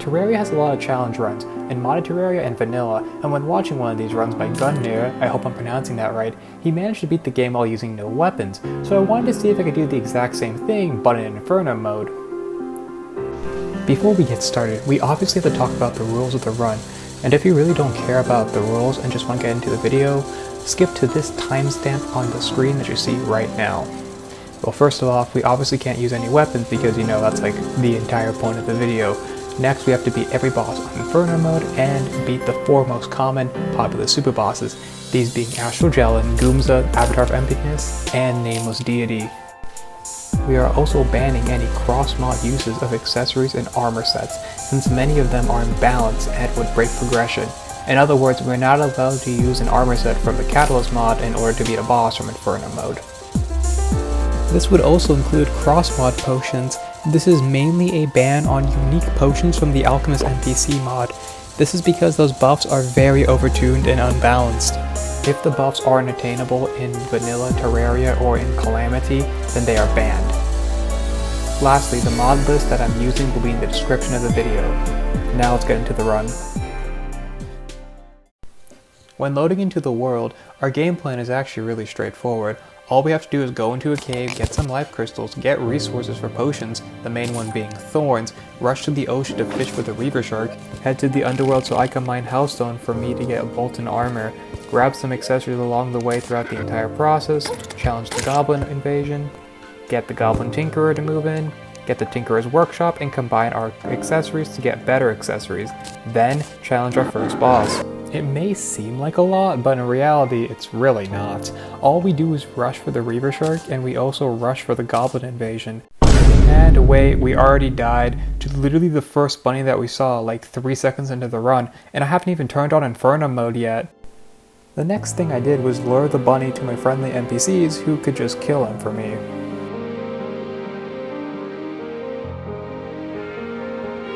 Terraria has a lot of challenge runs, in modded Terraria and vanilla, and when watching one of these runs by Gunner, I hope I'm pronouncing that right, he managed to beat the game while using no weapons, so I wanted to see if I could do the exact same thing, but in Infernum mode. Before we get started, we obviously have to talk about the rules of the run, and if you really don't care about the rules and just want to get into the video, skip to this timestamp on the screen that you see right now. Well, first of all, we obviously can't use any weapons because, you know, that's like the entire point of the video. Next, we have to beat every boss on Infernum mode and beat the 4 most common popular super bosses, these being Astral Gelin, Goomza, Avatar of Emptiness, and Nameless Deity. We are also banning any cross-mod uses of accessories and armor sets, since many of them are imbalanced and would break progression. In other words, we're not allowed to use an armor set from the Catalyst mod in order to beat a boss from Infernum mode. This would also include cross-mod potions. This is mainly a ban on unique potions from the Alchemist NPC mod. This is because those buffs are very overtuned and unbalanced. If the buffs aren't attainable in vanilla Terraria or in Calamity, then they are banned. Lastly, the mod list that I'm using will be in the description of the video. Now let's get into the run. When loading into the world, our game plan is actually really straightforward. All we have to do is go into a cave, get some life crystals, get resources for potions, the main one being thorns, rush to the ocean to fish for the reaver shark, head to the underworld so I can mine hellstone for me to get bolton armor, grab some accessories along the way throughout the entire process, challenge the goblin invasion, get the goblin tinkerer to move in, get the tinkerer's workshop, and combine our accessories to get better accessories, then challenge our first boss. It may seem like a lot, but in reality, it's really not. All we do is rush for the Reaver Shark, and we also rush for the Goblin Invasion. And wait, we already died to literally the first bunny that we saw like 3 seconds into the run, and I haven't even turned on Infernum mode yet. The next thing I did was lure the bunny to my friendly NPCs who could just kill him for me.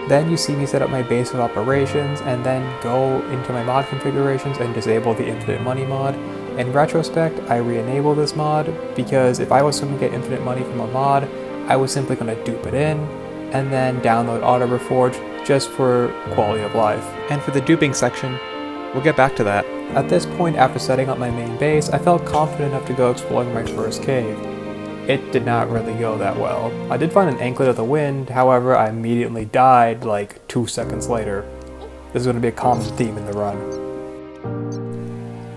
Then you see me set up my base of operations and then go into my mod configurations and disable the infinite money mod. In retrospect, I re-enable this mod because if I was going to get infinite money from a mod, I was simply going to dupe it in and then download Autore Reforged just for quality of life. And for the duping section, we'll get back to that. At this point, after setting up my main base, I felt confident enough to go exploring my first cave. It did not really go that well. I did find an anklet of the wind, however I immediately died like 2 seconds later. This is going to be a common theme in the run.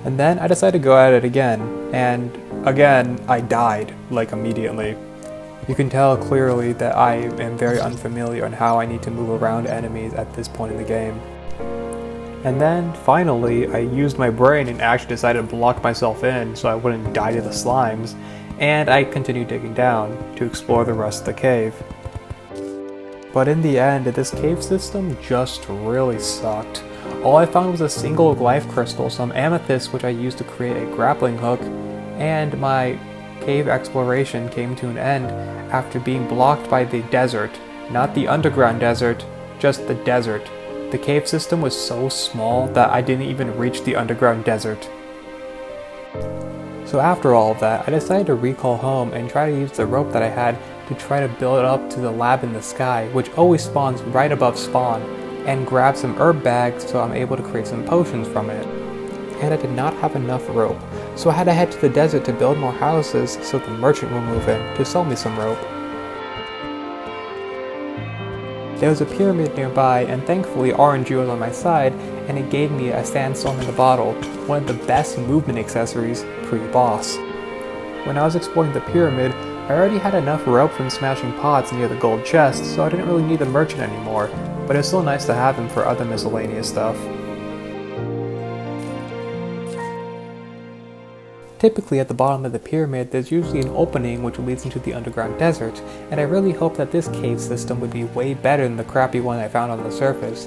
And then I decided to go at it again, and again I died like immediately. You can tell clearly that I am very unfamiliar on how I need to move around enemies at this point in the game. And then finally I used my brain and actually decided to block myself in so I wouldn't die to the slimes. And I continued digging down to explore the rest of the cave. But in the end, this cave system just really sucked. All I found was a single life crystal, some amethyst which I used to create a grappling hook, and my cave exploration came to an end after being blocked by the desert. Not the underground desert, just the desert. The cave system was so small that I didn't even reach the underground desert. So after all of that, I decided to recall home and try to use the rope that I had to try to build it up to the lab in the sky, which always spawns right above spawn, and grab some herb bags so I'm able to create some potions from it. And I did not have enough rope, so I had to head to the desert to build more houses so the merchant will move in to sell me some rope. There was a pyramid nearby, and thankfully RNG was on my side, and it gave me a sandstorm in the bottle, one of the best movement accessories pre-boss. When I was exploring the pyramid, I already had enough rope from smashing pots near the gold chest, so I didn't really need the merchant anymore, but it was still nice to have him for other miscellaneous stuff. Typically at the bottom of the pyramid there's usually an opening which leads into the underground desert, and I really hoped that this cave system would be way better than the crappy one I found on the surface.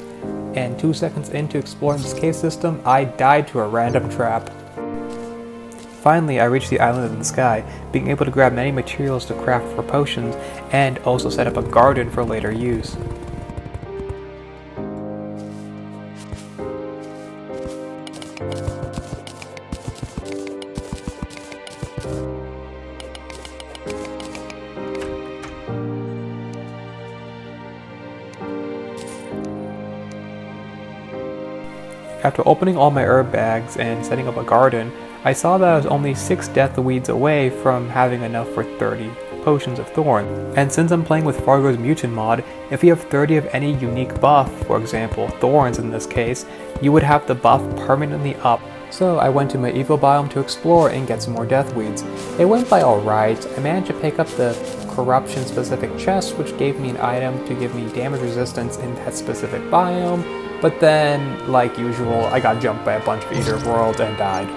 And 2 seconds into exploring this cave system, I died to a random trap. Finally, I reached the island in the sky, being able to grab many materials to craft for potions, and also set up a garden for later use. After opening all my herb bags and setting up a garden, I saw that I was only 6 death weeds away from having enough for 30 potions of thorn. And since I'm playing with Fargo's Mutant mod, if you have 30 of any unique buff, for example thorns in this case, you would have the buff permanently up. So I went to my evil biome to explore and get some more death weeds. It went by alright. I managed to pick up the corruption specific chest, which gave me an item to give me damage resistance in that specific biome, but then, like usual, I got jumped by a bunch of Eater Worlds and died.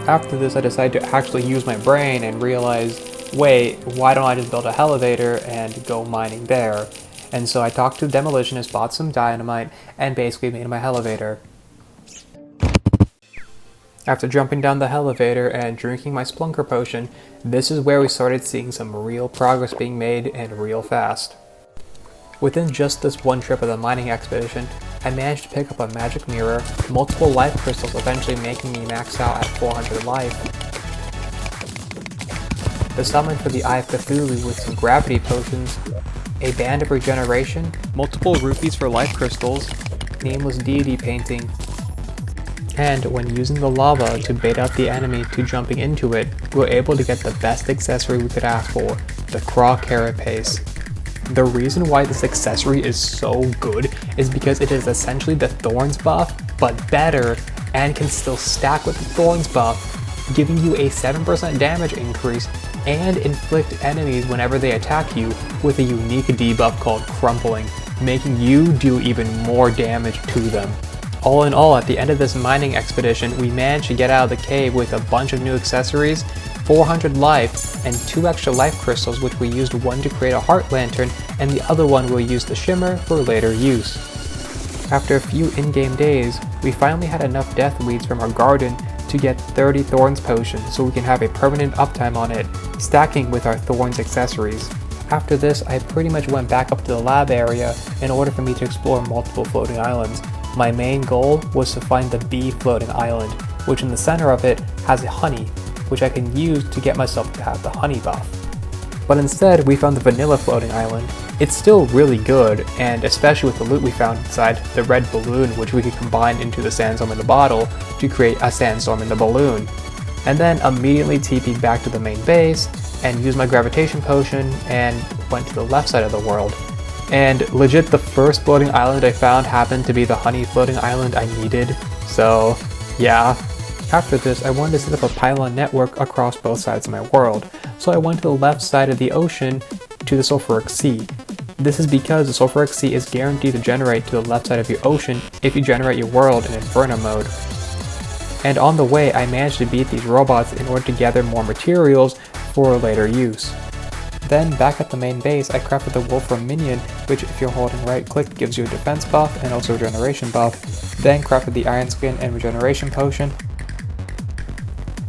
After this, I decided to actually use my brain and realized, wait, why don't I just build a elevator and go mining there? And so I talked to the demolitionist, bought some dynamite, and basically made my elevator. After jumping down the elevator and drinking my Splunker potion, this is where we started seeing some real progress being made and real fast. Within just this one trip of the mining expedition, I managed to pick up a magic mirror, multiple life crystals eventually making me max out at 400 life, the summon for the Eye of Cthulhu with some gravity potions, a band of regeneration, multiple rupees for life crystals, nameless deity painting, and when using the lava to bait out the enemy to jumping into it, we were able to get the best accessory we could ask for, the Craw Carapace. The reason why this accessory is so good is because it is essentially the Thorns buff, but better, and can still stack with the Thorns buff, giving you a 7% damage increase and inflict enemies whenever they attack you with a unique debuff called Crumpling, making you do even more damage to them. All in all, at the end of this mining expedition, we managed to get out of the cave with a bunch of new accessories, 400 life, and 2 extra life crystals, which we used one to create a heart lantern, and the other one we'll use the shimmer for later use. After a few in-game days, we finally had enough death weeds from our garden to get 30 Thorns potions so we can have a permanent uptime on it, stacking with our Thorns accessories. After this, I pretty much went back up to the lab area in order for me to explore multiple floating islands. My main goal was to find the bee floating island, which in the center of it has a honey, which I can use to get myself to have the honey buff. But instead, we found the vanilla floating island. It's still really good, and especially with the loot we found inside the red balloon, which we could combine into the sandstorm in the bottle to create a sandstorm in the balloon. And then immediately TP'd back to the main base and used my gravitation potion and went to the left side of the world. And legit, the first floating island I found happened to be the honey floating island I needed, so yeah. After this, I wanted to set up a pylon network across both sides of my world, so I went to the left side of the ocean to the sulfuric sea. This is because the sulfuric sea is guaranteed to generate to the left side of your ocean if you generate your world in Infernum mode. And on the way, I managed to beat these robots in order to gather more materials for later use. Then, back at the main base, I crafted the Wolfram Minion, which if you're holding right click gives you a defense buff and also a regeneration buff. Then crafted the Iron Skin and regeneration potion.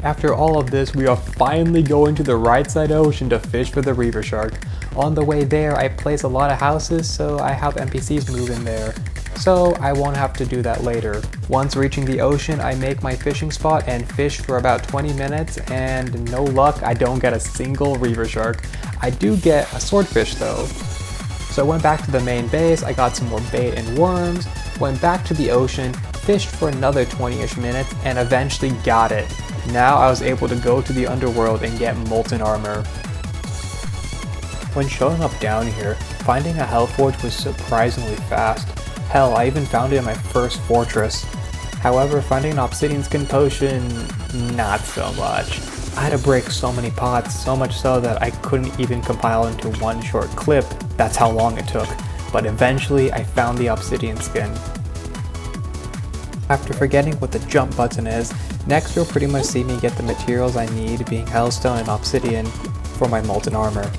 After all of this, we are finally going to the right side ocean to fish for the Reaver Shark. On the way there, I place a lot of houses, so I have NPCs move in there, so I won't have to do that later. Once reaching the ocean, I make my fishing spot and fish for about 20 minutes, and no luck, I don't get a single Reaver Shark. I do get a swordfish though. So I went back to the main base, I got some more bait and worms, went back to the ocean, fished for another 20-ish minutes, and eventually got it. Now I was able to go to the underworld and get molten armor. When showing up down here, finding a Hellforge was surprisingly fast. Hell, I even found it in my first fortress. However, finding an obsidian skin potion, not so much. I had to break so many pots, so much so that I couldn't even compile into one short clip. That's how long it took. But eventually, I found the obsidian skin. After forgetting what the jump button is, next you'll pretty much see me get the materials I need, being hellstone and obsidian, for my molten armor.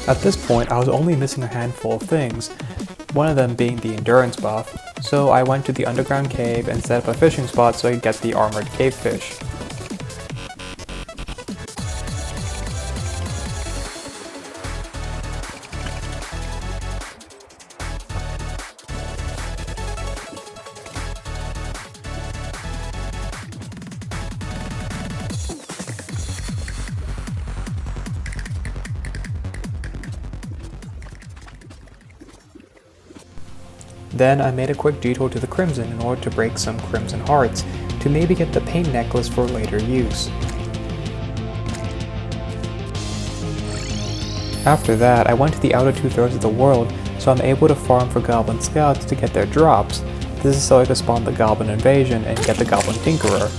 At this point, I was only missing a handful of things, one of them being the endurance buff, So I went to the underground cave and set up a fishing spot so I could get the armored cave fish. Then I made a quick detour to the Crimson in order to break some Crimson Hearts, to maybe get the Pain Necklace for later use. After that, I went to the outer 2/3 of the world, so I'm able to farm for Goblin Scouts to get their drops. This is so I could spawn the Goblin Invasion and get the Goblin Tinkerer.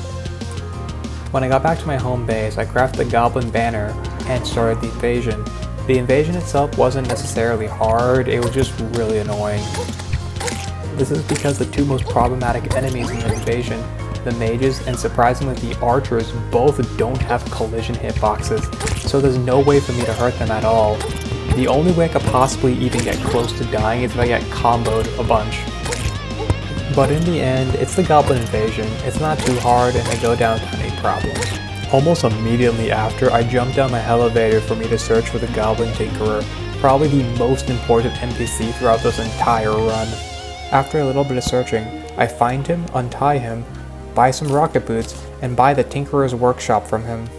When I got back to my home base, I crafted the Goblin Banner and started the invasion. The invasion itself wasn't necessarily hard, it was just really annoying. This is because the two most problematic enemies in the invasion, the mages and surprisingly the archers, both don't have collision hitboxes, so there's no way for me to hurt them at all. The only way I could possibly even get close to dying is if I get comboed a bunch. But in the end, it's the Goblin Invasion, it's not too hard and I go down without any problems. Almost immediately after, I jumped down my elevator for me to search for the Goblin Tinkerer, probably the most important NPC throughout this entire run. After a little bit of searching, I find him, untie him, buy some rocket boots, and buy the Tinkerer's workshop from him.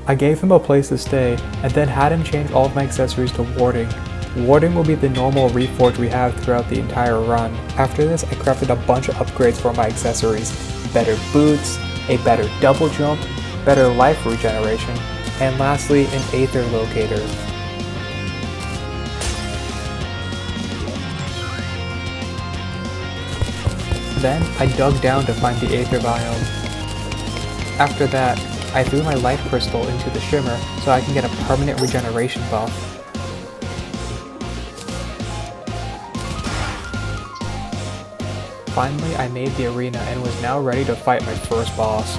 I gave him a place to stay, and then had him change all of my accessories to warding. Warding will be the normal reforge we have throughout the entire run. After this, I crafted a bunch of upgrades for my accessories. Better boots, a better double jump, better life regeneration, and lastly, an Aether locator. Then, I dug down to find the Aether biome. After that, I threw my life crystal into the shimmer so I can get a permanent regeneration buff. Finally, I made the arena and was now ready to fight my first boss.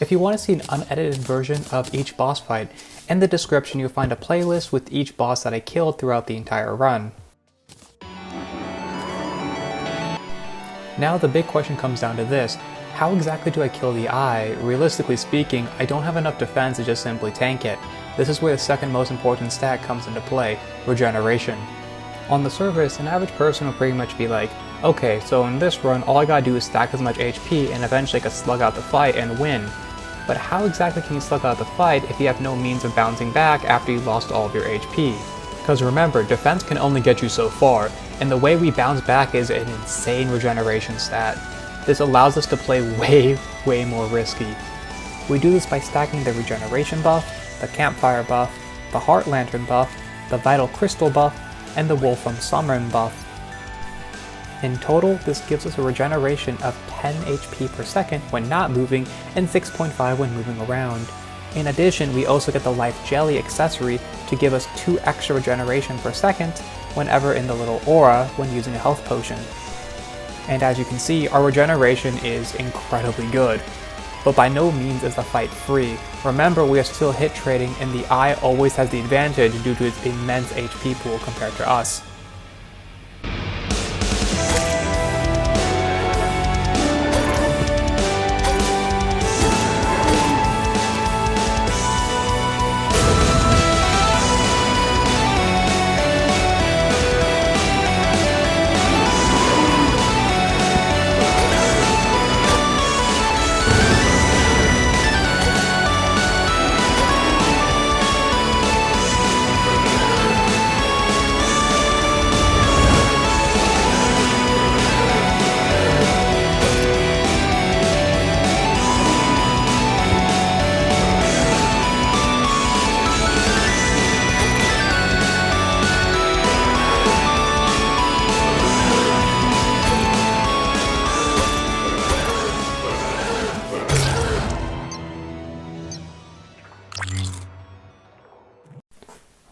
If you want to see an unedited version of each boss fight, in the description you'll find a playlist with each boss that I killed throughout the entire run. Now the big question comes down to this: how exactly do I kill the eye? Realistically speaking, I don't have enough defense to just simply tank it. This is where the second most important stat comes into play: regeneration. On the surface, an average person will pretty much be like, okay, so in this run all I gotta do is stack as much HP and eventually I can slug out the fight and win. But how exactly can you slug out the fight if you have no means of bouncing back after you lost all of your HP? Because remember, defense can only get you so far, and the way we bounce back is an insane regeneration stat. This allows us to play way more risky. We do this by stacking the regeneration buff, the campfire buff, the heart lantern buff, the vital crystal buff, and the Wolfram Summon buff. In total, this gives us a regeneration of 10 HP per second when not moving and 6.5 when moving around. In addition, we also get the Life Jelly accessory to give us 2 extra regeneration per second whenever in the little aura when using a health potion. And as you can see, our regeneration is incredibly good. But by no means is the fight free. Remember, we are still hit trading and the eye always has the advantage due to its immense HP pool compared to us.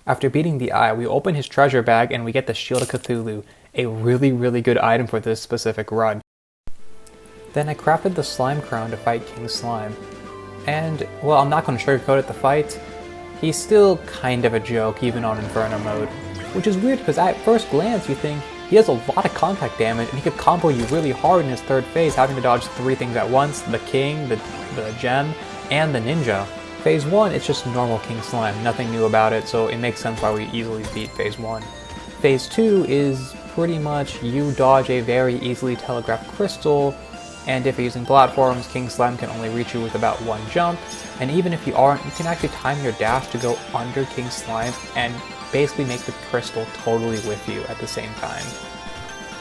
After beating the eye, we open his treasure bag and we get the Shield of Cthulhu, a really good item for this specific run. Then I crafted the Slime Crown to fight King Slime. And, well, I'm not going to sugarcoat it, the fight. He's still kind of a joke, even on Infernum mode. Which is weird, because at first glance you think he has a lot of contact damage, and he could combo you really hard in his third phase, having to dodge 3 things at once: the King, the Gem, and the Ninja. Phase 1, it's just normal King Slime, nothing new about it, so it makes sense why we easily beat Phase 1. Phase 2 is pretty much you dodge a very easily telegraphed crystal, and if you're using platforms, King Slime can only reach you with about 1 jump, and even if you aren't, you can actually time your dash to go under King Slime and basically make the crystal totally with you at the same time.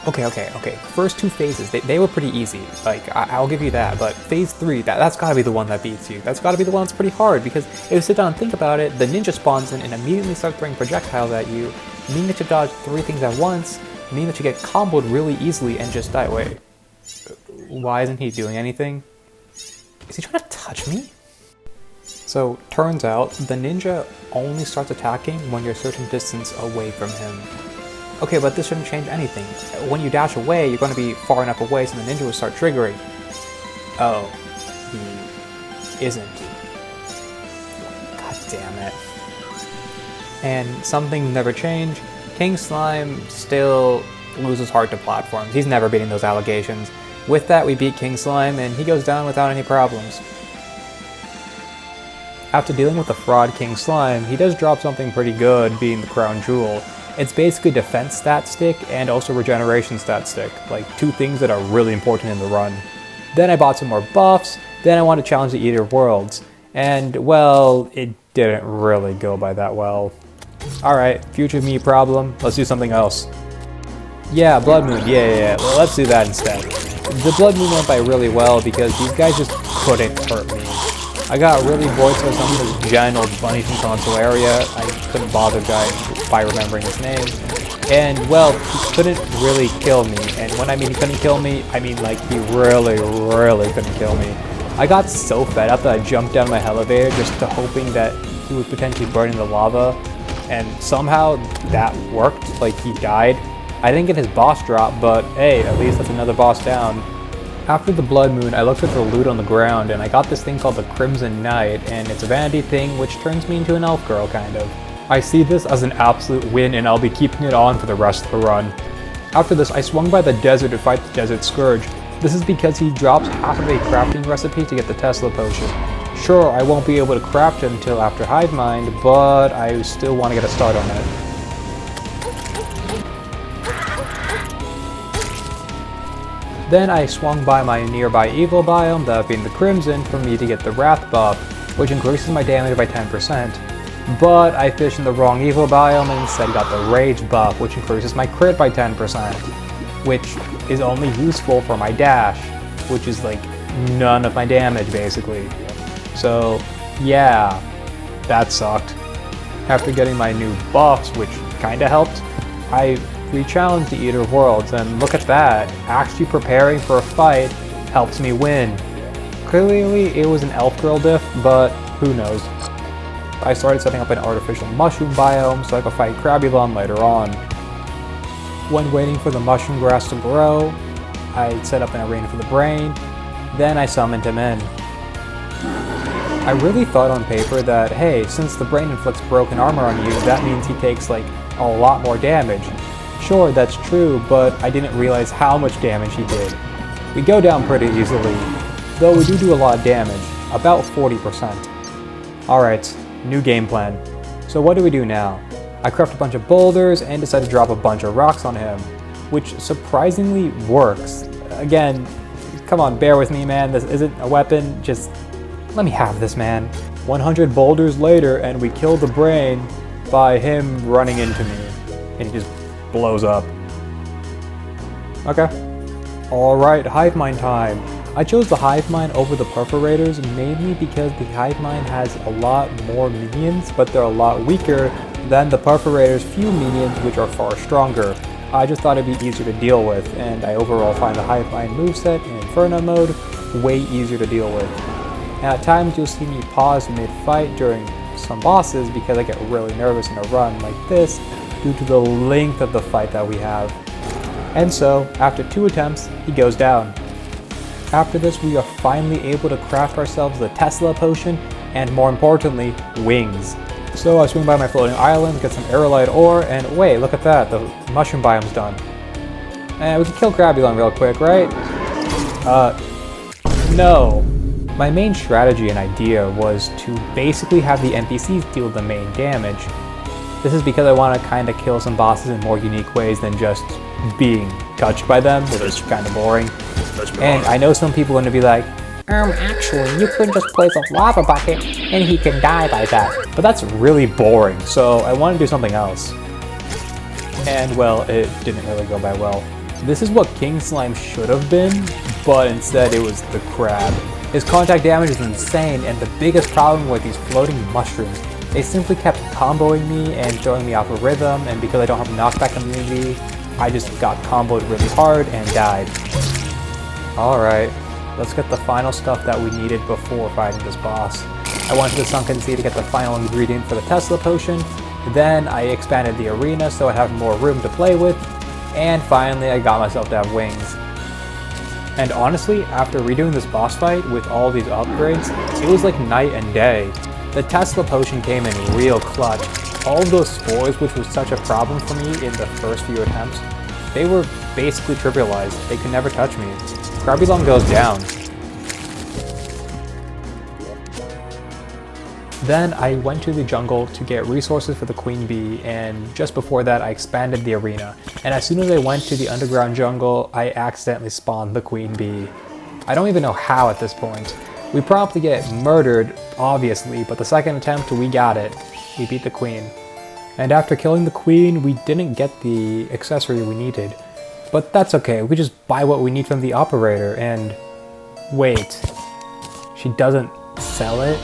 Okay. First 2 phases, they were pretty easy. Like, I'll give you that, but phase 3, that's gotta be the one that beats you. That's gotta be the one that's pretty hard, because if you sit down and think about it, the ninja spawns in and immediately starts throwing projectiles at you, meaning that you dodge 3 things at once, meaning that you get comboed really easily and just die. Wait, why isn't he doing anything? Is he trying to touch me? So, turns out, the ninja only starts attacking when you're a certain distance away from him. Okay, but this shouldn't change anything. When you dash away, you're going to be far enough away so the ninja will start triggering. Oh, he isn't. God damn it. And something never changed. King Slime still loses hard to platforms. He's never beating those allegations. With that, we beat King Slime, and he goes down without any problems. After dealing with the fraud King Slime, he does drop something pretty good, being the Crown Jewel. It's basically defense stat stick and also regeneration stat stick, like 2 things that are really important in the run. Then I bought some more buffs, then I wanted to challenge the Eater of Worlds, and well, it didn't really go by that well. Alright, future me problem, let's do something else. Yeah, Blood Moon, yeah, let's do that instead. The Blood Moon went by really well because these guys just couldn't hurt me. I got really bored to some of this giant old bunny from Consolaria. I couldn't bother by remembering his name. And, well, he couldn't really kill me. And when I mean he couldn't kill me, I mean like he really couldn't kill me. I got so fed up that I jumped down my elevator just to hoping that he would potentially burn in the lava. And somehow that worked, like he died. I didn't get his boss drop, but hey, at least that's another boss down. After the Blood Moon, I looked at the loot on the ground, and I got this thing called the Crimson Knight, and it's a vanity thing which turns me into an elf girl, kind of. I see this as an absolute win, and I'll be keeping it on for the rest of the run. After this, I swung by the desert to fight the Desert Scourge. This is because he drops half of a crafting recipe to get the Tesla Potion. Sure, I won't be able to craft it until after Hivemind, but I still want to get a start on it. Then I swung by my nearby evil biome, that being the Crimson, for me to get the Wrath buff, which increases my damage by 10%. But I fished in the wrong evil biome and instead got the Rage buff, which increases my crit by 10%, which is only useful for my dash, which is like none of my damage basically. So yeah, that sucked. After getting my new buffs, which kinda helped, I re-challenged the Eater of Worlds, and look at that, actually preparing for a fight helps me win. Clearly it was an elf girl diff, but who knows. I started setting up an artificial mushroom biome so I could fight Crabulon later on. When waiting for the mushroom grass to grow, I set up an arena for the brain, then I summoned him in. I really thought on paper that, hey, since the brain inflicts broken armor on you, that means he takes like a lot more damage. Sure, that's true, but I didn't realize how much damage he did. We go down pretty easily, though we do a lot of damage, about 40%. Alright, new game plan. So what do we do now? I craft a bunch of boulders and decide to drop a bunch of rocks on him, which surprisingly works. Again, come on, bear with me, man, this isn't a weapon, just let me have this, man. 100 boulders later, and we kill the brain by him running into me, and he just blows up. Okay. Alright, Hivemind time. I chose the Hivemind over the Perforators mainly because the Hivemind has a lot more minions, but they're a lot weaker than the Perforators' few minions, which are far stronger. I just thought it'd be easier to deal with, and I overall find the Hivemind moveset in Infernum mode way easier to deal with. And at times you'll see me pause mid-fight during some bosses because I get really nervous in a run like this due to the length of the fight that we have. And so, after 2 attempts, he goes down. After this, we are finally able to craft ourselves the Tesla potion, and more importantly, wings. So I swing by my floating island, get some aerolite ore, and wait, look at that, the mushroom biome's done. And we can kill Grabulon real quick, right? No. My main strategy and idea was to basically have the NPCs deal the main damage. This is because I want to kind of kill some bosses in more unique ways than just being touched by them, which is kind of boring. And I know some people are going to be like, actually, you could just place a lava bucket and he can die by that. But that's really boring, so I want to do something else. And well, it didn't really go by well. This is what King Slime should have been, but instead it was the crab. His contact damage is insane, and the biggest problem with these floating mushrooms, they simply kept comboing me and throwing me off a rhythm, and because I don't have knockback immunity, I just got comboed really hard and died. Alright, let's get the final stuff that we needed before fighting this boss. I went to the Sunken Sea to get the final ingredient for the Tesla potion, then I expanded the arena so I have more room to play with, and finally I got myself to have wings. And honestly, after redoing this boss fight with all these upgrades, it was like night and day. The Tesla potion came in real clutch. All of those spores, which was such a problem for me in the first few attempts, they were basically trivialized. They could never touch me. Grabulon goes down. Then I went to the jungle to get resources for the queen bee, and just before that I expanded the arena. And as soon as I went to the underground jungle, I accidentally spawned the queen bee. I don't even know how at this point. We probably get murdered, obviously, but the second attempt we got it. We beat the queen. And after killing the queen, we didn't get the accessory we needed. But that's okay, we just buy what we need from the operator, and wait, she doesn't sell it?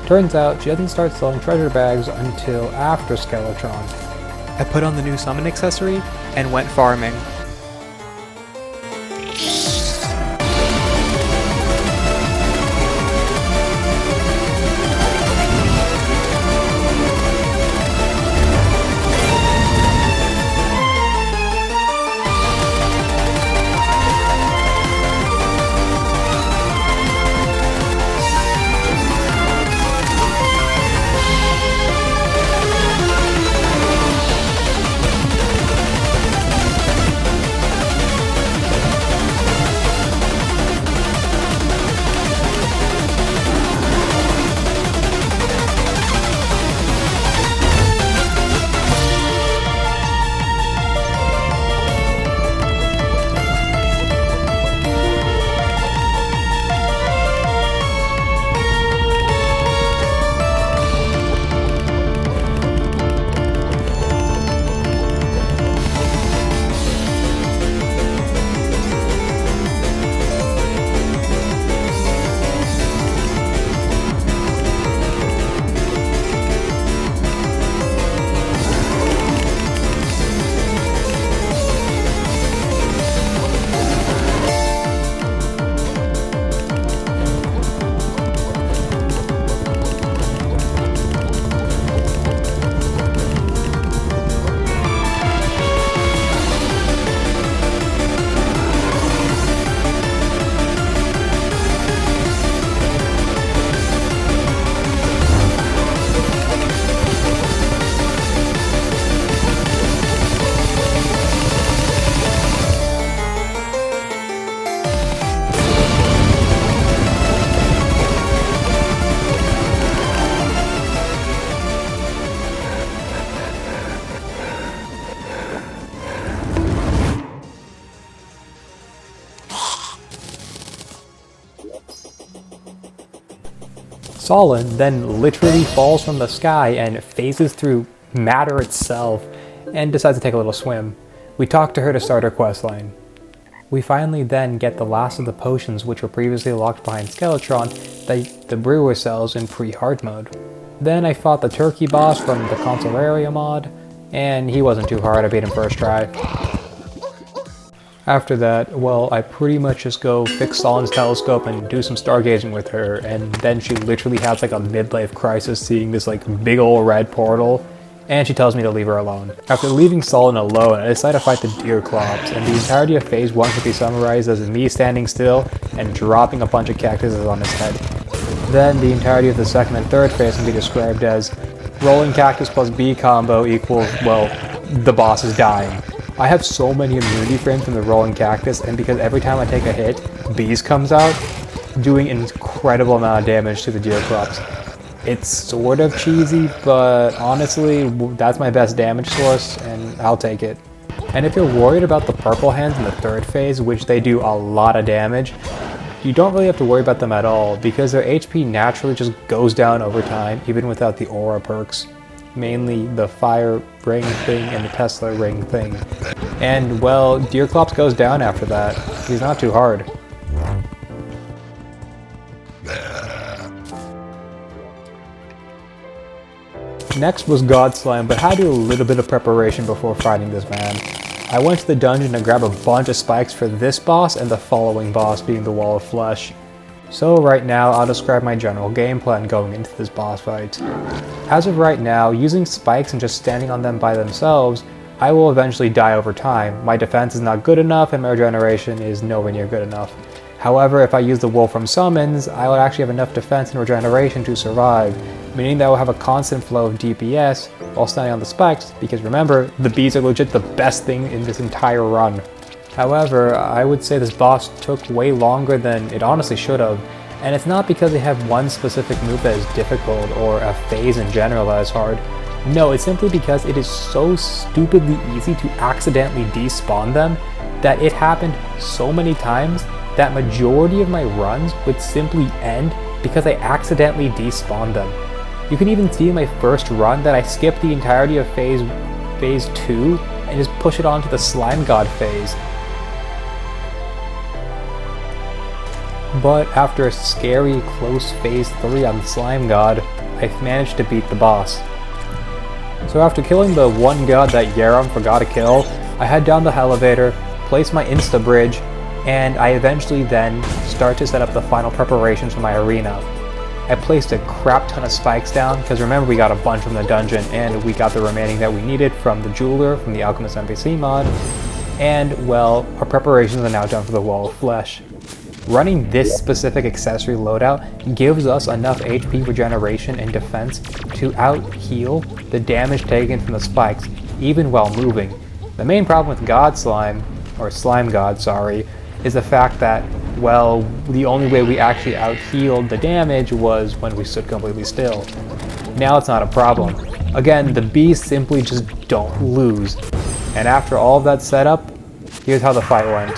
Turns out she doesn't start selling treasure bags until after Skeletron. I put on the new summon accessory and went farming. Solon then literally falls from the sky and phases through matter itself and decides to take a little swim. We talk to her to start her questline. We finally then get the last of the potions which were previously locked behind Skeletron that the brewer sells in pre-Hardmode. Then I fought the turkey boss from the Consolaria mod, and he wasn't too hard, I beat him first try. After that, well, I pretty much just go fix Solon's telescope and do some stargazing with her, and then she literally has like a midlife crisis seeing this like big ol' red portal, and she tells me to leave her alone. After leaving Solon alone, I decide to fight the Deerclops, and the entirety of phase 1 could be summarized as me standing still and dropping a bunch of cactuses on his head. Then the entirety of the second and third phase can be described as rolling cactus plus B combo equals, well, the boss is dying. I have so many immunity frames from the rolling cactus, and because every time I take a hit, bees comes out, doing an incredible amount of damage to the Deerclops. It's sort of cheesy, but honestly, that's my best damage source, and I'll take it. And if you're worried about the purple hands in the third phase, which they do a lot of damage, you don't really have to worry about them at all, because their HP naturally just goes down over time, even without the aura perks. Mainly the fire ring thing and the Tesla ring thing. And, well, Deerclops goes down after that. He's not too hard. Next was God Slime, but had to do a little bit of preparation before fighting this man. I went to the dungeon to grab a bunch of spikes for this boss and the following boss, being the Wall of Flesh. So right now, I'll describe my general game plan going into this boss fight. As of right now, using spikes and just standing on them by themselves, I will eventually die over time. My defense is not good enough and my regeneration is nowhere near good enough. However, if I use the Wolfram Summons, I will actually have enough defense and regeneration to survive, meaning that I will have a constant flow of DPS while standing on the spikes, because remember, the bees are legit the best thing in this entire run. However, I would say this boss took way longer than it honestly should have, and it's not because they have one specific move that is difficult or a phase in general that is hard. No, it's simply because it is so stupidly easy to accidentally despawn them that it happened so many times that majority of my runs would simply end because I accidentally despawned them. You can even see in my first run that I skipped the entirety of phase 2 and just push it on to the Slime God phase. But after a scary close phase 3 on the Slime God, I managed to beat the boss. So after killing the one god that Yaram forgot to kill, I head down the elevator, place my insta bridge, and I eventually then start to set up the final preparations for my arena. I placed a crap ton of spikes down, because remember we got a bunch from the dungeon, and we got the remaining that we needed from the jeweler, from the Alchemist NPC Mod, and well, our preparations are now done for the Wall of Flesh. Running this specific accessory loadout gives us enough HP regeneration and defense to out-heal the damage taken from the spikes, even while moving. The main problem with God Slime, or Slime God, sorry, is the fact that, well, the only way we actually out-healed the damage was when we stood completely still. Now it's not a problem. Again, the bees simply just don't lose. And after all of that setup, here's how the fight went.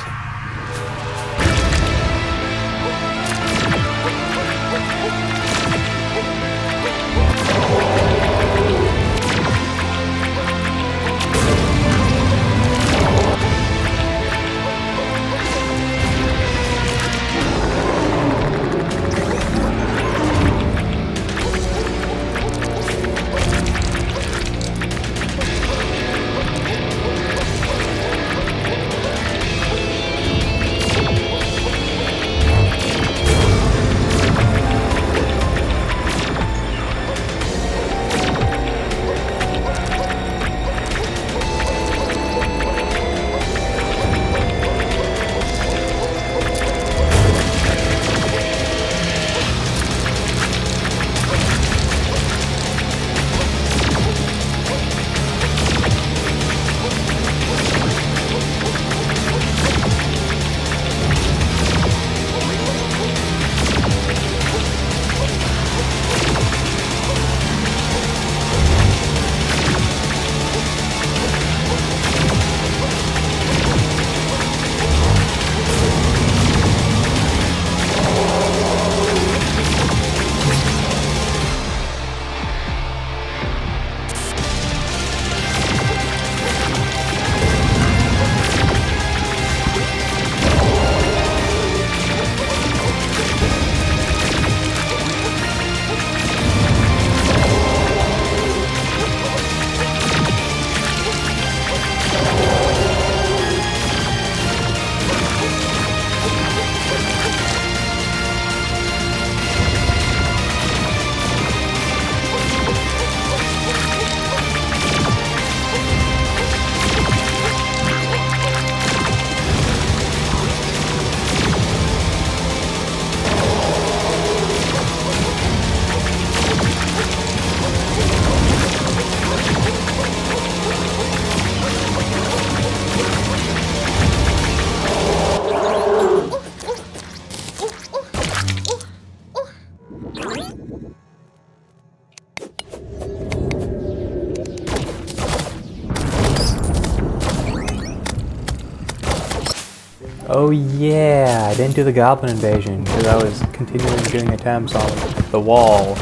Oh yeah, I didn't do the goblin invasion because I was continuing doing attempts on the wall.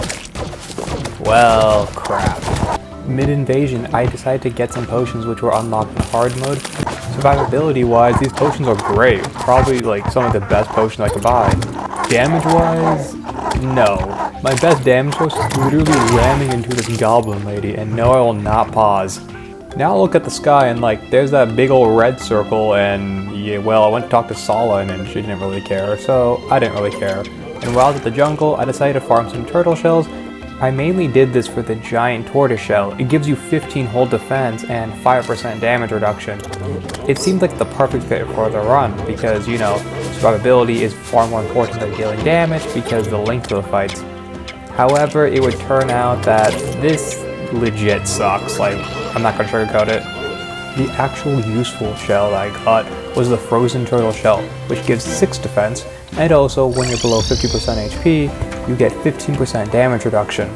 Well, crap. Mid-invasion, I decided to get some potions which were unlocked in hard mode. Survivability-wise, these potions are great. Probably like some of the best potions I could buy. Damage-wise, no. My best damage was literally ramming into this goblin lady, and no, I will not pause. Now look at the sky and like, there's that big old red circle, and yeah, well, I went to talk to Sala and she didn't really care, so I didn't really care. And while I was at the jungle, I decided to farm some turtle shells. I mainly did this for the giant tortoise shell. It gives you 15 whole defense and 5% damage reduction. It seemed like the perfect fit for the run because, you know, survivability is far more important than dealing damage because the length of the fights. However, it would turn out that this legit sucks. Like, I'm not gonna sugarcoat it. The actual useful shell I got was the frozen turtle shell, which gives 6 defense, and also when you're below 50% HP, you get 15% damage reduction.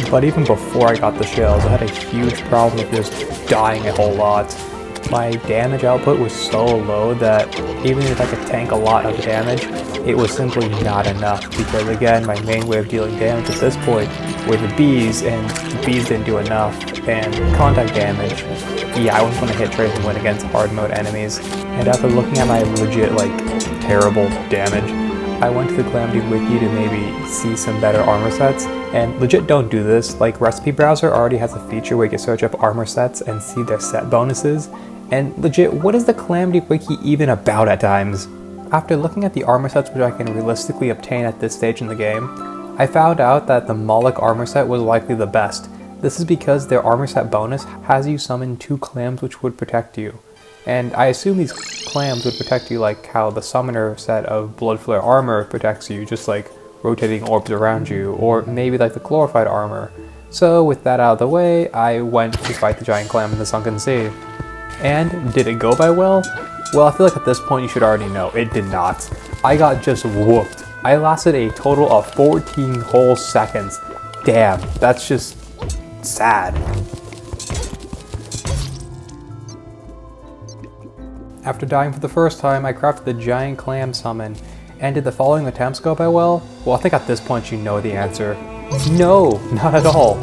But even before I got the shells, I had a huge problem with just dying a whole lot. My damage output was so low that even if I could tank a lot of damage, it was simply not enough because again, my main way of dealing damage at this point were the bees, and the bees didn't do enough, and contact damage. Yeah, I wasn't going to hit trace and win against hard mode enemies. And after looking at my legit, like, terrible damage, I went to the Calamity Wiki to maybe see some better armor sets, and legit don't do this. Like, Recipe Browser already has a feature where you can search up armor sets and see their set bonuses, and legit, what is the Calamity Wiki even about at times? After looking at the armor sets which I can realistically obtain at this stage in the game, I found out that the Moloch armor set was likely the best. This is because their armor set bonus has you summon 2 clams which would protect you. And I assume these clams would protect you like how the summoner set of Bloodflare armor protects you, just like rotating orbs around you, or maybe like the glorified armor. So with that out of the way, I went to fight the giant clam in the sunken sea. And did it go by well? Well, I feel like at this point you should already know, it did not. I got just whooped. I lasted a total of 14 whole seconds. Damn, that's just sad. After dying for the first time, I crafted the giant clam summon. And did the following attempts go by well? Well, I think at this point you know the answer. No, not at all.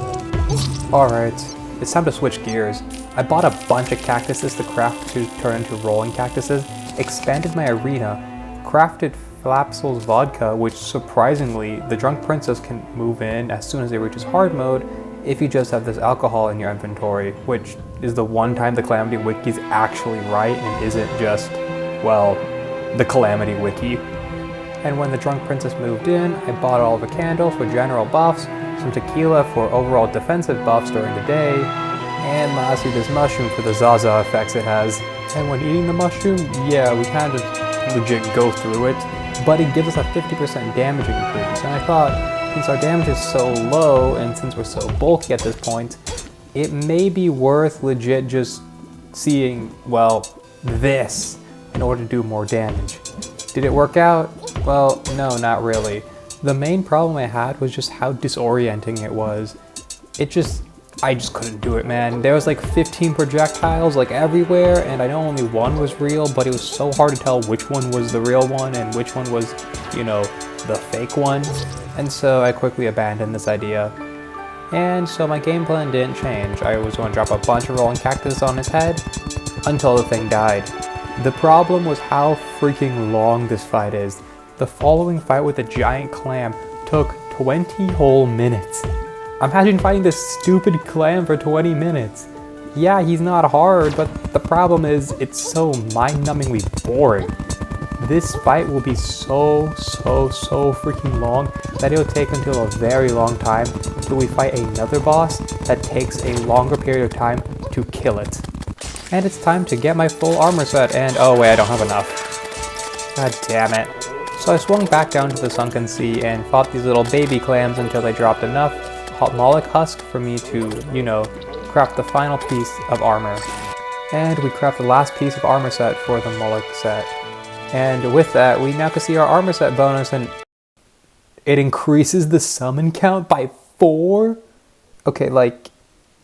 Alright, it's time to switch gears. I bought a bunch of cactuses to craft to turn into rolling cactuses, expanded my arena, crafted Flapsel's vodka, which surprisingly, the drunk princess can move in as soon as it reaches hard mode if you just have this alcohol in your inventory, which is the one time the Calamity Wiki is actually right and isn't just, well, the Calamity Wiki. And when the drunk princess moved in, I bought all of a candle for general buffs, some tequila for overall defensive buffs during the day, and lastly this mushroom for the Zaza effects it has. And when eating the mushroom, yeah, we kind of legit go through it, but it gives us a 50% damage increase. And I thought, since our damage is so low, and since we're so bulky at this point, it may be worth legit just seeing, well, this in order to do more damage. Did it work out? Well, no, not really. The main problem I had was just how disorienting it was. I just couldn't do it, man. There was like 15 projectiles like everywhere, and I know only one was real, but it was so hard to tell which one was the real one and which one was, you know, the fake one. And so I quickly abandoned this idea. And so my game plan didn't change. I was going to drop a bunch of rolling cactus on his head until the thing died. The problem was how freaking long this fight is. The following fight with the giant clam took 20 whole minutes. Imagine fighting this stupid clam for 20 minutes. Yeah, he's not hard, but the problem is it's so mind-numbingly boring. This fight will be so freaking long that it'll take until a very long time until we fight another boss that takes a longer period of time to kill it. And it's time to get my full armor set, and oh wait, I don't have enough. God damn it. So I swung back down to the sunken sea and fought these little baby clams until they dropped enough Moloch husk for me to, you know, craft the final piece of armor. And we craft the last piece of armor set for the Moloch set. And with that, we now can see our armor set bonus, and it increases the summon count by 4? Okay, like,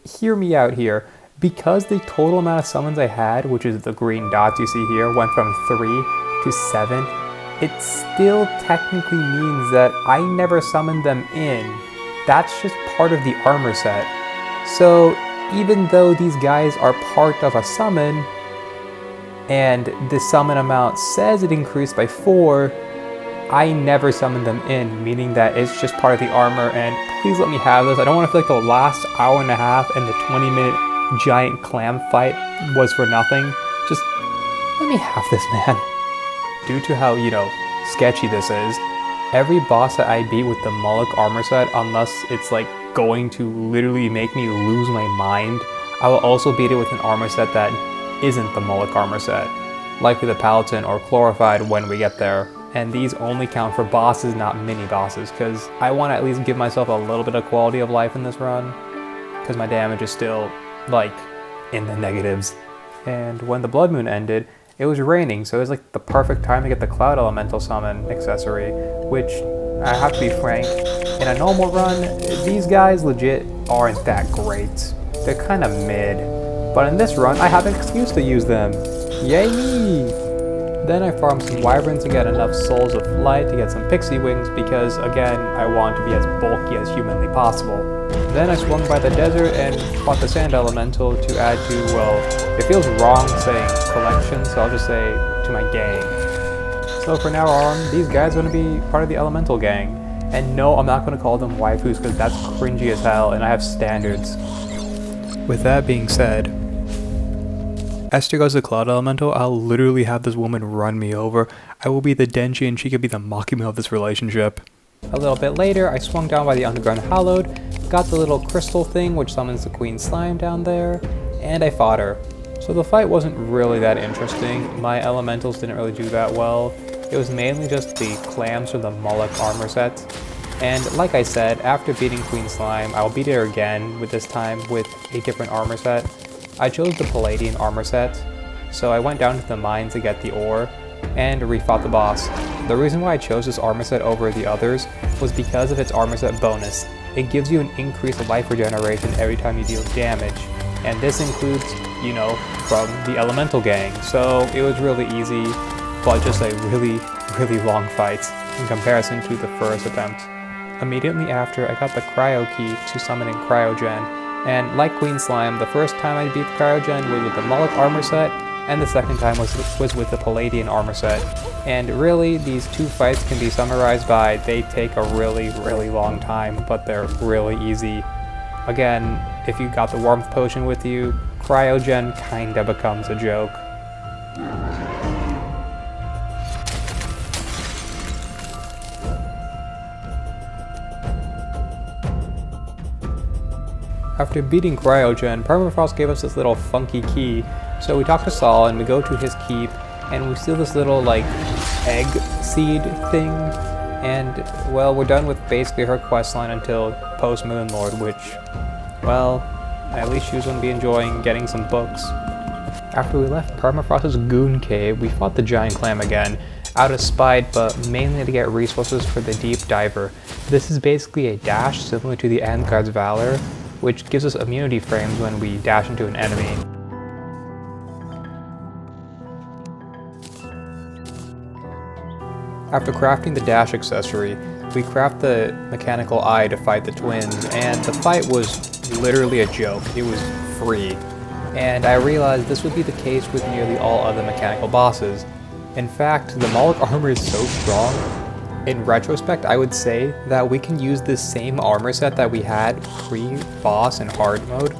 hear me out here. Because the total amount of summons I had, which is the green dots you see here, went from 3 to to 7, it still technically means that I never summoned them in. That's just part of the armor set. So even though these guys are part of a summon, and the summon amount says it increased by 4, I never summoned them in, meaning that it's just part of the armor, and please let me have this. I don't want to feel like the last hour and a half and the 20-minute giant clam fight was for nothing. Just let me have this, man. Due to how, sketchy this is, every boss that I beat with the Moloch armor set, unless it's like going to literally make me lose my mind, I will also beat it with an armor set that isn't the Moloch armor set, likely the Paladin or Glorified when we get there. And these only count for bosses, not mini bosses, because I want to at least give myself a little bit of quality of life in this run, because my damage is still, in the negatives. And when the Blood Moon ended, it was raining, so it was the perfect time to get the Cloud Elemental Summon accessory, which, I have to be frank, in a normal run, these guys legit aren't that great. They're kind of mid, but in this run, I have an excuse to use them. Yay me! Then I farmed some wyverns to get enough souls of light to get some pixie wings because, again, I want to be as bulky as humanly possible. Then I swung by the desert and fought the sand elemental to add to, it feels wrong saying collection, so I'll just say to my gang. So for now on, these guys are going to be part of the elemental gang. And no, I'm not going to call them waifus because that's cringy as hell and I have standards. With that being said, Esther goes to Cloud Elemental, I'll literally have this woman run me over. I will be the Denji and she could be the Makima of this relationship. A little bit later, I swung down by the Underground Hallowed, got the little crystal thing which summons the Queen Slime down there, and I fought her. So the fight wasn't really that interesting. My elementals didn't really do that well. It was mainly just the clams or the Moloch armor set. And like I said, after beating Queen Slime, I'll beat her again, with this time with a different armor set. I chose the Palladian armor set, so I went down to the mine to get the ore, and refought the boss. The reason why I chose this armor set over the others was because of its armor set bonus. It gives you an increased life regeneration every time you deal damage, and this includes, from the Elemental gang, so it was really easy, but just a really, really long fight in comparison to the first attempt. Immediately after, I got the Cryo Key to summon in Cryogen, and like Queen Slime, the first time I beat Cryogen was with the Moloch armor set, and the second time was with the Palladian armor set. And really, these two fights can be summarized by they take a really, really long time, but they're really easy. Again, if you got the Warmth Potion with you, Cryogen kinda becomes a joke. After beating Cryogen, Permafrost gave us this little funky key, so we talk to Saul and we go to his keep, and we steal this little, egg seed thing, and, we're done with basically her questline until post-Moon Lord, which, at least she was going to be enjoying getting some books. After we left Permafrost's Goon Cave, we fought the Giant Clam again, out of spite, but mainly to get resources for the Deep Diver. This is basically a dash similar to the Anguard's Valor, which gives us immunity frames when we dash into an enemy. After crafting the dash accessory, we craft the mechanical eye to fight the twins, and the fight was literally a joke. It was free. And I realized this would be the case with nearly all other mechanical bosses. In fact, the Moloch armor is so strong. In retrospect, I would say that we can use this same armor set that we had pre-boss in hard mode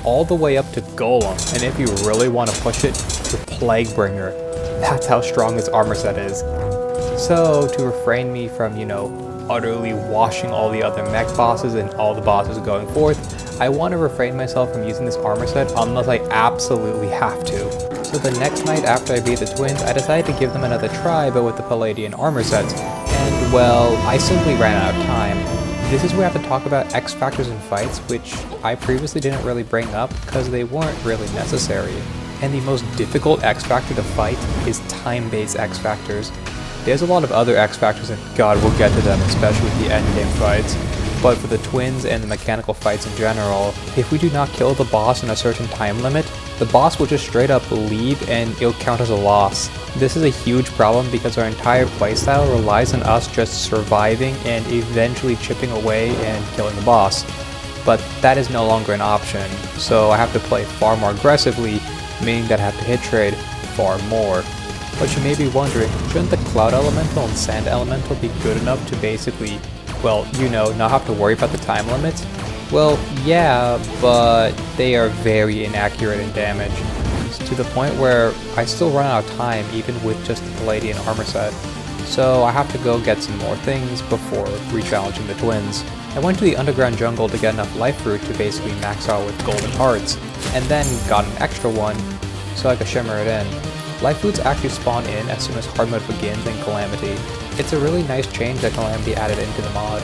all the way up to Golem, and if you really want to push it, to Plaguebringer. That's how strong this armor set is. So, to refrain me from, utterly washing all the other mech bosses and all the bosses going forth, I want to refrain myself from using this armor set unless I absolutely have to. So the next night after I beat the twins, I decided to give them another try, but with the Palladian armor sets. And, I simply ran out of time. This is where I have to talk about X factors in fights, which I previously didn't really bring up because they weren't really necessary. And the most difficult X factor to fight is time-based X factors. There's a lot of other X factors, and God, we'll get to them, especially with the endgame fights. but for the twins and the mechanical fights in general, if we do not kill the boss in a certain time limit, the boss will just straight up leave and it'll count as a loss. This is a huge problem because our entire playstyle relies on us just surviving and eventually chipping away and killing the boss. But that is no longer an option, so I have to play far more aggressively, meaning that I have to hit trade far more. But you may be wondering, shouldn't the Cloud Elemental and Sand Elemental be good enough to basically, well, you know, not have to worry about the time limits? Well, yeah, but they are very inaccurate in damage, to the point where I still run out of time even with just the Palladian armor set. So I have to go get some more things before re-challenging the twins. I went to the underground jungle to get enough life fruit to basically max out with golden hearts, and then got an extra one so I could shimmer it in. Life fruits actually spawn in as soon as Hardmode begins in Calamity. It's a really nice change that Calamity added into the mod.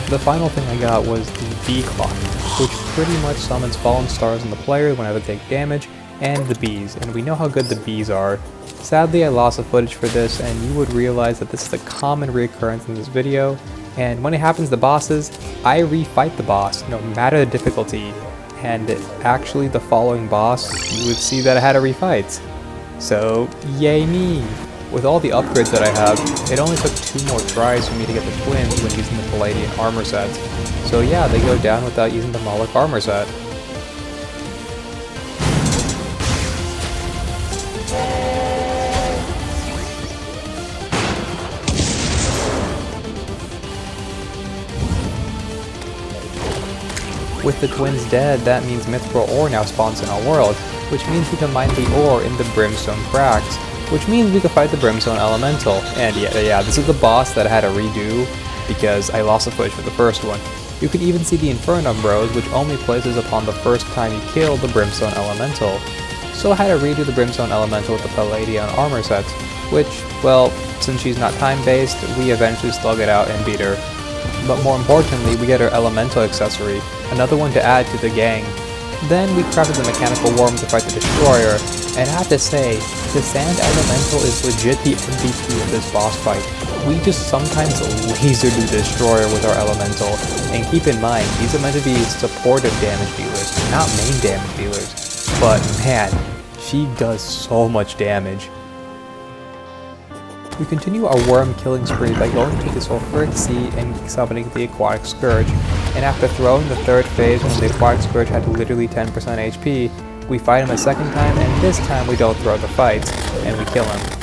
The final thing I got was the bee clock, which pretty much summons fallen stars on the player whenever they take damage, and the bees, and we know how good the bees are. Sadly, I lost the footage for this, and you would realize that this is a common reoccurrence in this video, and when it happens to bosses, I refight the boss, no matter the difficulty, and actually the following boss, you would see that I had a refight. So, yay me! With all the upgrades that I have, it only took 2 more tries for me to get the twins when using the Palladian armor set. So yeah, they go down without using the Moloch armor set. With the twins dead, that means mythical ore now spawns in our world, which means we can mine the ore in the Brimstone Cracks, which means we can fight the Brimstone Elemental. And yeah, this is the boss that I had to redo because I lost the footage for the first one. You can even see the Infernum Bros, which only places upon the first time you kill the Brimstone Elemental. So I had to redo the Brimstone Elemental with the Palladian armor set, which, well, since she's not time-based, we eventually slug it out and beat her. But more importantly, we get her Elemental accessory, another one to add to the gang. Then we crafted the Mechanical Worm to fight the Destroyer, and I have to say, the Sand Elemental is legit the MVP of this boss fight. We just sometimes laser the Destroyer with our Elemental, and keep in mind, these are meant to be supportive damage dealers, not main damage dealers. But man, she does so much damage. We continue our worm killing spree by going to the Sulfuric Sea and summoning the Aquatic Scourge, and after throwing the 3rd phase when the Aquatic Scourge had literally 10% HP, we fight him a 2nd time, and this time we don't throw the fights, and we kill him.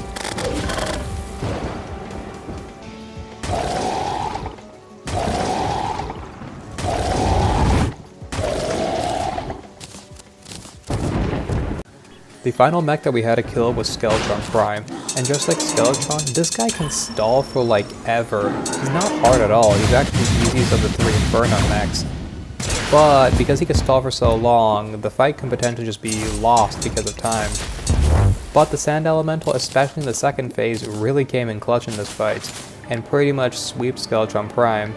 The final mech that we had to kill was Skeletron Prime, and just like Skeletron, this guy can stall for like ever. He's not hard at all, he's actually the easiest of the 3 Infernum mechs. But because he can stall for so long, the fight can potentially just be lost because of time. But the Sand Elemental, especially in the 2nd phase, really came in clutch in this fight, and pretty much sweeps Skeletron Prime.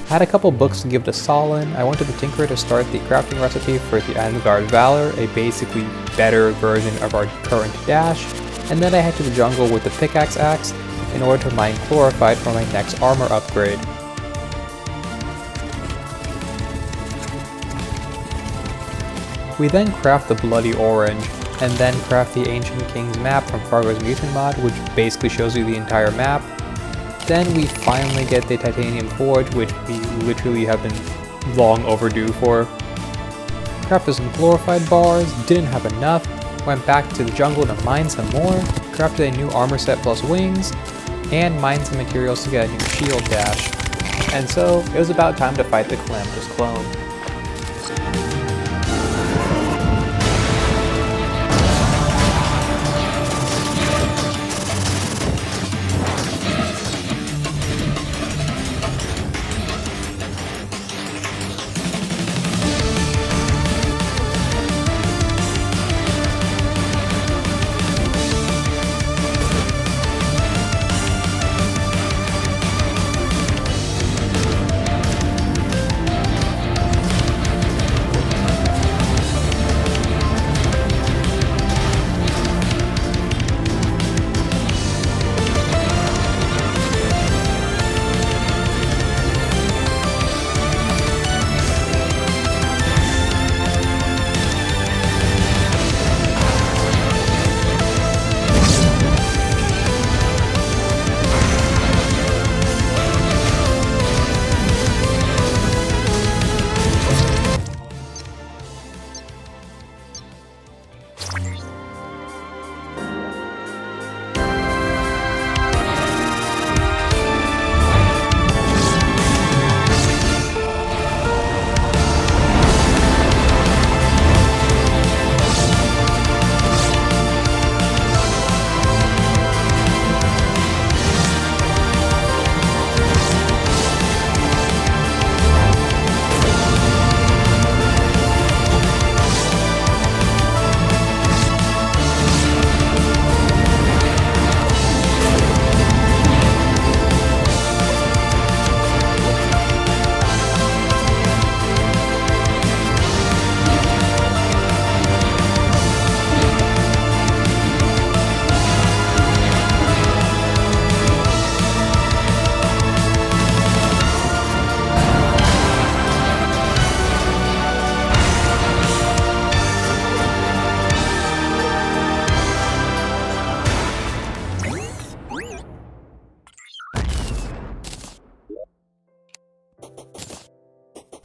I had a couple books to give to Solon. I went to the Tinkerer to start the crafting recipe for the Asgard Valor, a basically better version of our current dash, and then I head to the jungle with the Pickaxe Axe in order to mine Chlorophyte for my next armor upgrade. We then craft the Bloody Orange, and then craft the Ancient King's map from Fargo's Mutant mod, which basically shows you the entire map. Then we finally get the Titanium Forge, which we literally have been long overdue for. Crafted some Chlorophyte bars, didn't have enough, went back to the jungle to mine some more, crafted a new armor set plus wings, and mined some materials to get a new shield dash. And so, it was about time to fight the Calamitous clone.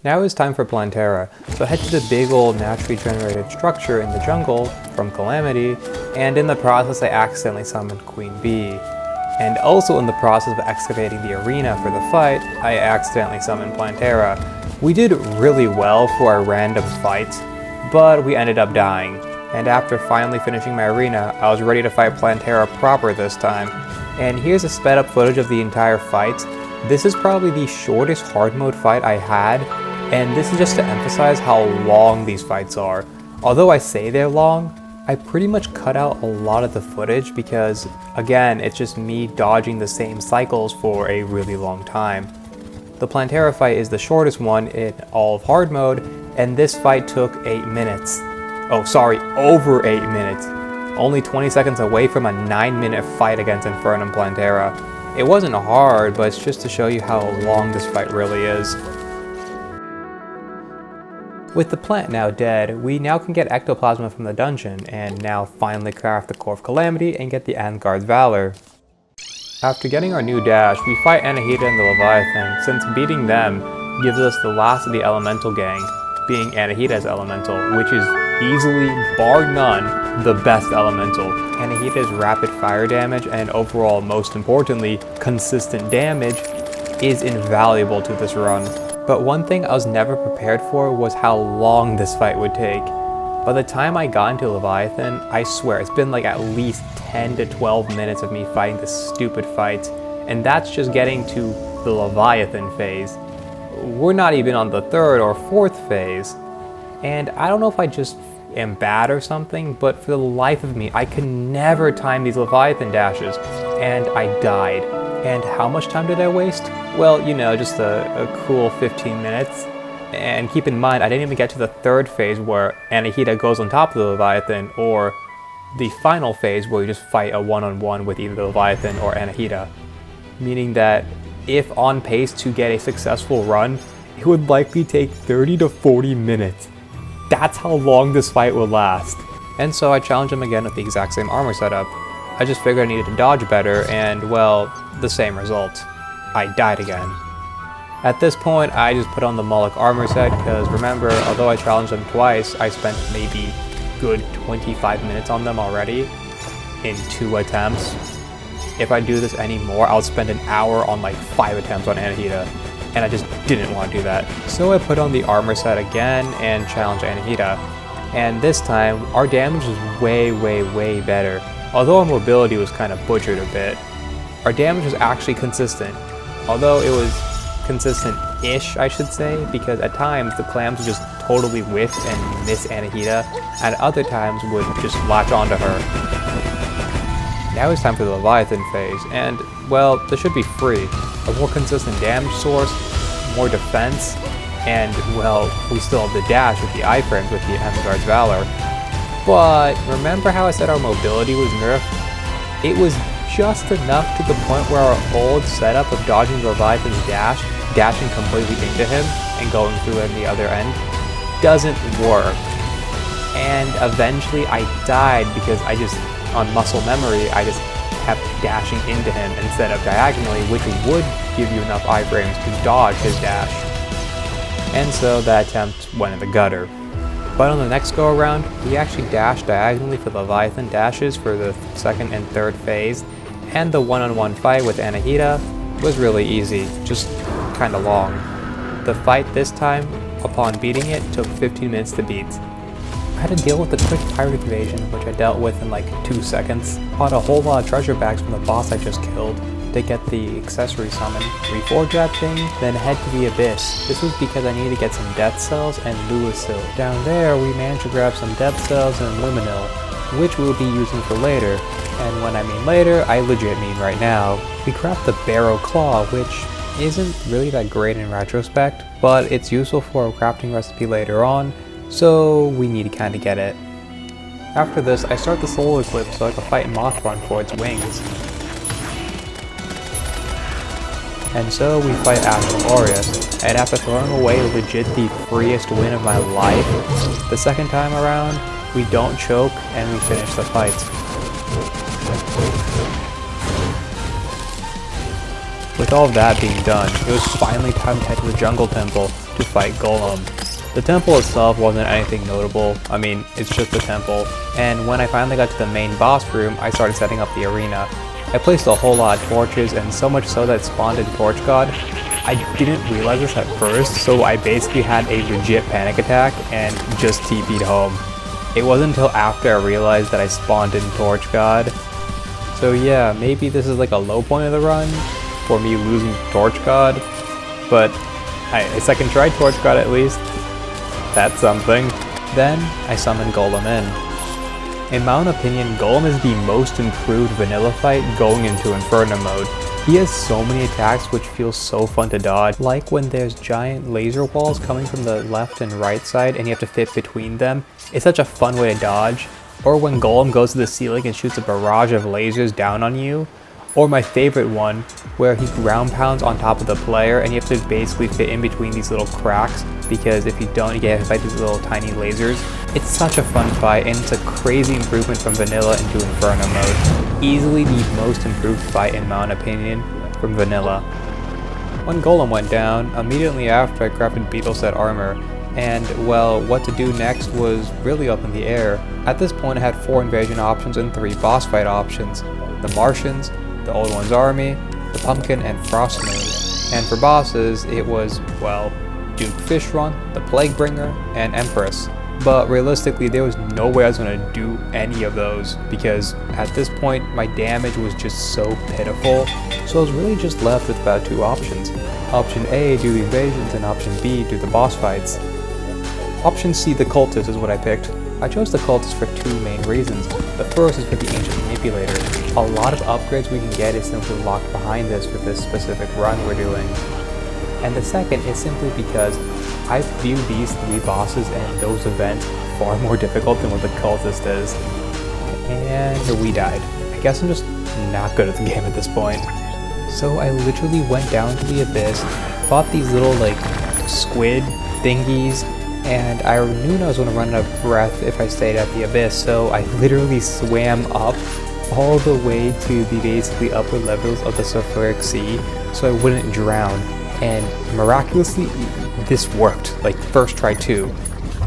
Now it's time for Plantera, so head to the big old naturally generated structure in the jungle from Calamity, and in the process I accidentally summoned Queen Bee. And also in the process of excavating the arena for the fight, I accidentally summoned Plantera. We did really well for our random fight, but we ended up dying. And after finally finishing my arena, I was ready to fight Plantera proper this time. And here's a sped up footage of the entire fight. This is probably the shortest hard mode fight I had, and this is just to emphasize how long these fights are. Although I say they're long, I pretty much cut out a lot of the footage because, again, it's just me dodging the same cycles for a really long time. The Plantera fight is the shortest one in all of hard mode, and this fight took 8 minutes. Oh, sorry, over 8 minutes. Only 20 seconds away from a 9-minute fight against Infernum Plantera. It wasn't hard, but it's just to show you how long this fight really is. With the plant now dead, we now can get ectoplasma from the dungeon, and now finally craft the core of Calamity and get the Asgard's Valor. After getting our new dash, we fight Unedited and the Leviathan, since beating them gives us the last of the elemental gang, being Unedited's elemental, which is easily, bar none, the best elemental. Unedited's rapid fire damage and overall, most importantly, consistent damage is invaluable to this run. But one thing I was never prepared for was how long this fight would take. By the time I got into Leviathan, I swear it's been like at least 10 to 12 minutes of me fighting this stupid fight, and that's just getting to the Leviathan phase. We're not even on the 3rd or 4th phase, and I don't know if I just am bad or something, but for the life of me, I could never time these Leviathan dashes, and I died. And how much time did I waste? Well, you know, just a cool 15 minutes. And keep in mind, I didn't even get to the 3rd phase where Unedited goes on top of the Leviathan, or the final phase where you just fight a one-on-one with either the Leviathan or Unedited. Meaning that if on pace to get a successful run, it would likely take 30 to 40 minutes. That's how long this fight will last. And so I challenged him again with the exact same armor setup. I just figured I needed to dodge better, and well, the same result. I died again. At this point, I just put on the Moloch armor set, because remember, although I challenged them twice, I spent maybe good 25 minutes on them already in 2 attempts. If I do this anymore, I'll spend an hour on like 5 attempts on Unedited, and I just didn't want to do that. So I put on the armor set again and challenged Unedited. And this time, our damage was way better. Although our mobility was kind of butchered a bit, our damage was actually consistent. Although it was consistent-ish, I should say, because at times the clams would just totally whiff and miss Unedited, and other times would just latch onto her. Now it's time for the Leviathan phase, and well, this should be free. A more consistent damage source, more defense, and well, we still have the dash with the iframes with the Asgard's Valor. But remember how I said our mobility was nerfed? It was just enough to the point where our old setup of dodging the Leviathan's dash, dashing completely into him, and going through on the other end, doesn't work. And eventually I died because I just, on muscle memory, I just kept dashing into him instead of diagonally, which would give you enough iframes to dodge his dash. And so that attempt went in the gutter. But on the next go around, we actually dashed diagonally for the Leviathan dashes for the 2nd and 3rd phase, and the one-on-one fight with Unedited was really easy, just kinda long. The fight this time, upon beating it, took 15 minutes to beat. I had to deal with a quick pirate invasion, which I dealt with in like 2 seconds. Bought a whole lot of treasure bags from the boss I just killed to get the accessory summon, reforge that thing, then head to the Abyss. This was because I needed to get some Death Cells and Luisil. Down there, we managed to grab some Death Cells and Luminil, which we'll be using for later. And when I mean later, I legit mean right now. We craft the Barrow Claw, which isn't really that great in retrospect, but it's useful for a crafting recipe later on, so we need to kinda get it. After this, I start the Solar Eclipse so I can fight Mothron for its wings. And so we fight Consolaria, and after throwing away legit the freest win of my life, the 2nd time around, we don't choke and we finish the fight. With all of that being done, it was finally time to head to the Jungle Temple to fight Golem. The temple itself wasn't anything notable, I mean, it's just a temple, and when I finally got to the main boss room, I started setting up the arena. I placed a whole lot of torches, and so much so that it spawned in Torch God. I didn't realize this at first, so I basically had a legit panic attack and just TP'd home. It wasn't until after I realized that I spawned in Torch God. So yeah, maybe this is like a low point of the run for me losing Torch God, but I second tried Torch God at least. That's something. Then I summoned Golem in my own opinion, Golem is the most improved vanilla fight going into Infernum Mode. He has so many attacks which feel so fun to dodge, like when there's giant laser walls coming from the left and right side and you have to fit between them. It's such a fun way to dodge. Or when Golem goes to the ceiling and shoots a barrage of lasers down on you. Or my favorite one, where he ground pounds on top of the player and you have to basically fit in between these little cracks, because if you don't, you get hit by these little tiny lasers. It's such a fun fight, and it's a crazy improvement from vanilla into Infernum Mode. Easily the most improved fight in my own opinion from vanilla. When Golem went down, immediately after I crafted Beetle set armor, and well, what to do next was really up in the air. At this point I had 4 invasion options and 3 boss fight options. The Martians, the Old One's Army, the Pumpkin, and Frost Moon. And for bosses, it was, well, Duke Fishrun, the Plaguebringer, and Empress. But realistically, there was no way I was going to do any of those, because at this point, my damage was just so pitiful. So I was really just left with about 2 options. Option A, do the invasions, and Option B, do the boss fights. Option C, the Cultist, is what I picked. I chose the Cultist for 2 main reasons. The first is for the Ancient Manipulator. A lot of upgrades we can get is simply locked behind this for this specific run we're doing. And the second is simply because I view these 3 bosses and those events far more difficult than what the Cultist is. And we died. I guess I'm just not good at the game at this point. So I literally went down to the abyss, fought these little like squid thingies, and I knew I was going to run out of breath if I stayed at the abyss, so I literally swam up all the way to the basically upper levels of the sulfuric sea so I wouldn't drown. And miraculously, this worked, like first try too.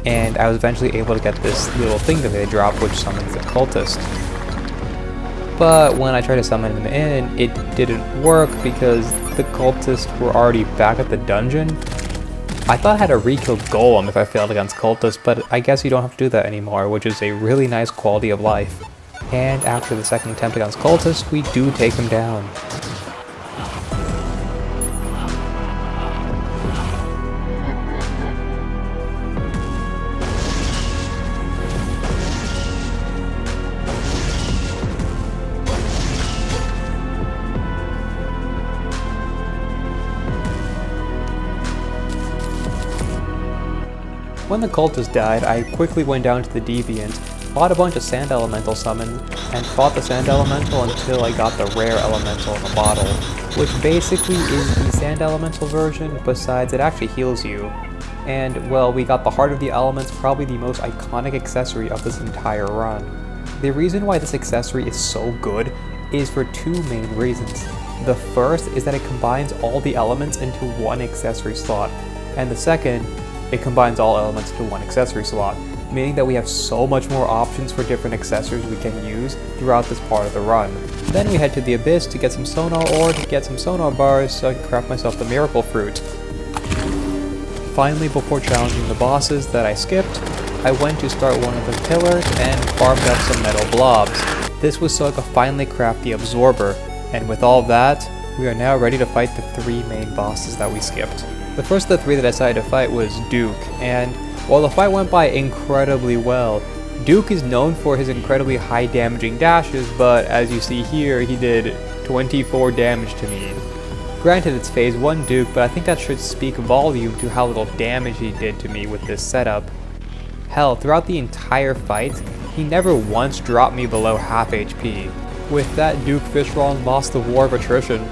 And I was eventually able to get this little thing that they drop which summons the Cultist. But when I tried to summon them in, it didn't work because the Cultists were already back at the dungeon. I thought I had to re-kill Golem if I failed against Cultists, but I guess you don't have to do that anymore, which is a really nice quality of life. And after the second attempt against Cultists, we do take him down. When the Cultist died, I quickly went down to the Deviant, fought a bunch of Sand Elemental summons, and fought the Sand Elemental until I got the rare Elemental in the bottle, which basically is the Sand Elemental version, besides it actually heals you. And, well, we got the Heart of the Elements, probably the most iconic accessory of this entire run. The reason why this accessory is so good is for 2 main reasons. The first is that it combines all the elements into one accessory slot, and the second, it combines all elements into one accessory slot, meaning that we have so much more options for different accessories we can use throughout this part of the run. Then we head to the Abyss to get some sonar ore, to get some sonar bars so I can craft myself the Miracle Fruit. Finally, before challenging the bosses that I skipped, I went to start one of the pillars and farmed up some metal blobs. This was so I could finally craft the Absorber, and with all that, we are now ready to fight the 3 main bosses that we skipped. The first of the 3 that I decided to fight was Duke, and while the fight went by incredibly well, Duke is known for his incredibly high damaging dashes, but as you see here, he did 24 damage to me. Granted, it's phase 1 Duke, but I think that should speak volume to how little damage he did to me with this setup. Hell, throughout the entire fight, he never once dropped me below half HP. With that, Duke Fishrun lost the war of attrition.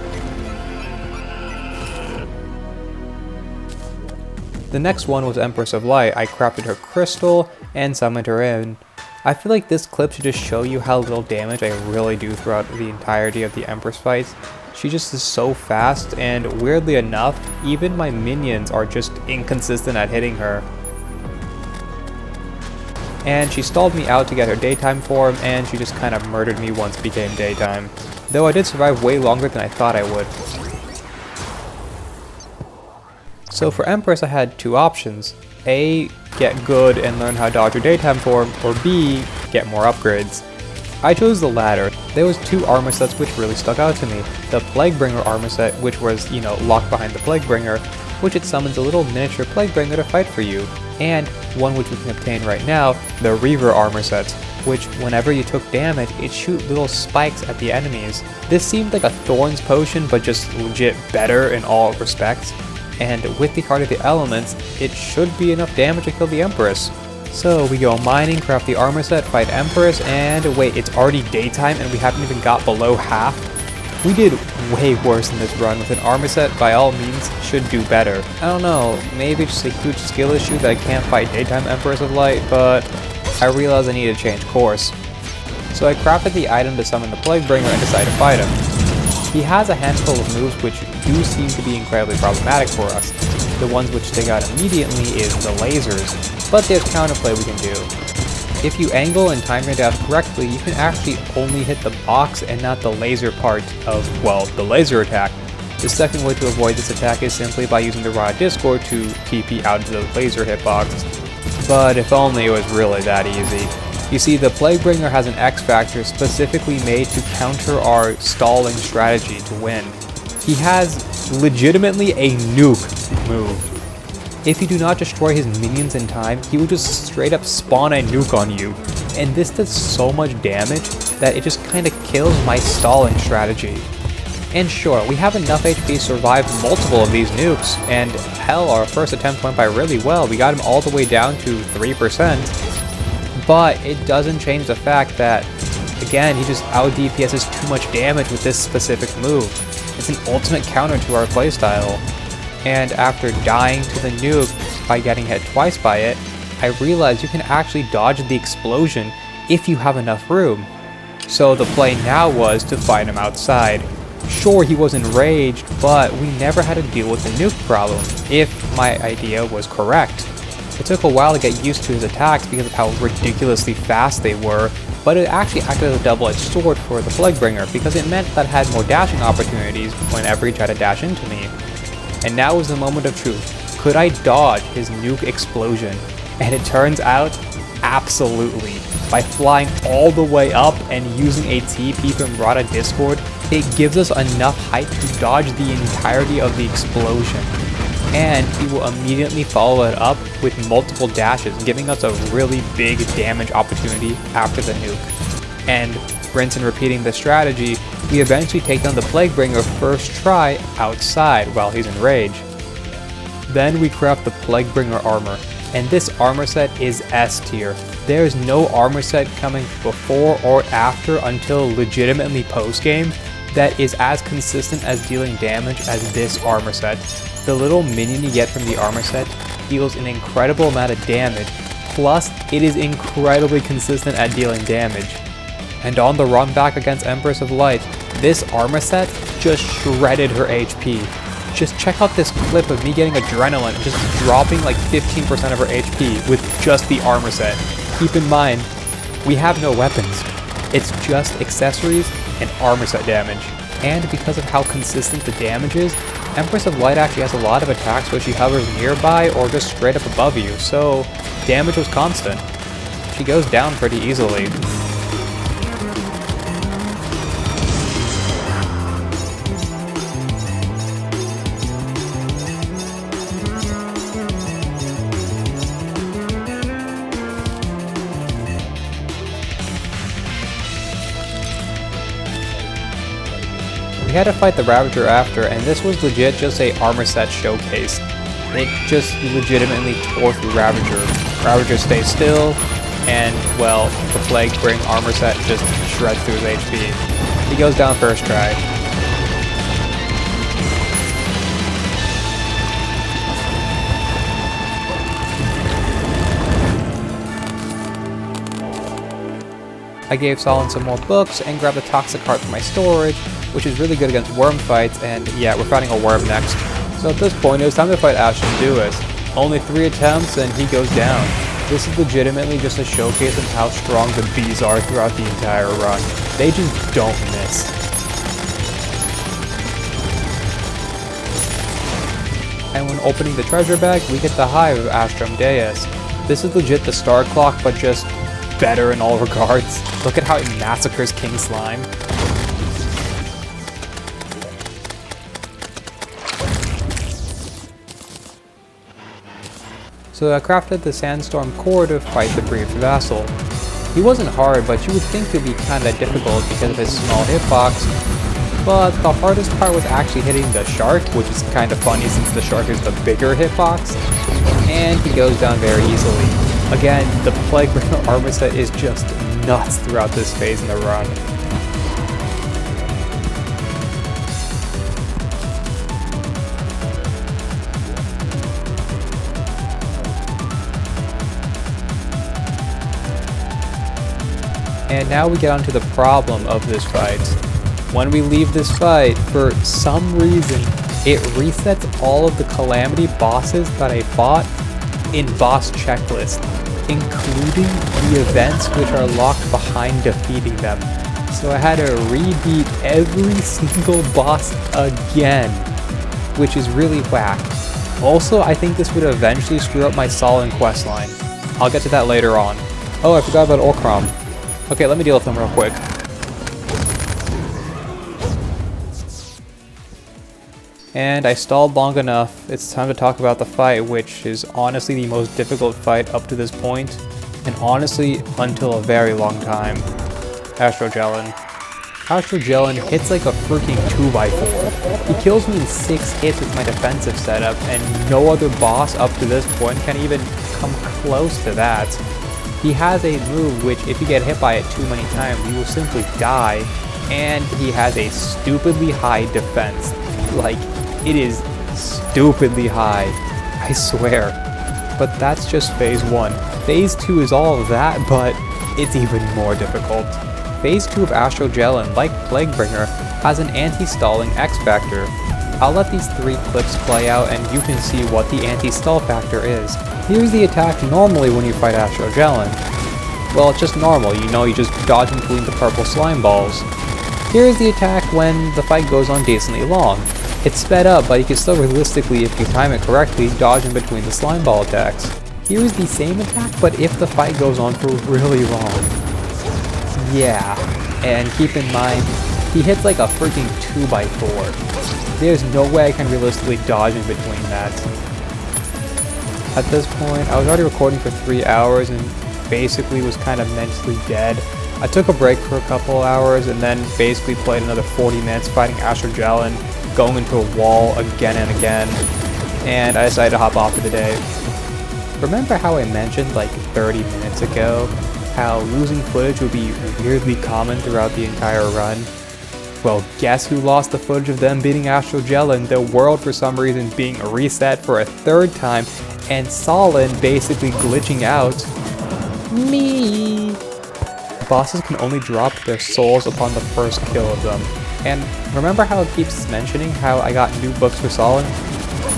The next one was Empress of Light. I crafted her crystal and summoned her in. I feel like this clip should just show you how little damage I really do throughout the entirety of the Empress fights. She just is so fast, and weirdly enough, even my minions are just inconsistent at hitting her. And she stalled me out to get her daytime form, and she just kind of murdered me once it became daytime. Though I did survive way longer than I thought I would. So for Empress I had two options. A, get good and learn how to dodge her daytime form, or B, get more upgrades. I chose the latter. There was two armor sets which really stuck out to me. The Plaguebringer armor set, which was, locked behind the Plaguebringer, which it summons a little miniature Plaguebringer to fight for you. And one which we can obtain right now, the Reaver armor set, which whenever you took damage, it shoot little spikes at the enemies. This seemed like a Thorns potion, but just legit better in all respects. And with the Heart of the Elements, it should be enough damage to kill the Empress. So we go mining, craft the armor set, fight Empress, and wait, it's already daytime and we haven't even got below half? We did way worse in this run. With an armor set, by all means, should do better. I don't know, maybe it's just a huge skill issue that I can't fight daytime Empress of Light, but I realized I need to change course. So I crafted the item to summon the Plaguebringer and decided to fight him. He has a handful of moves which do seem to be incredibly problematic for us. The ones which stick out immediately is the lasers, but there's counterplay we can do. If you angle and time your dash correctly, you can actually only hit the box and not the laser part of, well, the laser attack. The second way to avoid this attack is simply by using the Raw Discord to TP out to the laser hitbox. But if only it was really that easy. You see, the Plaguebringer has an X Factor specifically made to counter our stalling strategy to win. He has legitimately a nuke move. If you do not destroy his minions in time, he will just straight up spawn a nuke on you. And this does so much damage that it just kinda kills my stalling strategy. And sure, we have enough HP to survive multiple of these nukes, and hell, our first attempt went by really well. We got him all the way down to 3%. But it doesn't change the fact that, again, he just out DPS's too much damage with this specific move. It's an ultimate counter to our playstyle. And after dying to the nuke by getting hit twice by it, I realized you can actually dodge the explosion if you have enough room. So the play now was to fight him outside. Sure, he was enraged, but we never had to deal with the nuke problem, if my idea was correct. It took a while to get used to his attacks because of how ridiculously fast they were, but it actually acted as a double-edged sword for the Plaguebringer because it meant that I had more dashing opportunities whenever he tried to dash into me. And now was the moment of truth. Could I dodge his nuke explosion? And it turns out, absolutely. By flying all the way up and using a TP from Rada Discord, it gives us enough height to dodge the entirety of the explosion. And he will immediately follow it up with multiple dashes, giving us a really big damage opportunity after the nuke. And rinse and repeating the strategy, we eventually take down the Plaguebringer first try outside while he's enraged. Then we craft the Plaguebringer armor, and this armor set is S tier. There is no armor set coming before or after until legitimately post-game that is as consistent as dealing damage as this armor set. The little minion you get from the armor set deals an incredible amount of damage, plus it is incredibly consistent at dealing damage. And on the run back against Empress of Light, this armor set just shredded her HP. Just check out this clip of me getting adrenaline and just dropping like 15% of her HP with just the armor set. Keep in mind, we have no weapons. It's just accessories and armor set damage. And because of how consistent the damage is, Empress of Light actually has a lot of attacks where she hovers nearby or just straight up above you, so damage was constant. She goes down pretty easily. We had to fight the Ravager after, and this was legit just a armor set showcase. It just legitimately tore through Ravager. Ravager stays still, and, well, the Plaguebringer armor set just shreds through his HP. He goes down first try. I gave Solon some more books and grabbed the toxic heart for my storage, which is really good against worm fights, and yeah, we're fighting a worm next. So at this point, it was time to fight Ashenduus. Only 3 attempts and he goes down. This is legitimately just a showcase of how strong the bees are throughout the entire run. They just don't miss. And when opening the treasure bag, we get the Hive of Astrum Deus. This is legit the Star Clock, but just better in all regards. Look at how it massacres King Slime. So I crafted the Sandstorm Core to fight the Briefed Vassal. He wasn't hard, but you would think it would be kinda difficult because of his small hitbox. But the hardest part was actually hitting the shark, which is kind of funny since the shark is the bigger hitbox. And he goes down very easily. Again, the Plaguebringer armor set is just nuts throughout this phase in the run. And now we get onto the problem of this fight. When we leave this fight, for some reason, it resets all of the Calamity bosses that I fought in boss checklist, including the events which are locked behind defeating them. So I had to rebeat every single boss again, which is really whack. Also, I think this would eventually screw up my Solon questline. I'll get to that later on. Oh, I forgot about Orkram. Okay, let me deal with them real quick. And I stalled long enough. It's time to talk about the fight, which is honestly the most difficult fight up to this point, and honestly until a very long time. Astrogelon. Astrogelon hits like a freaking 2x4. He kills me in 6 hits with my defensive setup, and no other boss up to this point can even come close to that. He has a move which, if you get hit by it too many times, you will simply die, and he has a stupidly high defense. Like, it is stupidly high, I swear. But that's just phase 1. Phase 2 is all of that, but it's even more difficult. Phase 2 of Astrogelon, like Plaguebringer, has an anti-stalling X factor. I'll let these 3 clips play out and you can see what the anti-stall factor is. Here's the attack normally when you fight Astrogelon. Well, it's just normal, you know, you just dodge in between the purple slime balls. Here's the attack when the fight goes on decently long. It's sped up, but you can still realistically, if you time it correctly, dodge in between the slime ball attacks. Here's the same attack, but if the fight goes on for really long. Yeah, and keep in mind, he hits like a freaking 2x4. There's no way I can realistically dodge in between that. At this point, I was already recording for 3 hours and basically was kind of mentally dead. I took a break for a couple hours and then basically played another 40 minutes fighting Astrogelon, going into a wall again and again, and I decided to hop off for the day. Remember how I mentioned like 30 minutes ago how losing footage would be weirdly common throughout the entire run? Well, guess who lost the footage of them beating Astrogelon, their world for some reason being reset for a 3rd time, and Solon basically glitching out? Me! Bosses can only drop their souls upon the first kill of them. And remember how it keeps mentioning how I got new books for Solon?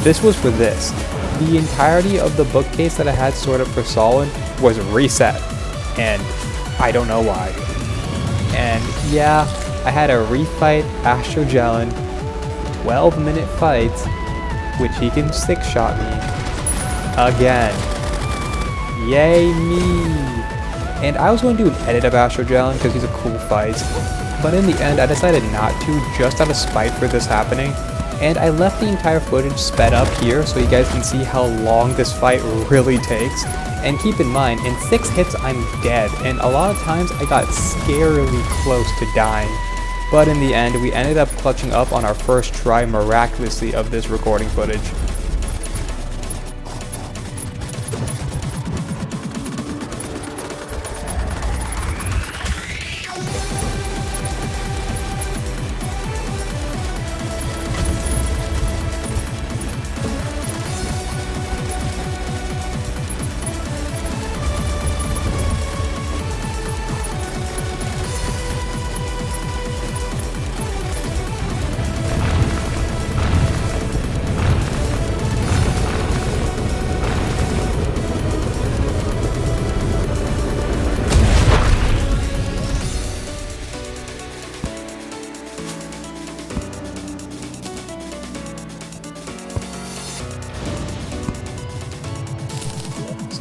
This was for this. The entirety of the bookcase that I had sorted for Solon was reset. And I don't know why. And yeah, I had to refight Astrogelon, 12-minute fight, which he can 6-shot me. Again. Yay me! And I was going to do an edit of Astrogelon because he's a cool fight. But in the end, I decided not to, just out of spite for this happening. And I left the entire footage sped up here so you guys can see how long this fight really takes. And keep in mind, in 6 hits I'm dead, and a lot of times I got scarily close to dying. But in the end, we ended up clutching up on our first try miraculously of this recording footage.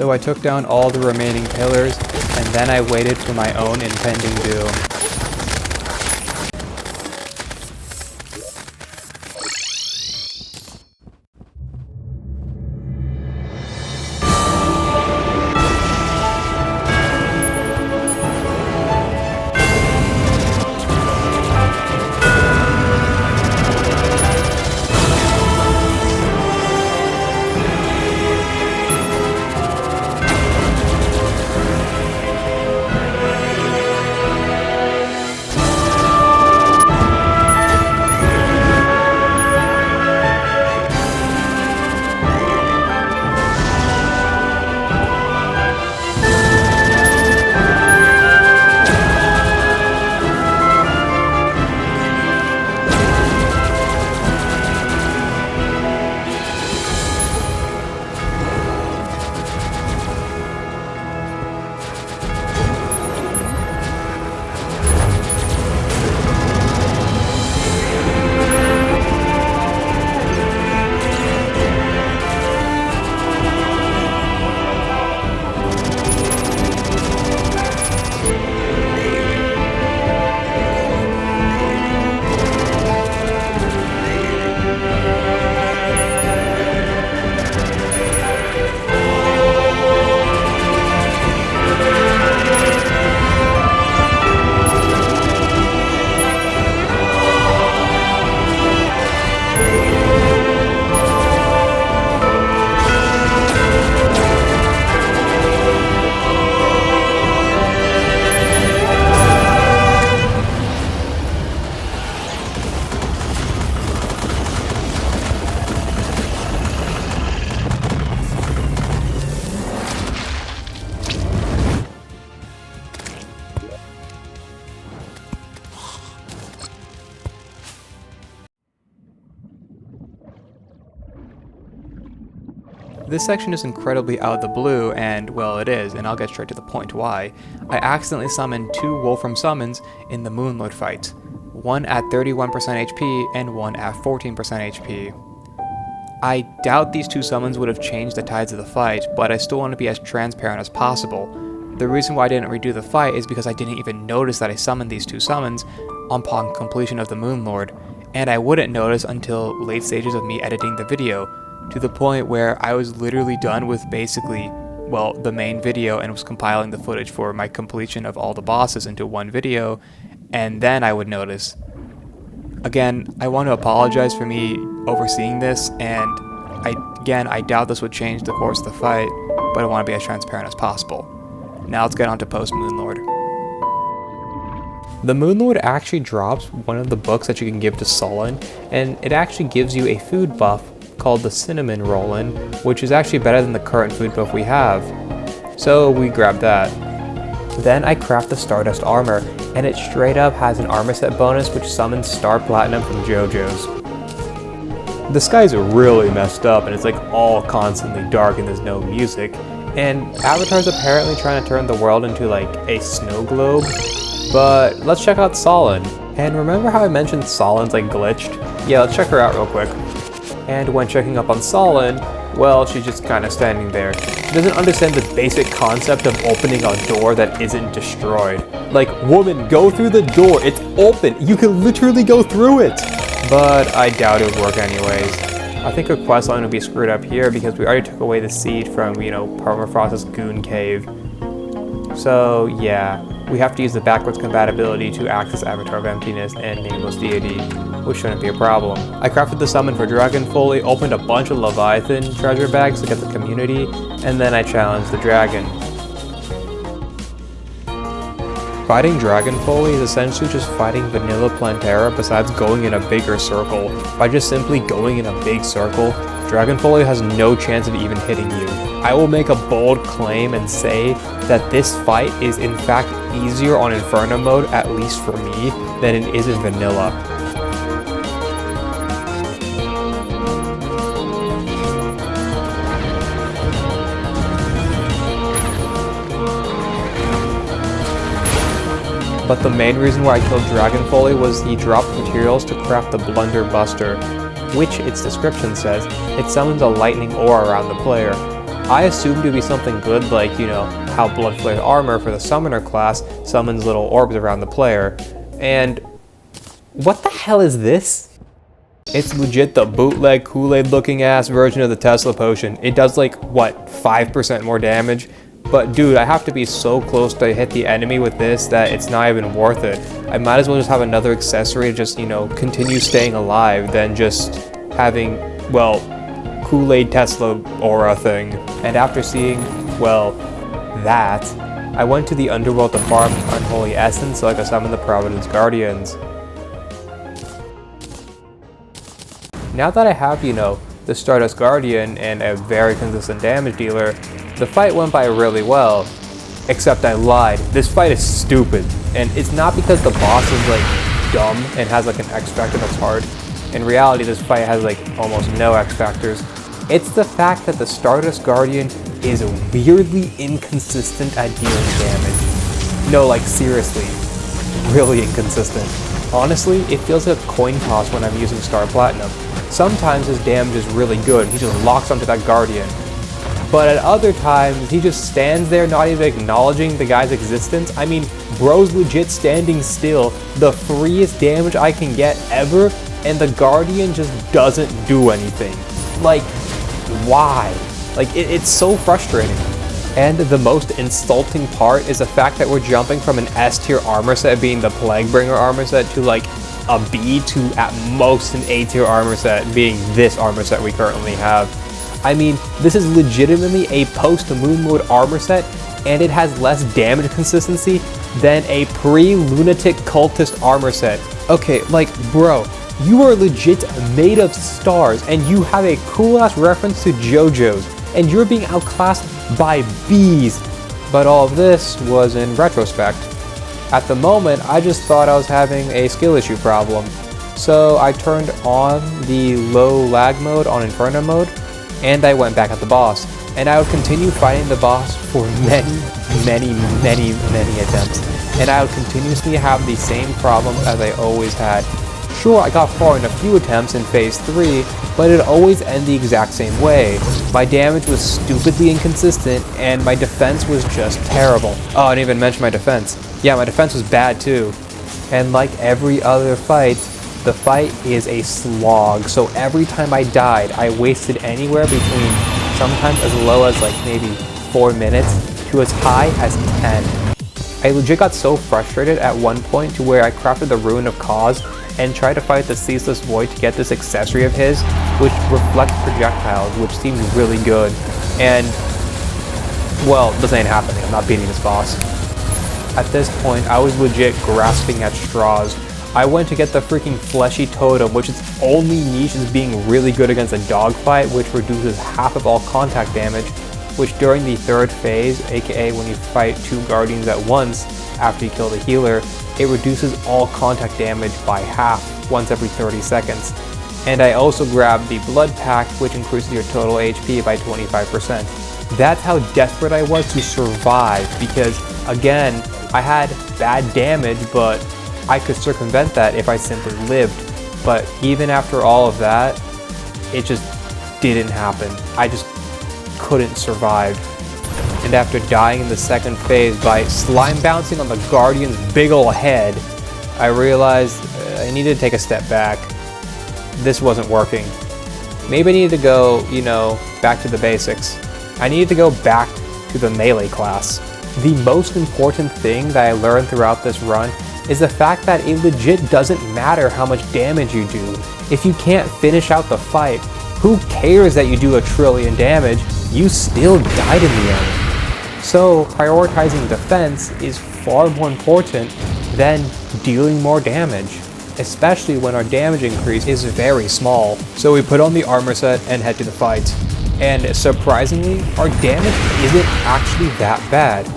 So I took down all the remaining pillars, and then I waited for my own impending doom. This section is incredibly out of the blue, and, well, it is, and I'll get straight to the point why. I accidentally summoned 2 Wolfram summons in the Moonlord fight, one at 31% HP and one at 14% HP. I doubt these 2 summons would have changed the tides of the fight, but I still want to be as transparent as possible. The reason why I didn't redo the fight is because I didn't even notice that I summoned these 2 summons upon completion of the Moonlord, and I wouldn't notice until late stages of me editing the video, to the point where I was literally done with basically, well, the main video and was compiling the footage for my completion of all the bosses into one video, and then I would notice. Again, I want to apologize for me overseeing this, and I doubt this would change the course of the fight, but I want to be as transparent as possible. Now let's get on to post-Moonlord. The Moonlord actually drops one of the books that you can give to Sullen, and it actually gives you a food buff called the Cinnamon Rollin', which is actually better than the current food buff we have. So we grabbed that. Then I craft the Stardust Armor, and it straight up has an armor set bonus which summons Star Platinum from JoJo's. The sky's really messed up and it's like all constantly dark and there's no music, and Avatar's apparently trying to turn the world into like a snow globe. But let's check out Sullen. And remember how I mentioned Sullen's like glitched? Yeah, let's check her out real quick. And when checking up on Sullen, well, she's just kind of standing there. She doesn't understand the basic concept of opening a door that isn't destroyed. Like, woman, go through the door, it's open, you can literally go through it! But I doubt it would work anyways. I think her questline would be screwed up here because we already took away the seed from, Permafrost's Goon Cave. So, yeah, we have to use the backwards compatibility to access Avatar of Emptiness and Nameless Deity, which shouldn't be a problem. I crafted the summon for Dragon Foley, opened a bunch of Leviathan treasure bags to get the community, and then I challenged the dragon. Fighting Dragon Foley is essentially just fighting vanilla Plantera besides going in a bigger circle. By just simply going in a big circle, Dragon Foley has no chance of even hitting you. I will make a bold claim and say that this fight is in fact easier on Infernum Mode, at least for me, than it is in vanilla. But the main reason why I killed Dragon Foley was he dropped materials to craft the Blunder Buster, which its description says it summons a lightning aura around the player. I assumed to be something good like, you know, how Bloodflare Armor for the Summoner class summons little orbs around the player. And what the hell is this? It's legit the bootleg Kool-Aid looking ass version of the Tesla potion. It does like, what, 5% more damage? But dude, I have to be so close to hit the enemy with this that it's not even worth it. I might as well just have another accessory to just, you know, continue staying alive than just having, well, Kool-Aid Tesla aura thing. And after seeing, well, that, I went to the underworld to farm Unholy Essence so I could summon the Providence Guardians. Now that I have, you know, the Stardust Guardian and a very consistent damage dealer, the fight went by really well. Except I lied. This fight is stupid. And it's not because the boss is like dumb and has like an X factor that's hard. In reality, this fight has like almost no X factors. It's the fact that the Stardust Guardian is weirdly inconsistent at dealing damage. No, like seriously, really inconsistent. Honestly, it feels like a coin toss when I'm using Star Platinum. Sometimes his damage is really good, he just locks onto that Guardian. But at other times, he just stands there not even acknowledging the guy's existence. I mean, bro's legit standing still, the freest damage I can get ever, and the Guardian just doesn't do anything. Like, why? Like, it's so frustrating. And the most insulting part is the fact that we're jumping from an S tier armor set being the Plaguebringer armor set to like a B to at most an A tier armor set being this armor set we currently have. I mean, this is legitimately a post-Moon Mode armor set, and it has less damage consistency than a pre-Lunatic Cultist armor set. Okay, like, bro, you are legit made of stars, and you have a cool-ass reference to JoJo's, and you're being outclassed by bees. But all of this was in retrospect. At the moment, I just thought I was having a skill issue problem. So I turned on the low lag mode on Infernum Mode, and I went back at the boss. And I would continue fighting the boss for many attempts. And I would continuously have the same problems as I always had. Sure, I got far in a few attempts in Phase 3, but it always ended the exact same way. My damage was stupidly inconsistent, and my defense was just terrible. Oh, I didn't even mention my defense. Yeah, my defense was bad too. And like every other fight, the fight is a slog, so every time I died, I wasted anywhere between sometimes as low as like maybe 4 minutes to as high as 10. I legit got so frustrated at one point to where I crafted the Ruin of Cause and tried to fight the Ceaseless Void to get this accessory of his, which reflects projectiles, which seems really good. And, well, this ain't happening. I'm not beating this boss. At this point, I was legit grasping at straws. I went to get the freaking Fleshy Totem, which its only niche is being really good against a dogfight, which reduces half of all contact damage, which during the third phase, aka when you fight 2 guardians at once after you kill the healer, it reduces all contact damage by half once every 30 seconds. And I also grabbed the Blood Pact, which increases your total HP by 25%. That's how desperate I was to survive, because again, I had bad damage, but I could circumvent that if I simply lived. But even after all of that, it just didn't happen. I just couldn't survive. And after dying in the second phase by slime bouncing on the Guardian's big ol' head, I realized I needed to take a step back. This wasn't working. Maybe I needed to go, you know, back to the basics. I needed to go back to the melee class. The most important thing that I learned throughout this run is the fact that it legit doesn't matter how much damage you do. If you can't finish out the fight, who cares that you do 1 trillion damage? You still died in the end. So prioritizing defense is far more important than dealing more damage, especially when our damage increase is very small. So we put on the armor set and head to the fight. And surprisingly, our damage isn't actually that bad.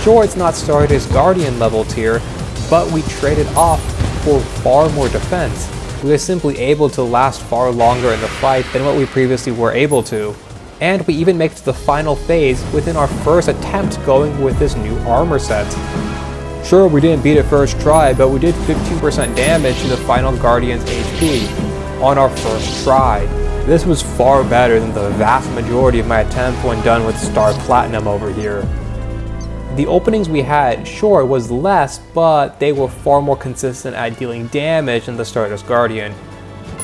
Sure, it's not Stardust Guardian level tier, but we traded off for far more defense. We were simply able to last far longer in the fight than what we previously were able to. And we even make it to the final phase within our first attempt going with this new armor set. Sure, we didn't beat it first try, but we did 15% damage to the final Guardian's HP on our first try. This was far better than the vast majority of my attempts when done with Star Platinum over here. The openings we had, sure, it was less, but they were far more consistent at dealing damage than the Stardust Guardian.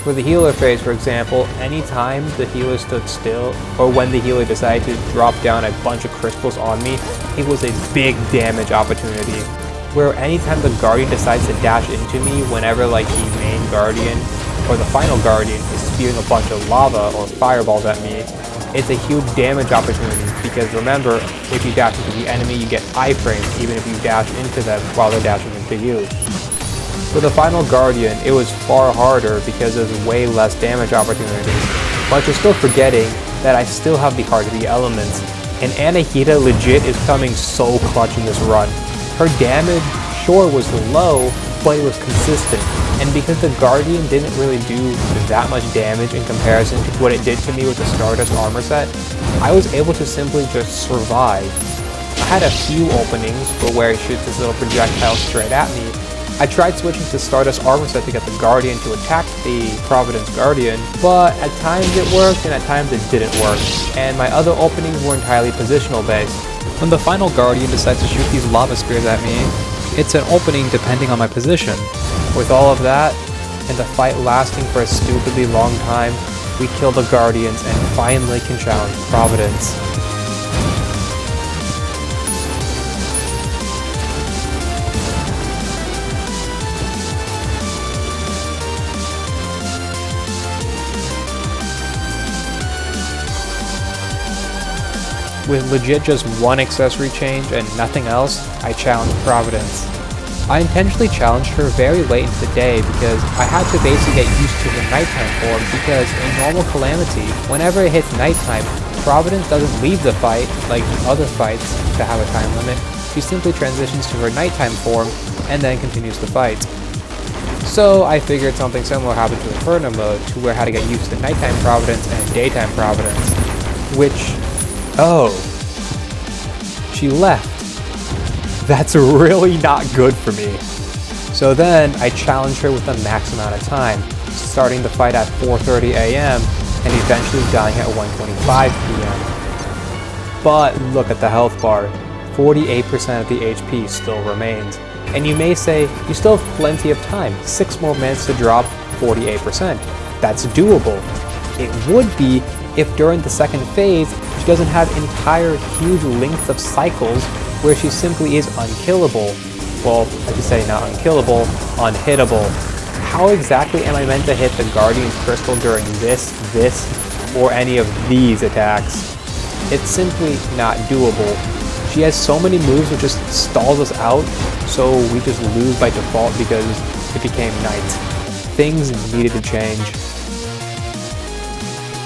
For the healer phase, for example, anytime the healer stood still, or when the healer decided to drop down a bunch of crystals on me, it was a big damage opportunity. Where anytime the Guardian decides to dash into me whenever like the main Guardian or the final Guardian is spewing a bunch of lava or fireballs at me, it's a huge damage opportunity because remember, if you dash into the enemy you get iframes even if you dash into them while they're dashing into you. For the final Guardian, it was far harder because there's way less damage opportunities, but you're still forgetting that I still have the Heart of the Elements, and Anahita legit is coming so clutch in this run. Her damage, sure, was low, but it was consistent, and because the Guardian didn't really do that much damage in comparison to what it did to me with the Stardust armor set, I was able to simply just survive. I had a few openings for where it shoots this little projectile straight at me. I tried switching to Stardust armor set to get the Guardian to attack the Providence Guardian, but at times it worked and at times it didn't work, and my other openings were entirely positional based. When the final Guardian decides to shoot these lava spears at me, it's an opening depending on my position. With all of that, and the fight lasting for a stupidly long time, we kill the Guardians and finally can challenge Providence. With legit just one accessory change and nothing else, I challenged Providence. I intentionally challenged her very late into the day because I had to basically get used to her nighttime form because in normal Calamity, whenever it hits nighttime, Providence doesn't leave the fight like the other fights to have a time limit. She simply transitions to her nighttime form and then continues the fight. So I figured something similar happened to Infernum Mode, to where I had to get used to nighttime Providence and daytime Providence, which... oh, she left. That's really not good for me. So then I challenged her with the max amount of time, starting the fight at 4:30 AM and eventually dying at 1:25 PM. But look at the health bar, 48% of the HP still remains. And you may say, you still have plenty of time, 6 more minutes to drop 48%. That's doable. It would be if during the second phase, she doesn't have entire huge lengths of cycles where she simply is unkillable. Well, I should say not unkillable, unhittable. How exactly am I meant to hit the Guardian's Crystal during this, or any of these attacks? It's simply not doable. She has so many moves that just stalls us out, so we just lose by default because it became night. Things needed to change.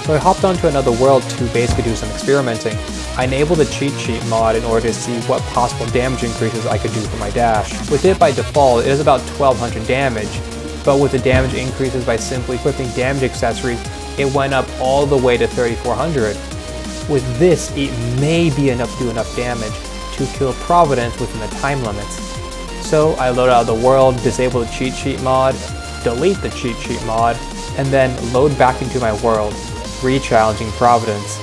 So I hopped onto another world to basically do some experimenting. I enabled the cheat sheet mod in order to see what possible damage increases I could do for my dash. With it by default, it is about 1200 damage, but with the damage increases by simply equipping damage accessories, it went up all the way to 3400. With this, it may be enough to do enough damage to kill Providence within the time limits. So I load out of the world, disable the cheat sheet mod, delete the cheat sheet mod, and then load back into my world, re-challenging Providence.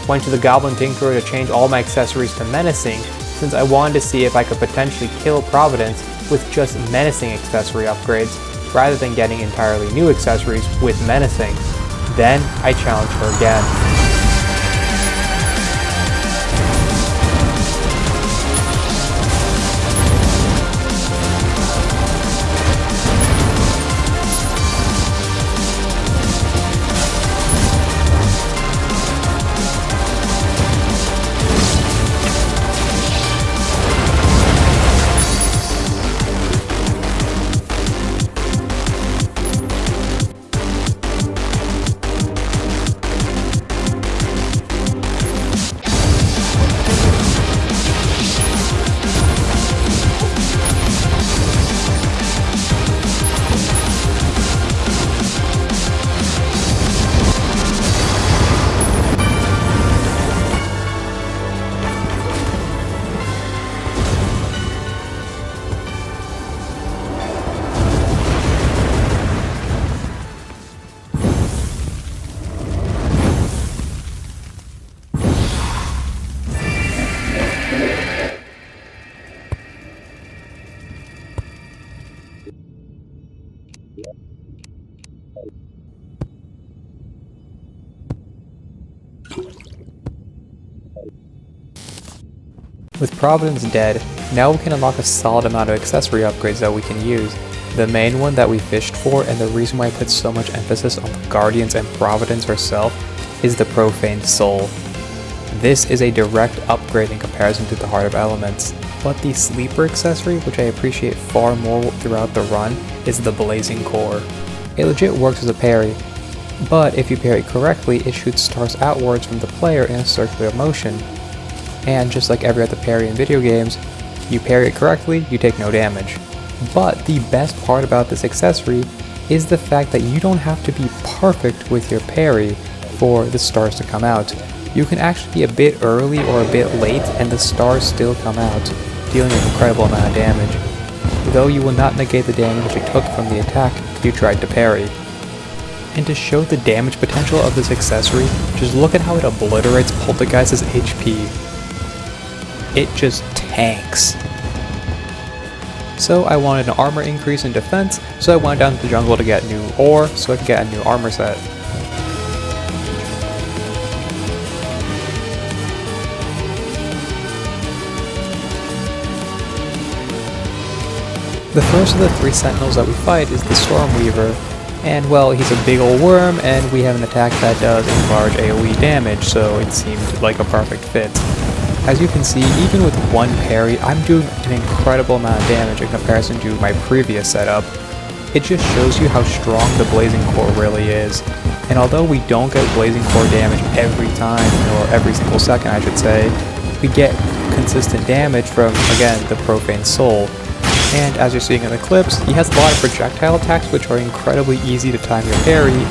Went to the Goblin Tinkerer to change all my accessories to Menacing, since I wanted to see if I could potentially kill Providence with just Menacing accessory upgrades, rather than getting entirely new accessories with Menacing. Then I challenged her again. With Providence dead, now we can unlock a solid amount of accessory upgrades that we can use. The main one that we fished for, and the reason why I put so much emphasis on the Guardians and Providence herself, is the Profane Soul. This is a direct upgrade in comparison to the Heart of Elements, but the sleeper accessory, which I appreciate far more throughout the run, is the Blazing Core. It legit works as a parry, but if you parry correctly, it shoots stars outwards from the player in a circular motion. And just like every other parry in video games, you parry it correctly, you take no damage. But the best part about this accessory is the fact that you don't have to be perfect with your parry for the stars to come out. You can actually be a bit early or a bit late and the stars still come out, dealing an incredible amount of damage, though you will not negate the damage you took from the attack you tried to parry. And to show the damage potential of this accessory, just look at how it obliterates Poltergeist's HP. It just tanks. So I wanted an armor increase in defense, so I went down to the jungle to get new ore so I could get a new armor set. The first of the 3 sentinels that we fight is the Stormweaver, and well, he's a big ol' worm and we have an attack that does a large AoE damage, so it seemed like a perfect fit. As you can see, even with one parry, I'm doing an incredible amount of damage in comparison to my previous setup. It just shows you how strong the Blazing Core really is. And although we don't get Blazing Core damage every time, or every single second I should say, we get consistent damage from, again, the Profane Soul. And as you're seeing in the clips, he has a lot of projectile attacks which are incredibly easy to time your parry,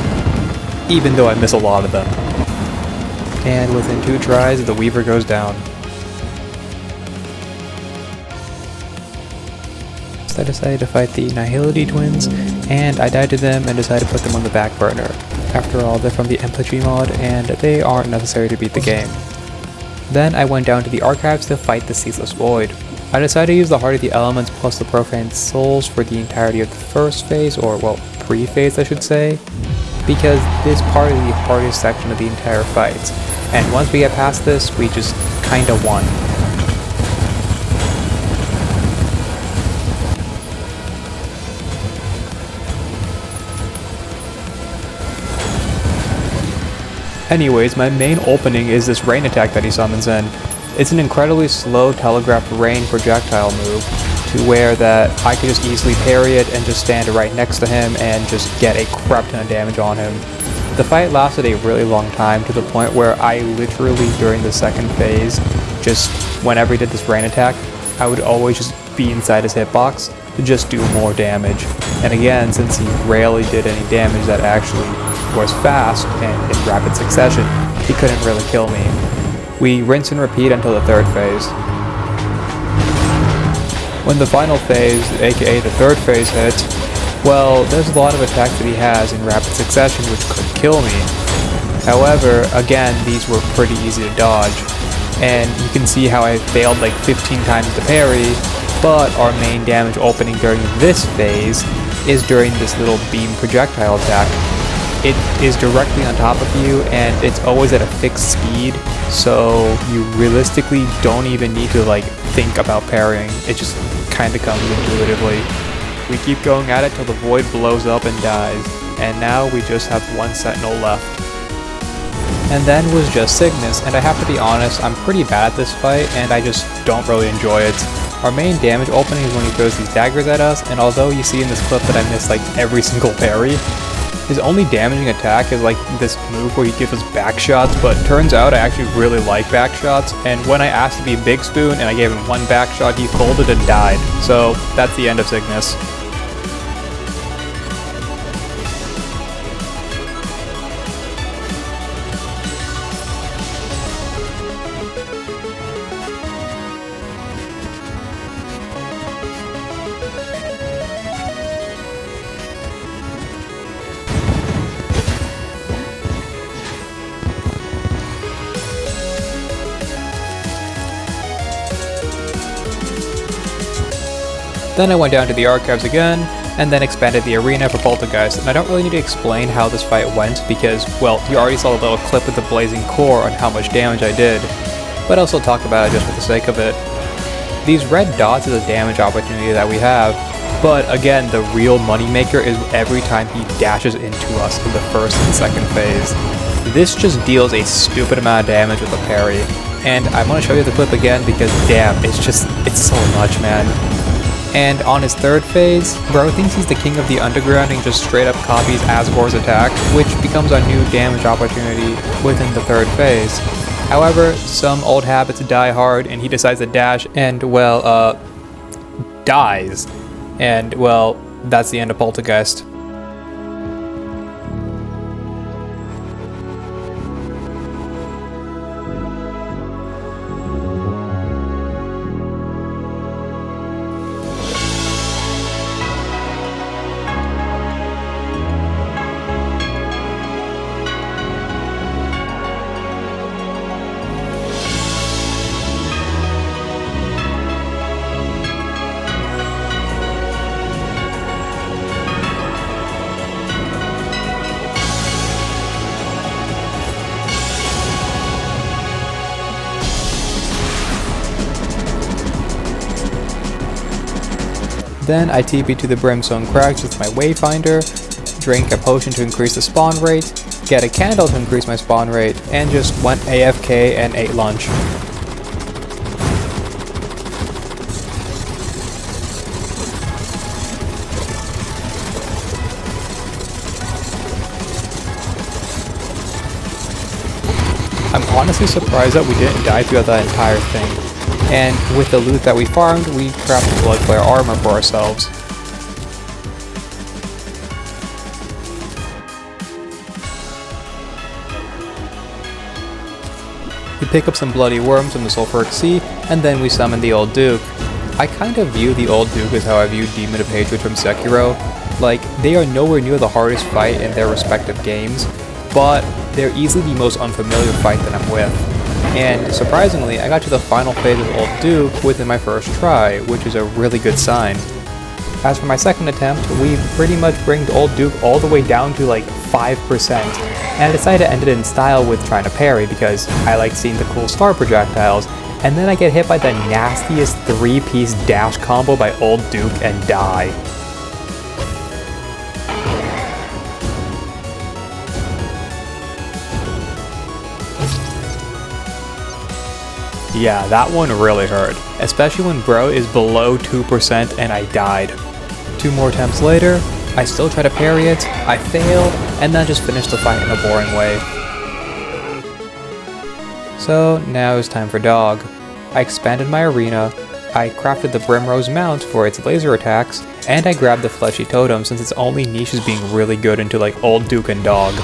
even though I miss a lot of them. And within 2 tries, the Weaver goes down. I decided to fight the Nihility twins, and I died to them and decided to put them on the back burner. After all, they're from the Entropy mod, and they aren't necessary to beat the game. Then I went down to the archives to fight the Ceaseless Void. I decided to use the Heart of the Elements plus the Profane Souls for the entirety of the first phase, or well, pre-phase I should say, because this part is the hardest section of the entire fight, and once we get past this, we just kinda won. Anyways, my main opening is this rain attack that he summons in. It's an incredibly slow telegraphed rain projectile move, to where that I could just easily parry it and just stand right next to him and just get a crap ton of damage on him. The fight lasted a really long time, to the point where I literally, during the second phase, just whenever he did this rain attack, I would always just be inside his hitbox to just do more damage. And again, since he rarely did any damage that actually was fast and in rapid succession, he couldn't really kill me. We rinse and repeat until the third phase. When the final phase, aka the third phase, hit, well, there's a lot of attacks that he has in rapid succession which could kill me. However, again, these were pretty easy to dodge, and you can see how I failed like 15 times to parry, but our main damage opening during this phase is during this little beam projectile attack. It is directly on top of you, and it's always at a fixed speed, so you realistically don't even need to like think about parrying. It just kinda comes intuitively. We keep going at it till the void blows up and dies, and now we just have one sentinel left. And then was just Cygnus, and I have to be honest, I'm pretty bad at this fight, and I just don't really enjoy it. Our main damage opening is when he throws these daggers at us, and although you see in this clip that I miss like every single parry, his only damaging attack is like this move where he gives us back shots, but turns out I actually really like back shots, and when I asked to be Big Spoon and I gave him one back shot, he folded and died. So that's the end of Cygnus. Then I went down to the archives again, and then expanded the arena for Poltergeist, and I don't really need to explain how this fight went because, well, you already saw a little clip with the Blazing Core on how much damage I did. but I'll still talk about it just for the sake of it. These red dots is a damage opportunity that we have, but again, the real moneymaker is every time he dashes into us in the first and second phase. This just deals a stupid amount of damage with a parry, and I want to show you the clip again because damn, it's so much, man. And on his third phase, bro thinks he's the king of the underground and just straight up copies Asgore's attack, which becomes our new damage opportunity within the third phase. However, some old habits die hard and he decides to dash and, well, dies. And, well, that's the end of Poltergeist. Then I TP to the Brimstone Crags with my Wayfinder, drink a potion to increase the spawn rate, get a candle to increase my spawn rate, and just went AFK and ate lunch. I'm honestly surprised that we didn't die throughout that entire thing. And with the loot that we farmed, we crafted Bloodflare armor for ourselves. We pick up some bloody worms from the Sulfuric Sea, and then we summon the Old Duke. I kind of view the Old Duke as how I view Demon of Hatred from Sekiro. Like, they are nowhere near the hardest fight in their respective games, but they're easily the most unfamiliar fight that I'm with. And surprisingly, I got to the final phase of Old Duke within my first try, which is a really good sign. As for my second attempt, we pretty much bring Old Duke all the way down to like 5%, and I decided to end it in style with trying to parry because I like seeing the cool star projectiles, and then I get hit by the nastiest 3-piece dash combo by Old Duke and die. Yeah, that one really hurt, especially when bro is below 2% and I died. 2 more attempts later, I still try to parry it, I failed, and then just finished the fight in a boring way. So now it's time for Dog. I expanded my arena, I crafted the Brimrose mount for its laser attacks, and I grabbed the Fleshy Totem since its only niche is being really good into like Old Duke and Dog.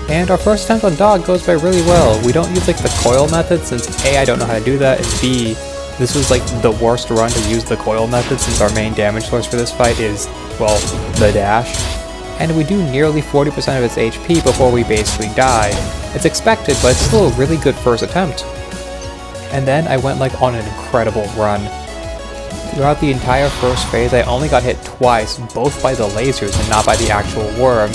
And our first attempt on Dog goes by really well. We don't use like the coil method since A, I don't know how to do that, and B, this was like the worst run to use the coil method since our main damage source for this fight is, well, the dash. And we do nearly 40% of its HP before we basically die. It's expected, but it's still a really good first attempt. And then I went like on an incredible run. Throughout the entire first phase, I only got hit twice, both by the lasers and not by the actual worm.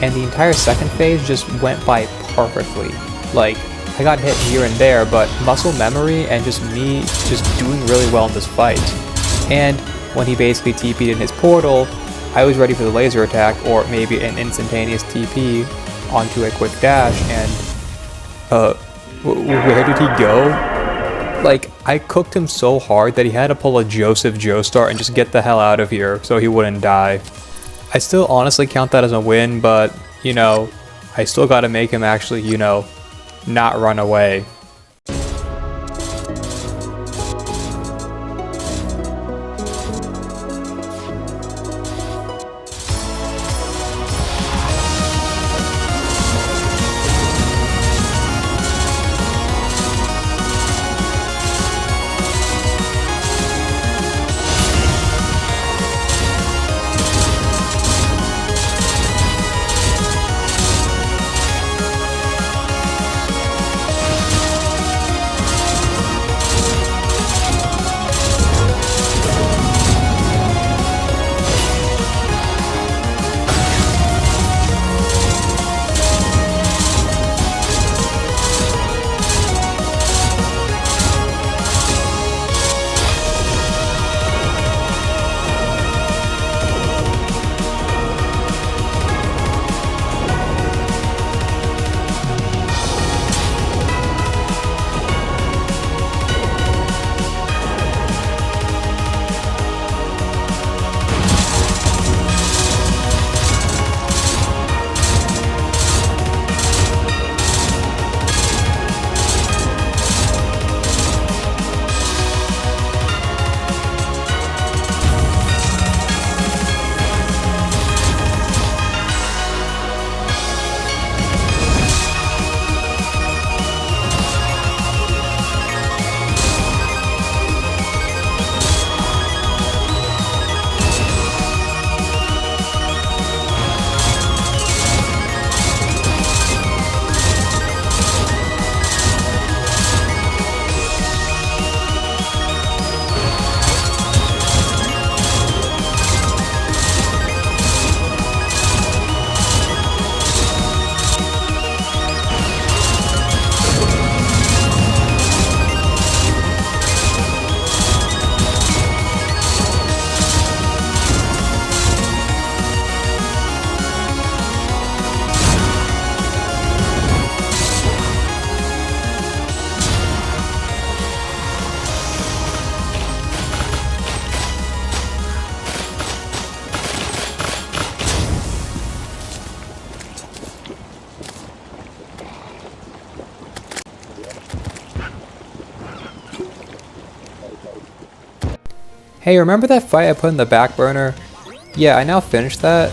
And the entire second phase just went by perfectly. Like, I got hit here and there, but muscle memory and just me just doing really well in this fight. And when he basically TP'd in his portal, I was ready for the laser attack, or maybe an instantaneous TP onto a quick dash, and where did he go? Like, I cooked him so hard that he had to pull a Joseph Joestar and just get the hell out of here so he wouldn't die. I still honestly count that as a win, but, you know, I still gotta make him actually, you know, not run away. Hey, remember that fight I put in the back burner? Yeah, I now finished that.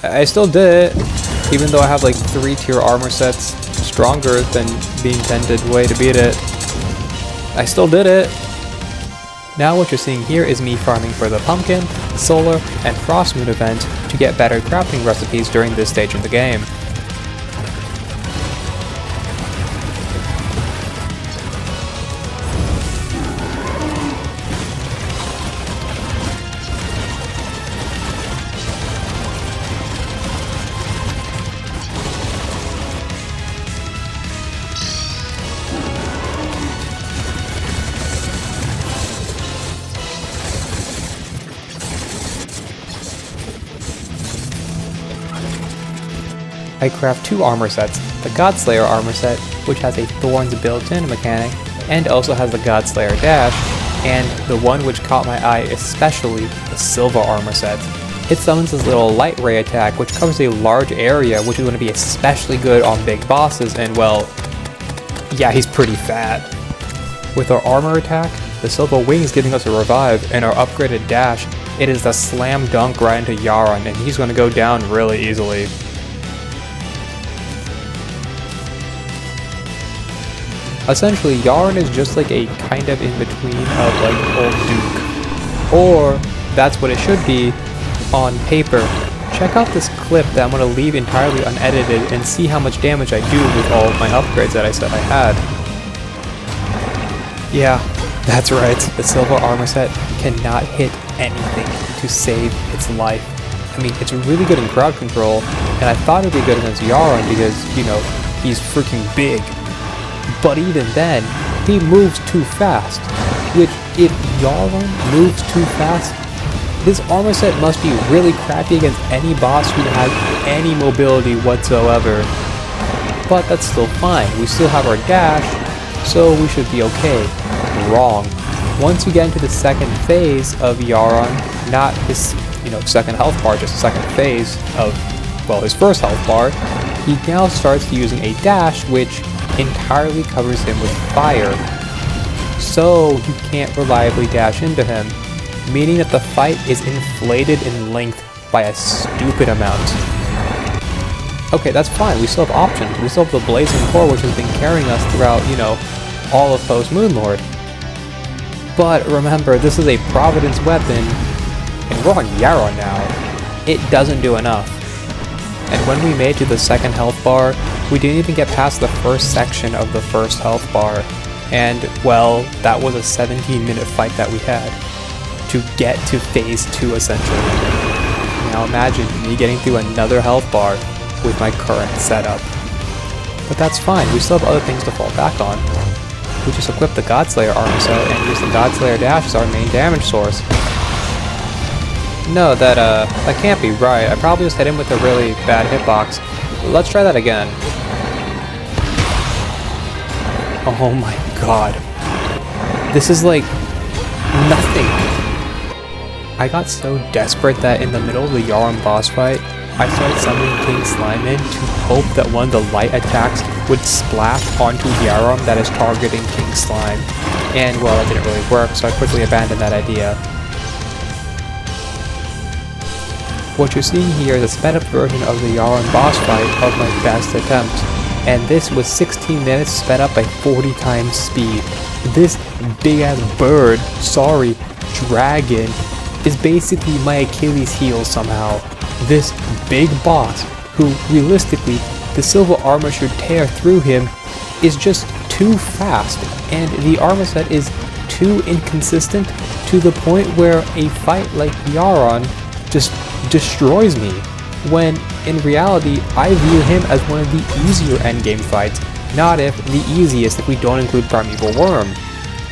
I still did it, even though I have like 3-tier armor sets stronger than the intended way to beat it. I still did it. Now what you're seeing here is me farming for the Pumpkin, Solar, and Frost Moon event to get better crafting recipes during this stage of the game. I craft 2 armor sets, the Godslayer armor set, which has a Thorns built-in mechanic, and also has the Godslayer dash, and the one which caught my eye especially, the Silver armor set. It summons this little light ray attack which covers a large area, which is going to be especially good on big bosses, and well, yeah, he's pretty fat. With our armor attack, the Silver Wings giving us a revive, and our upgraded dash, it is the slam dunk right into Yaron, and he's going to go down really easily. Essentially, Yaron is just like a kind of in-between of like old Duke. Or, that's what it should be on paper. Check out this clip that I'm going to leave entirely unedited and see how much damage I do with all of my upgrades that I said I had. Yeah, that's right, the Silver armor set cannot hit anything to save its life. I mean, it's really good in crowd control, and I thought it would be good against Yaron because, you know, he's freaking big. But even then, he moves too fast, which if Yaron moves too fast, this armor set must be really crappy against any boss who has any mobility whatsoever. But that's still fine, we still have our dash, so we should be okay. Wrong. Once you get into the second phase of Yaron, not his, second health bar, just the second phase of, well, his first health bar, he now starts using a dash which entirely covers him with fire, so you can't reliably dash into him, meaning that the fight is inflated in length by a stupid amount. Okay, that's fine, we still have options. We still have the Blazing Core, which has been carrying us throughout, all of post Moonlord. But remember, this is a Providence weapon, and we're on Yaron now. It doesn't do enough. And when we made to the second health bar, we didn't even get past the first section of the first health bar, and well, that was a 17-minute fight that we had to get to phase 2 essentially. Now imagine me getting through another health bar with my current setup. But that's fine, we still have other things to fall back on. We just equip the Godslayer armor set and use the Godslayer dash as our main damage source. No, that can't be right. I probably just hit him with a really bad hitbox. Let's try that again. Oh my god. This is like nothing. I got so desperate that in the middle of the Yaron boss fight, I started summoning King Slime in to hope that one of the light attacks would splash onto Yaron that is targeting King Slime. And well, it didn't really work, so I quickly abandoned that idea. What you're seeing here is a sped up version of the Yaron boss fight of my best attempt, and this was 16 minutes sped up by 40 times speed. This big ass bird, sorry, dragon, is basically my Achilles heel somehow. This big boss, who realistically the silver armor should tear through him, is just too fast, and the armor set is too inconsistent to the point where a fight like Yaron just destroys me, when in reality I view him as one of the easier endgame fights, not if the easiest if we don't include Primeval Worm.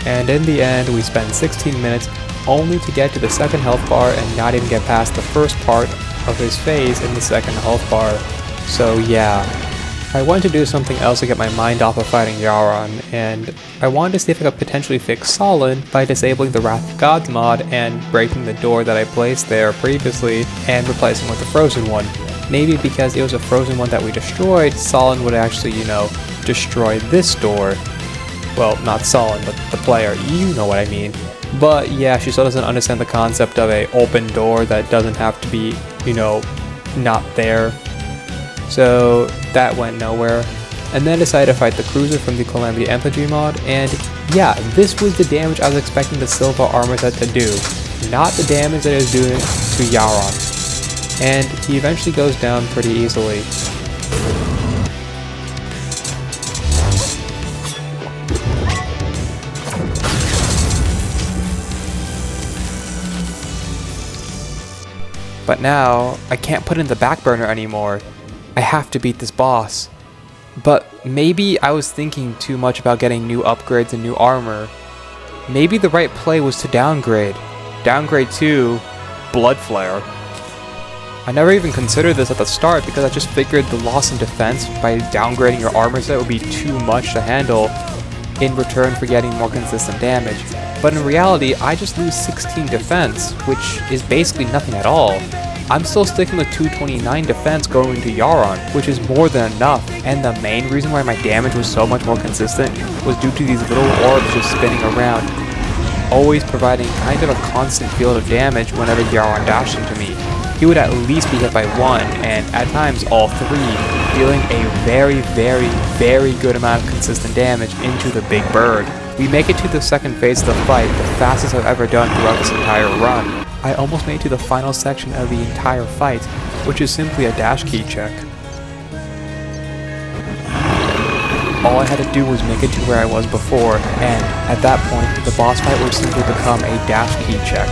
And in the end we spend 16 minutes only to get to the second health bar and not even get past the first part of his phase in the second health bar. So yeah, I wanted to do something else to get my mind off of fighting Yaron, and I wanted to see if I could potentially fix Solid by disabling the Wrath of Gods mod and breaking the door that I placed there previously and replacing with a frozen one. Maybe because it was a frozen one that we destroyed, Solid would actually, destroy this door. Well, not Solid, but the player, you know what I mean. But yeah, she still doesn't understand the concept of a open door that doesn't have to be, you know, not there. So that went nowhere. And then decided to fight the cruiser from the Calamity Entropy mod, and yeah, this was the damage I was expecting the silver armor set to do, not the damage that it was doing to Yaron. And he eventually goes down pretty easily. But now, I can't put in the back burner anymore. I have to beat this boss. But maybe I was thinking too much about getting new upgrades and new armor. Maybe the right play was to downgrade. Downgrade to Blood Flare. I never even considered this at the start because I just figured the loss in defense by downgrading your armor set would be too much to handle in return for getting more consistent damage. But in reality, I just lose 16 defense, which is basically nothing at all. I'm still sticking with 229 defense going to Yaron, which is more than enough, and the main reason why my damage was so much more consistent was due to these little orbs just spinning around, always providing kind of a constant field of damage whenever Yaron dashed into me. He would at least be hit by one, and at times all three, dealing a very, very, very good amount of consistent damage into the big bird. We make it to the second phase of the fight, the fastest I've ever done throughout this entire run. I almost made it to the final section of the entire fight, which is simply a dash key check. All I had to do was make it to where I was before, and at that point, the boss fight would simply become a dash key check.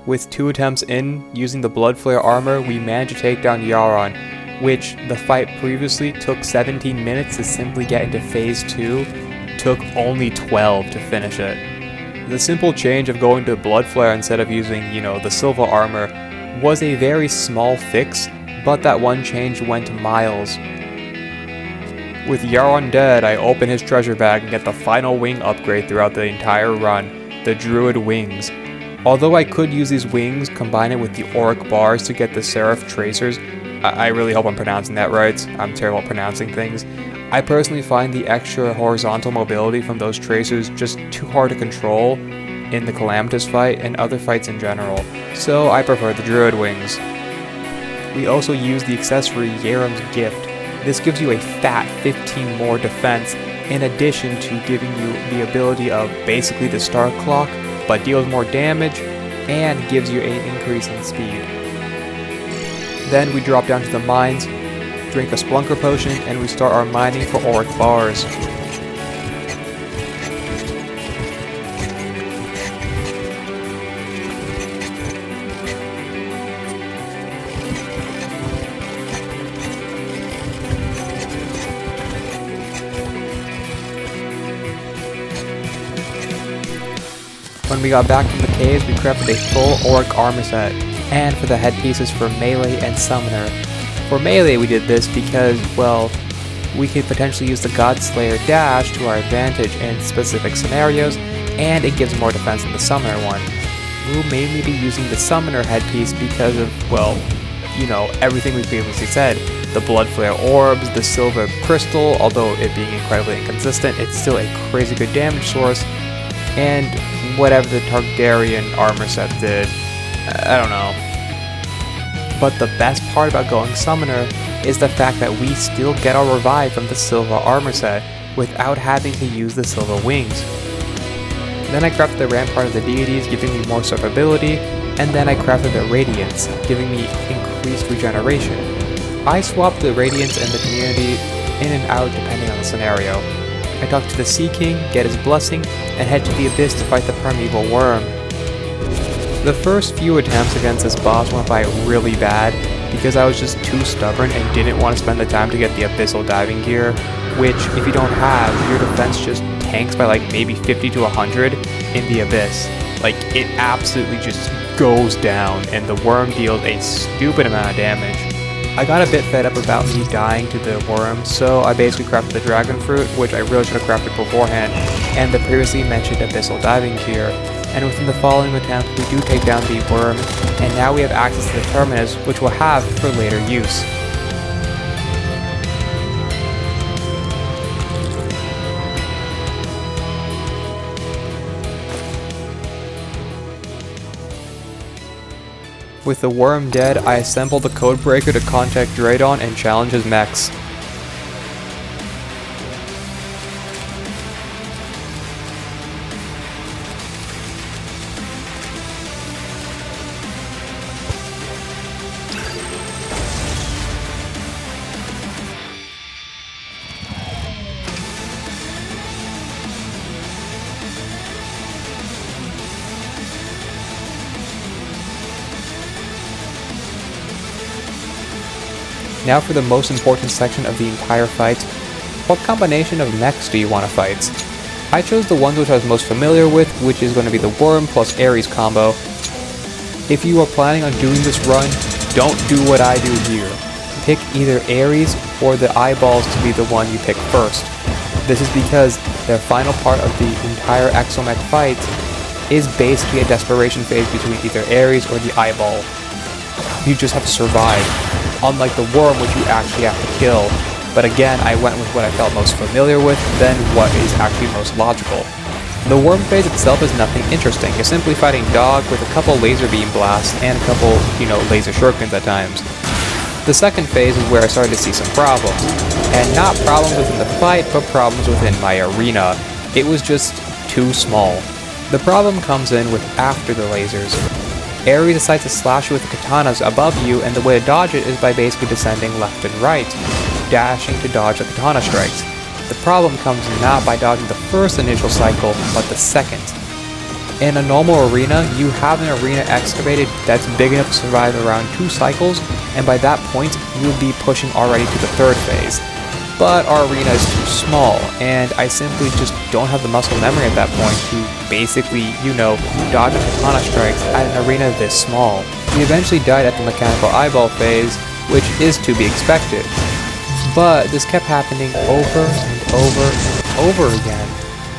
With 2 attempts in, using the Blood Flare armor, we managed to take down Yaron, which the fight previously took 17 minutes to simply get into phase 2, took only 12 to finish it. The simple change of going to Blood Flare instead of using, the silver armor was a very small fix, but that one change went miles. With Yaron dead, I open his treasure bag and get the final wing upgrade throughout the entire run, the Druid Wings. Although I could use these wings, combine it with the Auric bars to get the Seraph Tracers. I really hope I'm pronouncing that right. I'm terrible at pronouncing things. I personally find the extra horizontal mobility from those Tracers just too hard to control in the Calamitous fight and other fights in general, so I prefer the Druid Wings. We also use the accessory Yaram's Gift. This gives you a fat 15 more defense, in addition to giving you the ability of basically the Star Clock, but deals more damage and gives you an increase in speed. Then we drop down to the mines, drink a Splunker potion, and we start our mining for Auric bars. When we got back from the caves, we crafted a full Auric armor set, and for the headpieces for melee and summoner. For melee we did this because, well, we could potentially use the Godslayer dash to our advantage in specific scenarios, and it gives more defense than the summoner one. we'll mainly be using the Summoner headpiece because of, well, you know, everything we previously said. The Blood Flare orbs, the Silver Crystal, although it being incredibly inconsistent, it's still a crazy good damage source, and whatever the Targaryen armor set did, I don't know. But the best part about going Summoner is the fact that we still get our revive from the Silver armor set without having to use the Silver wings. Then I crafted the Rampart of the Deities, giving me more survivability, and then I crafted the Radiance, giving me increased regeneration. I swapped the Radiance and the community in and out depending on the scenario. I talk to the Sea King, get his blessing, and head to the Abyss to fight the Primeval Worm. The first few attempts against this boss went by really bad because I was just too stubborn and didn't want to spend the time to get the Abyssal Diving Gear, which, if you don't have, your defense just tanks by like maybe 50 to 100 in the Abyss. Like, it absolutely just goes down, and the worm deals a stupid amount of damage. I got a bit fed up about me dying to the worm, so I basically crafted the Dragon Fruit, which I really should have crafted beforehand, and the previously mentioned Abyssal Diving Gear. And within the following attempt, we do take down the worm, and now we have access to the Terminus, which we'll have for later use. With the worm dead, I assembled the Codebreaker to contact Draydon and challenge his mechs. Now for the most important section of the entire fight. What combination of mechs do you want to fight? I chose the ones which I was most familiar with, which is going to be the Worm plus Ares combo. If you are planning on doing this run, don't do what I do here. Pick either Ares or the Eyeballs to be the one you pick first. This is because their final part of the entire Exomech fight is basically a desperation phase between either Ares or the Eyeball. You just have to survive. Unlike the worm, which you actually have to kill. But again, I went with what I felt most familiar with than what is actually most logical. The worm phase itself is nothing interesting. You're simply fighting Dog with a couple laser beam blasts and a couple, laser shurikens at times. The second phase is where I started to see some problems. And not problems within the fight, but problems within my arena. It was just too small. The problem comes in with after the lasers. Ares decides to slash you with the katanas above you, and the way to dodge it is by basically descending left and right, dashing to dodge the katana strikes. The problem comes not by dodging the first initial cycle, but the second. In a normal arena, you have an arena excavated that's big enough to survive around 2 cycles, and by that point, you'll be pushing already to the third phase. But our arena is too small, and I simply just don't have the muscle memory at that point to basically, dodge katana strikes at an arena this small. We eventually died at the mechanical eyeball phase, which is to be expected. But this kept happening over and over and over again.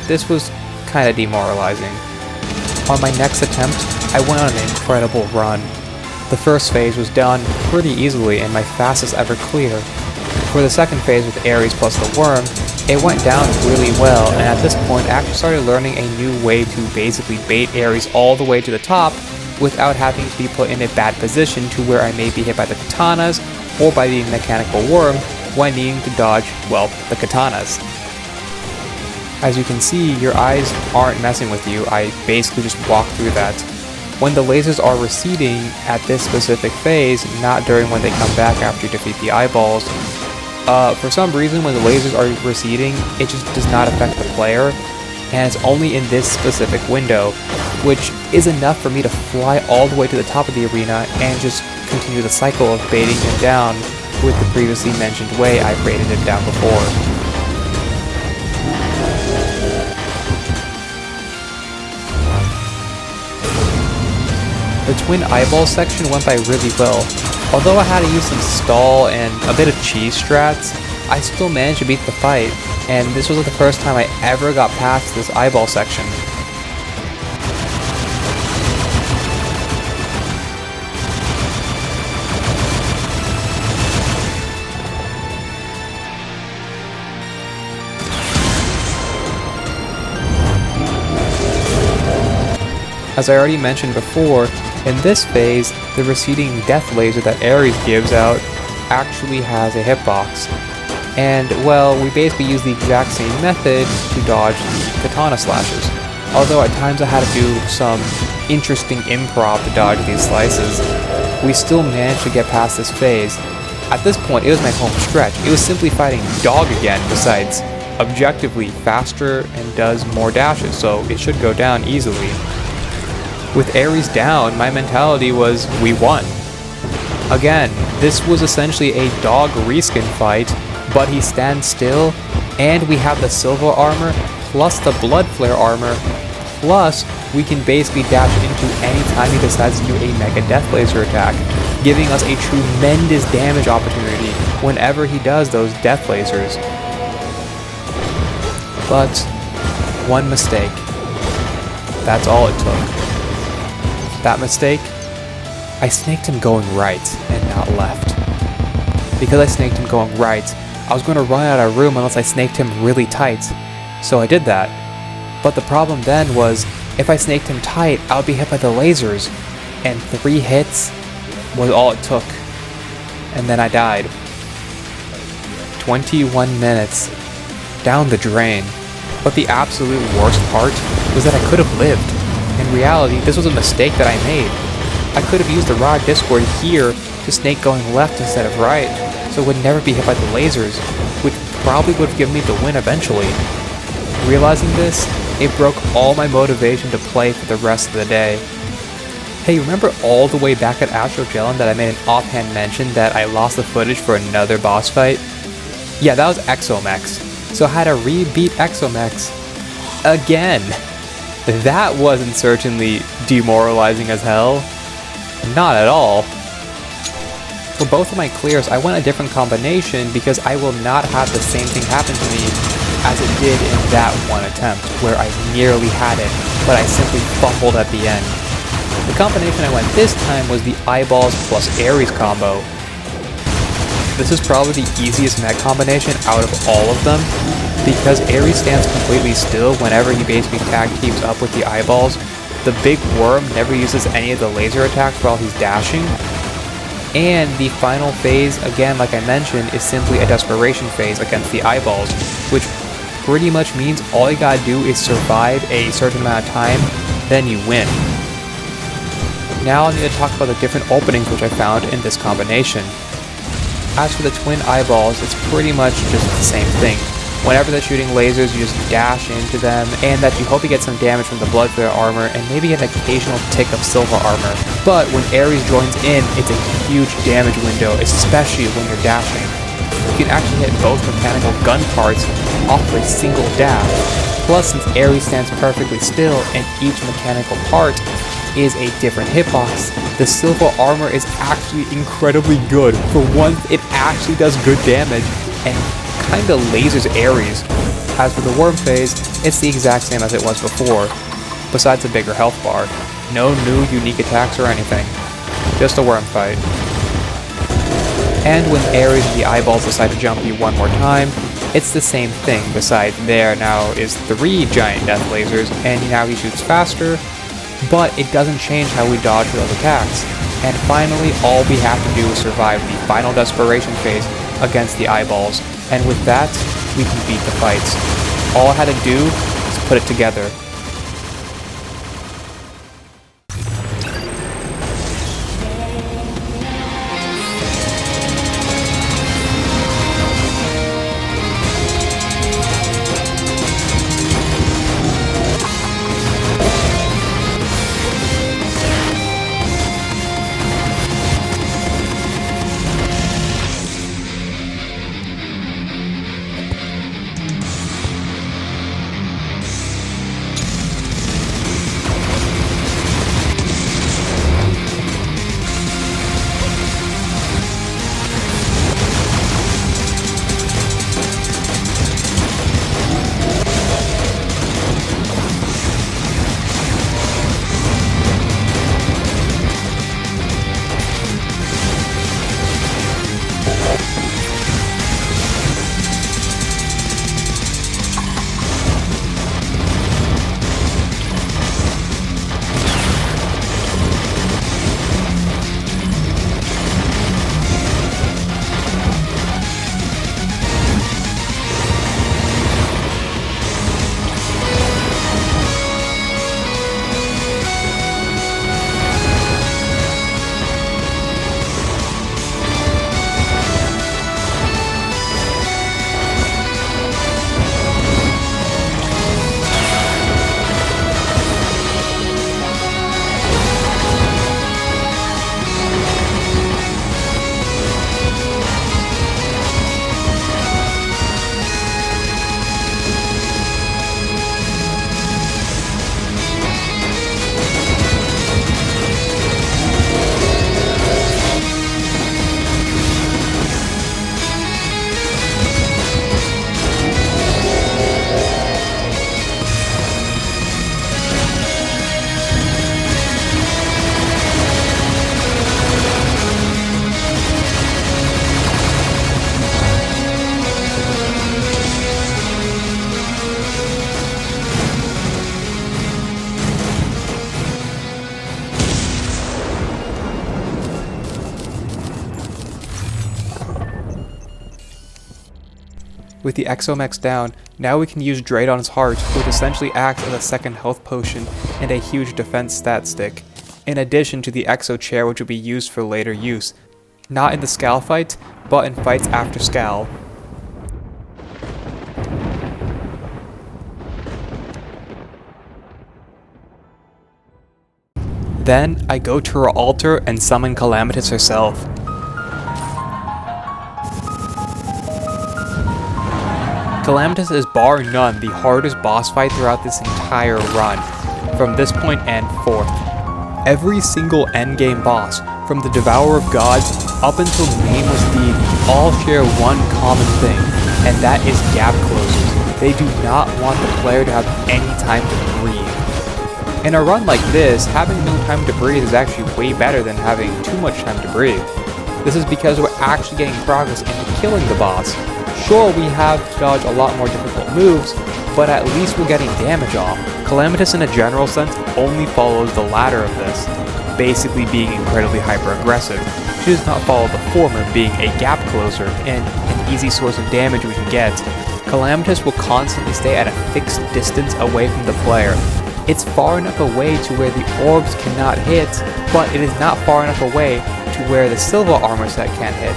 This was kinda demoralizing. On my next attempt, I went on an incredible run. The first phase was done pretty easily and my fastest ever clear. For the second phase with Ares plus the worm, it went down really well, and at this point I actually started learning a new way to basically bait Ares all the way to the top without having to be put in a bad position to where I may be hit by the katanas or by the mechanical worm when needing to dodge, the katanas. As you can see, your eyes aren't messing with you. I basically just walk through that. When the lasers are receding at this specific phase, not during when they come back after you defeat the eyeballs, for some reason when the lasers are receding, it just does not affect the player, and it's only in this specific window, which is enough for me to fly all the way to the top of the arena and just continue the cycle of baiting him down with the previously mentioned way I baited him down before. The twin eyeball section went by really well. Although I had to use some stall and a bit of cheese strats, I still managed to beat the fight, and this was the first time I ever got past this eyeball section. As I already mentioned before, in this phase, the receding death laser that Ares gives out actually has a hitbox. And, well, we basically use the exact same method to dodge the katana slashes. Although at times I had to do some interesting improv to dodge these slices, we still managed to get past this phase. At this point, it was my home stretch. It was simply fighting dog again, besides objectively faster and does more dashes, so it should go down easily. With Ares down, my mentality was, we won. Again, this was essentially a dog reskin fight, but he stands still, and we have the silver armor, plus the blood flare armor, plus we can basically dash into any time he decides to do a mega death laser attack, giving us a tremendous damage opportunity whenever he does those death lasers. But one mistake. That's all it took. That mistake? I snaked him going right and not left. Because I snaked him going right, I was going to run out of room unless I snaked him really tight. So I did that. But the problem then was, if I snaked him tight, I would be hit by the lasers. And 3 hits was all it took. And then I died. 21 minutes. Down the drain. But the absolute worst part was that I could have lived. In reality, this was a mistake that I made. I could have used the raw discord here to snake going left instead of right, so it would never be hit by the lasers, which probably would have given me the win eventually. Realizing this, it broke all my motivation to play for the rest of the day. Hey, remember all the way back at Astrogelon that I made an offhand mention that I lost the footage for another boss fight? Yeah, that was Exomex. So I had to re-beat Exomex again. That wasn't certainly demoralizing as hell. Not at all. For both of my clears, I went a different combination because I will not have the same thing happen to me as it did in that one attempt, where I nearly had it, but I simply fumbled at the end. The combination I went this time was the eyeballs plus Ares combo. This is probably the easiest mech combination out of all of them, because Ares stands completely still whenever he basically tag teams up with the eyeballs. The big worm never uses any of the laser attacks while he's dashing. And the final phase, again like I mentioned, is simply a desperation phase against the eyeballs, which pretty much means all you gotta do is survive a certain amount of time, then you win. Now I need to talk about the different openings which I found in this combination. As for the twin eyeballs, it's pretty much just the same thing. Whenever they're shooting lasers, you just dash into them, and that you hope you get some damage from the blood flare armor, and maybe an occasional tick of silver armor. But when Ares joins in, it's a huge damage window, especially when you're dashing. You can actually hit both mechanical gun parts off of a single dash. Plus, since Ares stands perfectly still, and each mechanical part is a different hitbox, the silver armor is actually incredibly good. For once, it actually does good damage, and kinda lasers Ares. As for the worm phase, it's the exact same as it was before, besides a bigger health bar. No new unique attacks or anything, just a worm fight. And when Ares and the eyeballs decide to jump you one more time, it's the same thing, besides there now is 3 giant death lasers, and now he shoots faster, but it doesn't change how we dodge those attacks. And finally, all we have to do is survive the final desperation phase against the eyeballs, and with that, we can beat the fights. All I had to do is put it together. With the Exomechs down, now we can use Draydon's Heart, which essentially acts as a second health potion and a huge defense stat stick, in addition to the Exo Chair, which will be used for later use. Not in the Scal fight, but in fights after Scal. Then, I go to her altar and summon Calamitous herself. Calamitous is bar none the hardest boss fight throughout this entire run, from this point and forth. Every single endgame boss, from the Devourer of Gods up until Nameless Deity, all share one common thing, and that is gap closers. They do not want the player to have any time to breathe. In a run like this, having no time to breathe is actually way better than having too much time to breathe. This is because we're actually getting progress into killing the boss. Sure, we have to dodge a lot more difficult moves, but at least we're getting damage off. Calamitous in a general sense only follows the latter of this, basically being incredibly hyper-aggressive. She does not follow the former, being a gap closer and an easy source of damage we can get. Calamitous will constantly stay at a fixed distance away from the player. It's far enough away to where the orbs cannot hit, but it is not far enough away to where the Silver armor set can hit.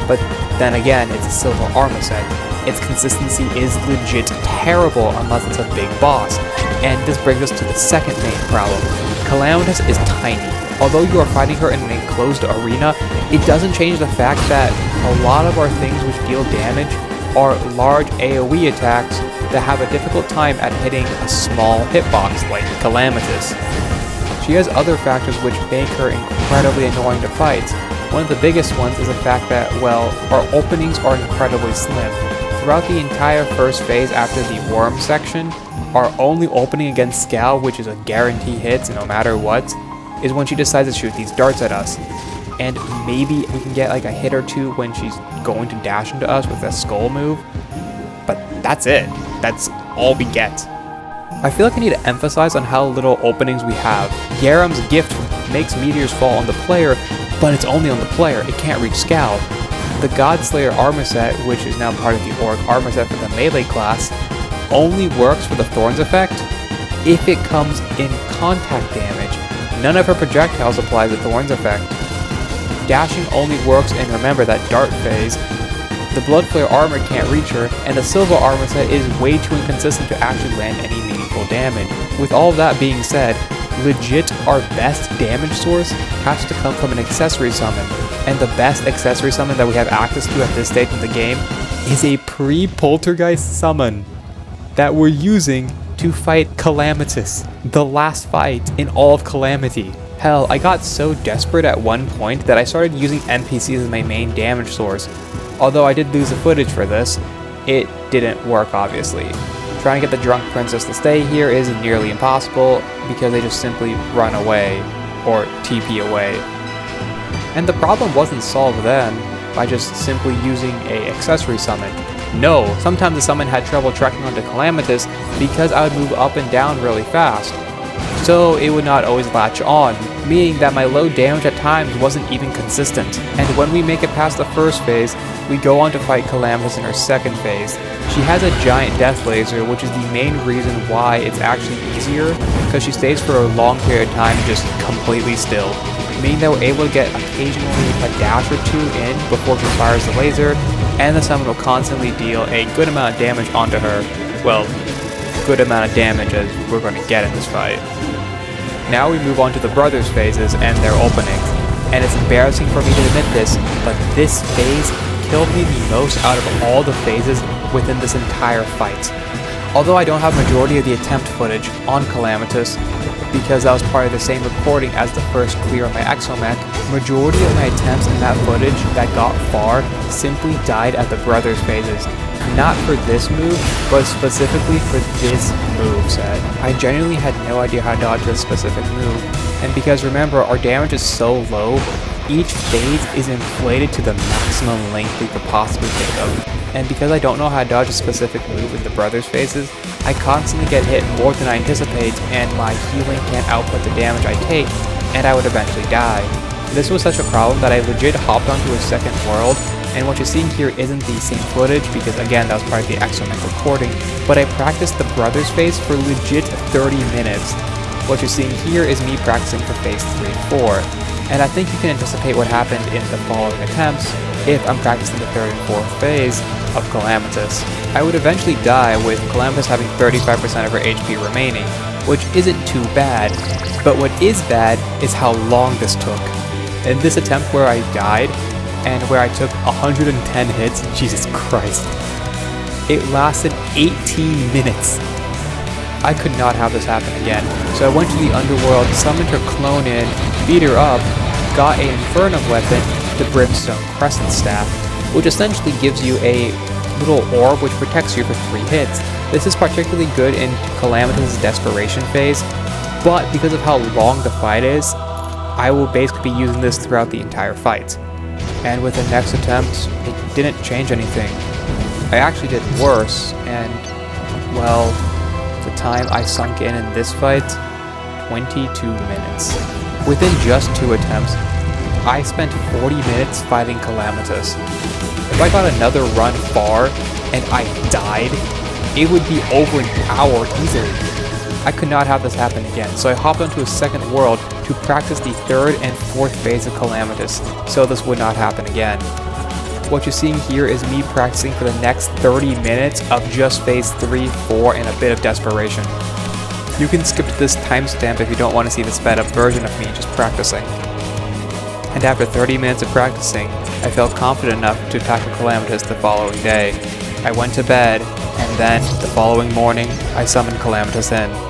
But then again, it's a Silver armor set. Its consistency is legit terrible unless it's a big boss. And this brings us to the second main problem. Calamitous is tiny. Although you are fighting her in an enclosed arena, it doesn't change the fact that a lot of our things which deal damage are large AoE attacks that have a difficult time at hitting a small hitbox like Calamitous. She has other factors which make her incredibly annoying to fight. One of the biggest ones is the fact that, well, our openings are incredibly slim. Throughout the entire first phase after the worm section, our only opening against Scal, which is a guarantee hit no matter what, is when she decides to shoot these darts at us. And maybe we can get like a hit or two when she's going to dash into us with a skull move, but that's it. That's all we get. I feel like I need to emphasize on how little openings we have. Yaram's gift makes meteors fall on the player, but it's only on the player, it can't reach Scal. The Godslayer armor set, which is now part of the Orc armor set for the melee class, only works for the Thorns effect if it comes in contact damage. None of her projectiles apply the Thorns effect. Dashing only works in, remember, that dart phase. The Bloodflare armor can't reach her, and the Silver armor set is way too inconsistent to actually land any meaningful damage. With all of that being said, legit our best damage source has to come from an accessory summon, and the best accessory summon that we have access to at this stage in the game is a pre-Poltergeist summon that we're using to fight Calamitous, the last fight in all of Calamity. Hell, I got so desperate at one point that I started using NPCs as my main damage source. Although I did lose the footage for this, it didn't work obviously. Trying to get the drunk princess to stay here is nearly impossible because they just simply run away, or TP away. And the problem wasn't solved then by just simply using a accessory summon. No, sometimes the summon had trouble tracking onto Calamitous because I would move up and down really fast. So it would not always latch on, meaning that my low damage at times wasn't even consistent. And when we make it past the first phase, we go on to fight Calamitous in her second phase. She has a giant death laser, which is the main reason why it's actually easier, because she stays for a long period of time just completely still, meaning that we're able to get occasionally a dash or two in before she fires the laser, and the summon will constantly deal a good amount of damage onto her. Well, good amount of damage as we're going to get in this fight. Now we move on to the brothers phases and their openings, and it's embarrassing for me to admit this, but this phase killed me the most out of all the phases within this entire fight. Although I don't have majority of the attempt footage on Calamitous, because that was part of the same recording as the first clear on my Exomech, majority of my attempts in that footage that got far simply died at the brothers phases. Not for this move, but specifically for this move set. I genuinely had no idea how to dodge this specific move, and because remember, our damage is so low, each phase is inflated to the maximum length we could possibly think of. And because I don't know how to dodge a specific move in the brothers phases, I constantly get hit more than I anticipate, and my healing can't output the damage I take, and I would eventually die. This was such a problem that I legit hopped onto a second world And what you're seeing here isn't the same footage because again that was part of the XMX recording, but I practiced the Brothers phase for legit 30 minutes. What you're seeing here is me practicing for phase 3 and 4, and I think you can anticipate what happened in the following attempts if I'm practicing the 3rd and 4th phase of Calamitous. I would eventually die with Calamitous having 35% of her HP remaining, which isn't too bad, but what is bad is how long this took. In this attempt where I died, and where I took 110 hits, Jesus Christ, it lasted 18 minutes. I could not have this happen again, so I went to the underworld, summoned her clone in, beat her up, got an Infernum weapon, the Brimstone Crescent Staff, which essentially gives you a little orb which protects you for 3 hits. This is particularly good in Calamitous' Desperation phase, but because of how long the fight is, I will basically be using this throughout the entire fight. And with the next attempt, it didn't change anything. I actually did worse, and, well, the time I sunk in this fight, 22 minutes. Within just 2 attempts, I spent 40 minutes fighting Calamitous. If I got another run far, and I died, it would be over an hour easily. I could not have this happen again, so I hopped onto a second world to practice the 3rd and 4th phase of Calamitous, so this would not happen again. What you're seeing here is me practicing for the next 30 minutes of just phase 3, 4, and a bit of Desperation. You can skip to this timestamp if you don't want to see the sped up version of me just practicing. And after 30 minutes of practicing, I felt confident enough to tackle Calamitous the following day. I went to bed, and then, the following morning, I summoned Calamitous in.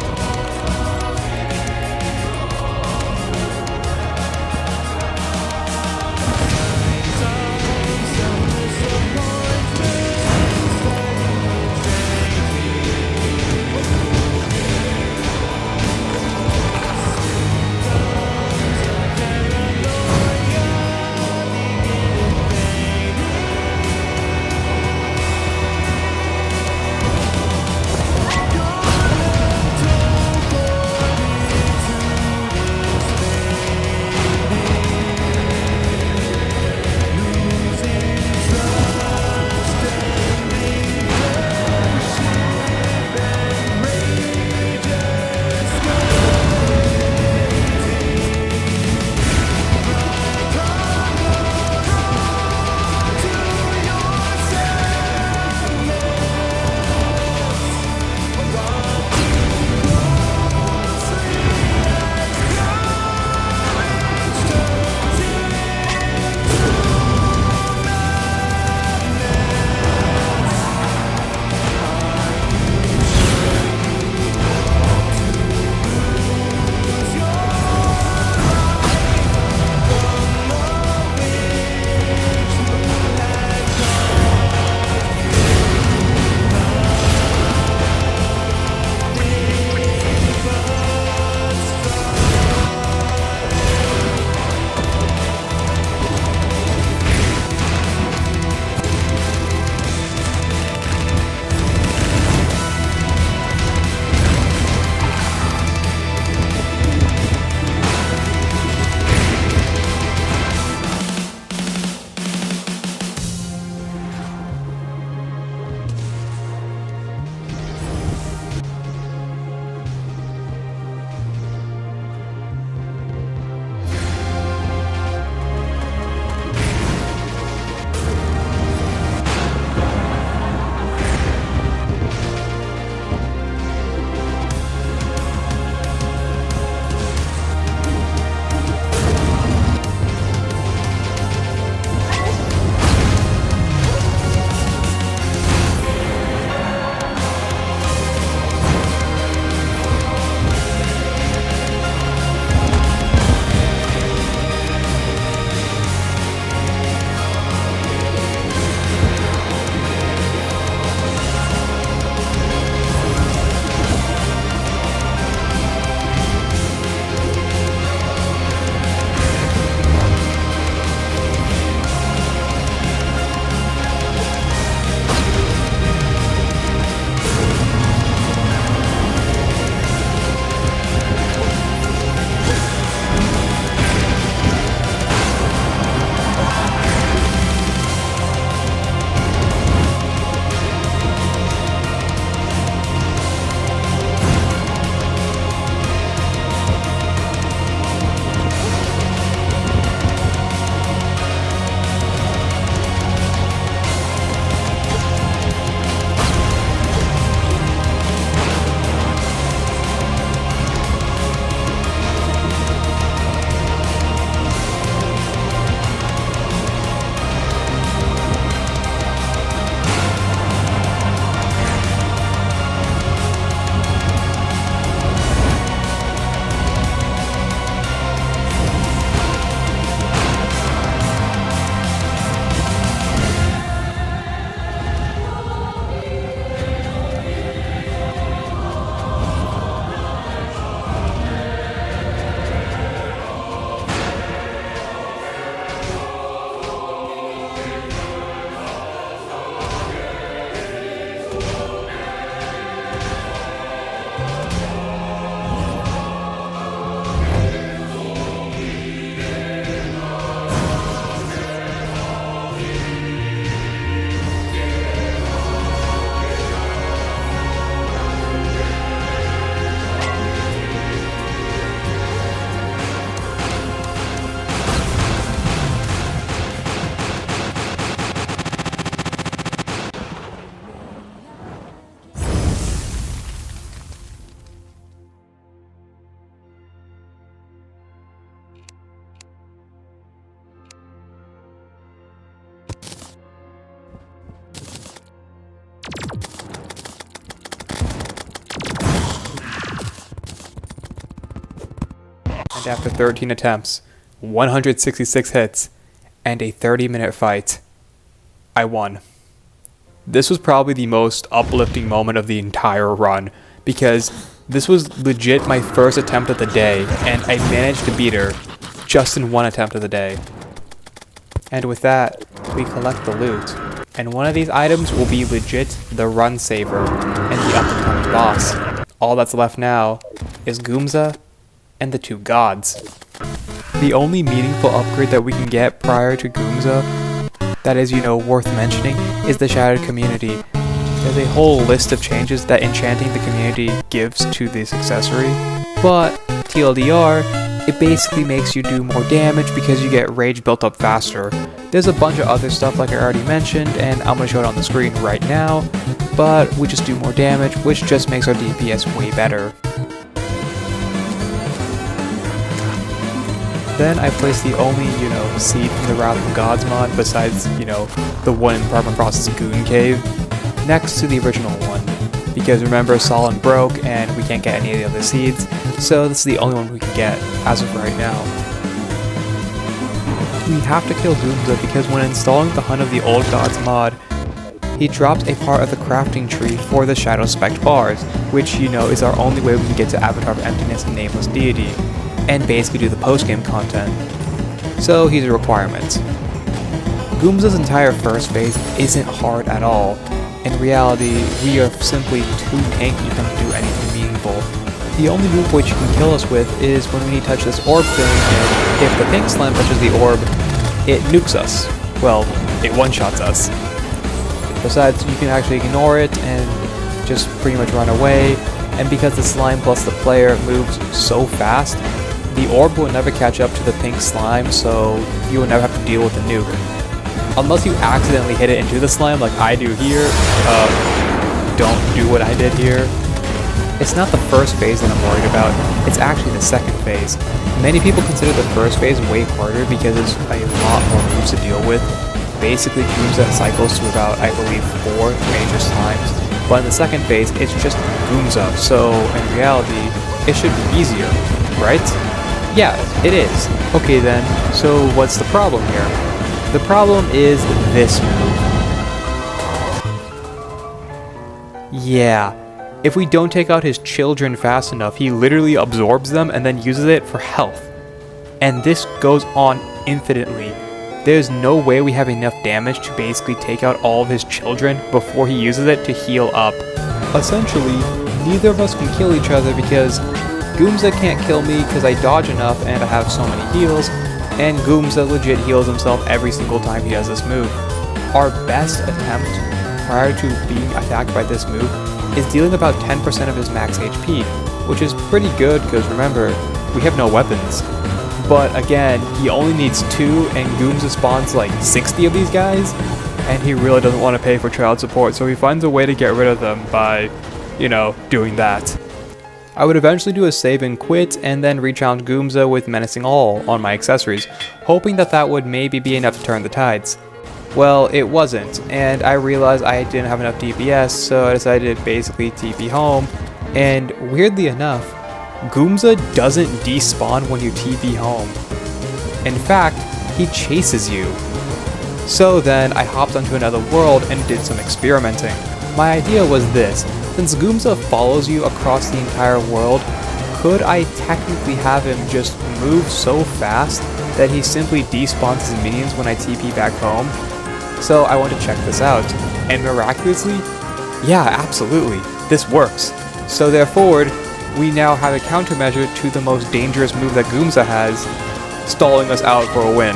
after 13 attempts, 166 hits, and a 30-minute fight, I won. This was probably the most uplifting moment of the entire run, because this was legit my first attempt of the day, and I managed to beat her just in one attempt of the day. And with that, we collect the loot, and one of these items will be legit the run saver and the up-and-coming boss. All that's left now is Goomza and the 2 gods. The only meaningful upgrade that we can get prior to Goomza that is, worth mentioning, is the Shattered Community. There's a whole list of changes that enchanting the community gives to this accessory, but TLDR, it basically makes you do more damage because you get rage built up faster. There's a bunch of other stuff like I already mentioned, and I'm going to show it on the screen right now, but we just do more damage, which just makes our DPS way better. Then I placed the only, seed from the Wrath of Gods mod, besides, the one in Apartment Process Goon Cave, next to the original one. Because remember, Solon broke, and we can't get any of the other seeds, so this is the only one we can get, as of right now. We have to kill Goomza because when installing the Hunt of the Old Gods mod, he drops a part of the crafting tree for the Shadow Spect bars, which, is our only way we can get to Avatar of Emptiness and Nameless Deity, and basically do the post-game content. So he's a requirement. Goomza's entire first phase isn't hard at all. In reality, we are simply too tanky for him to do anything meaningful. The only move which you can kill us with is when we touch this orb thing, and if the pink slime touches the orb, it nukes us. Well, it one-shots us. Besides, you can actually ignore it and just pretty much run away, and because the slime plus the player moves so fast, the orb will never catch up to the pink slime, so you will never have to deal with the nuke. Unless you accidentally hit it into the slime like I do here, don't do what I did here. It's not the first phase that I'm worried about, it's actually the second phase. Many people consider the first phase way harder because it's a lot more moves to deal with. Basically, Goomza cycles to about, I believe, 4 major slimes, but in the second phase, it's just Goomza, so in reality, it should be easier, right? Yeah, it is. Okay then, so what's the problem here? The problem is this move. Yeah, if we don't take out his children fast enough, he literally absorbs them and then uses it for health. And this goes on infinitely. There's no way we have enough damage to basically take out all of his children before he uses it to heal up. Essentially, neither of us can kill each other because Goomza can't kill me because I dodge enough and I have so many heals, and Goomza legit heals himself every single time he does this move. Our best attempt prior to being attacked by this move is dealing about 10% of his max HP, which is pretty good because remember, we have no weapons. But again, he only needs 2 and Goomza spawns like 60 of these guys, and he really doesn't want to pay for child support, so he finds a way to get rid of them by, doing that. I would eventually do a save and quit, and then re-challenge Goomza with Menacing All on my accessories, hoping that would maybe be enough to turn the tides. Well, it wasn't, and I realized I didn't have enough DPS, so I decided to basically TP home, and weirdly enough, Goomza doesn't despawn when you TP home. In fact, he chases you. So then, I hopped onto another world and did some experimenting. My idea was this: since Goomza follows you across the entire world, could I technically have him just move so fast that he simply despawns his minions when I TP back home? So I wanted to check this out, and miraculously, yeah, absolutely, this works. So therefore, we now have a countermeasure to the most dangerous move that Goomza has, stalling us out for a win.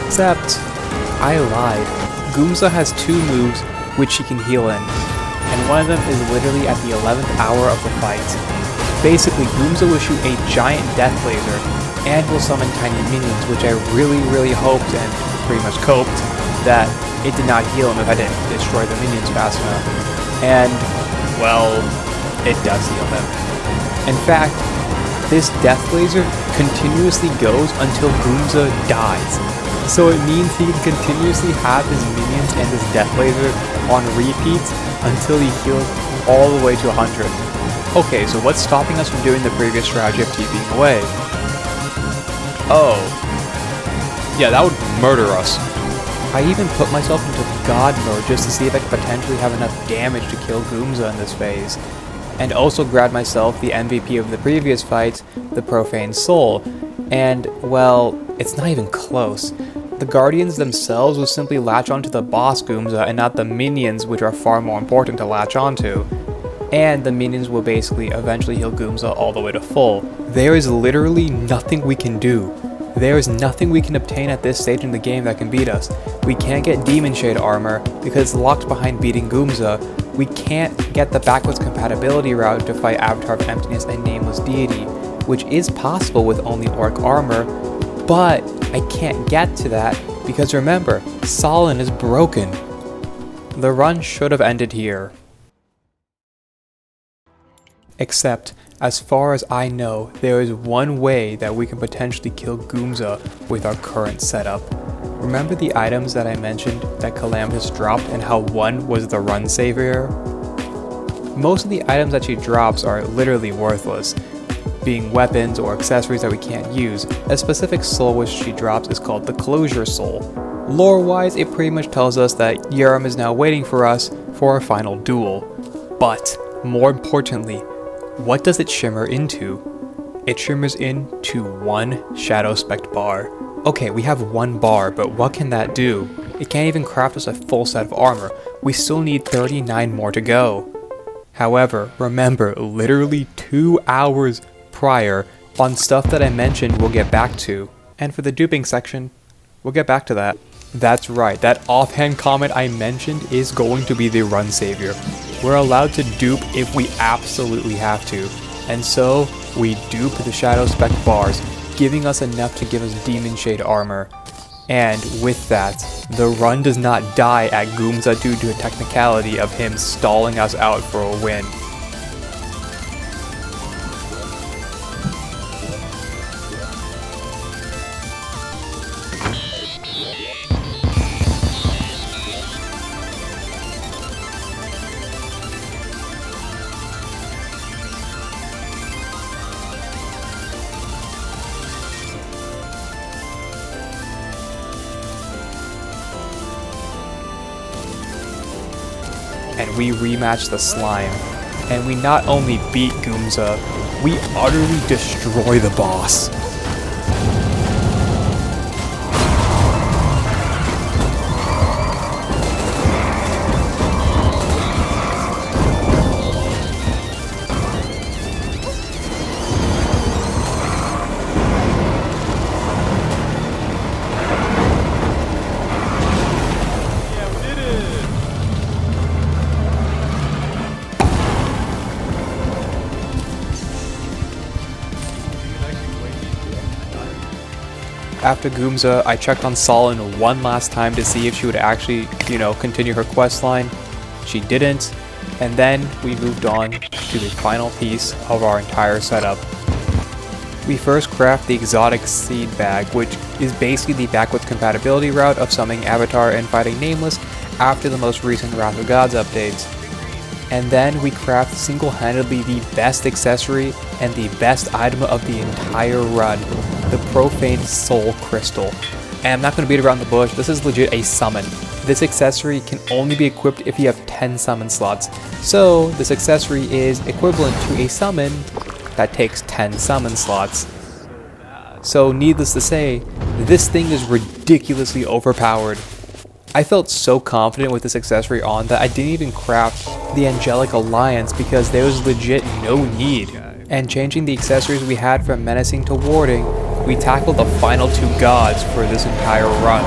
Except, I lied. Goomza has 2 moves which he can heal in, and one of them is literally at the 11th hour of the fight. Basically, Goomza will shoot a giant death laser, and will summon tiny minions, which I really hoped and pretty much coped that it did not heal him if I didn't destroy the minions fast enough. And, well, it does heal them. In fact, this death laser continuously goes until Goomza dies. So it means he can continuously have his minions and his death laser on repeat until he heals all the way to 100. Okay, so what's stopping us from doing the previous strategy of TPing away? Oh. Yeah, that would murder us. I even put myself into God mode just to see if I could potentially have enough damage to kill Goomza in this phase. And also grabbed myself the MVP of the previous fight, the Profane Soul. And, well, it's not even close. The Guardians themselves will simply latch onto the boss Goomza and not the minions, which are far more important to latch onto. And the minions will basically eventually heal Goomza all the way to full. There is literally nothing we can do. There is nothing we can obtain at this stage in the game that can beat us. We can't get Demon Shade armor because it's locked behind beating Goomza. We can't get the backwards compatibility route to fight Avatar of Emptiness and Nameless Deity, which is possible with only Orc armor, but I can't get to that because remember, Solon is broken. The run should have ended here. Except, as far as I know, there is one way that we can potentially kill Goomza with our current setup. Remember the items that I mentioned that Calamitous dropped and how one was the run savior? Most of the items that she drops are literally worthless, being weapons or accessories that we can't use. A specific soul which she drops is called the Closure Soul. Lore-wise, it pretty much tells us that Yharm is now waiting for us for our final duel. But, more importantly, what does it shimmer into? It shimmers into one Shadow Spect bar. Okay, we have one bar, but what can that do? It can't even craft us a full set of armor. We still need 39 more to go. However, remember, literally 2 hours prior on stuff that I mentioned we'll get back to. And for the duping section, we'll get back to that. That's right, that offhand comment I mentioned is going to be the run savior. We're allowed to dupe if we absolutely have to. And so, we dupe the Shadow Spect bars, giving us enough to give us Demon Shade armor. And with that, the run does not die at Goomza due to a technicality of him stalling us out for a win. And we rematch the slime. And we not only beat Goomza, we utterly destroy the boss. After Goomza, I checked on Solon one last time to see if she would actually, continue her questline. She didn't, and then we moved on to the final piece of our entire setup. We first craft the Exotic Seed Bag, which is basically the backwards compatibility route of summoning Avatar and fighting Nameless after the most recent Wrath of Gods updates. And then we craft single-handedly the best accessory and the best item of the entire run, the Profane Soul Crystal. And I'm not going to beat around the bush, this is legit a summon. This accessory can only be equipped if you have 10 summon slots. So this accessory is equivalent to a summon that takes 10 summon slots. So needless to say, this thing is ridiculously overpowered. I felt so confident with this accessory on that I didn't even craft the Angelic Alliance because there was legit no need. And changing the accessories we had from menacing to warding, we tackled the final 2 gods for this entire run.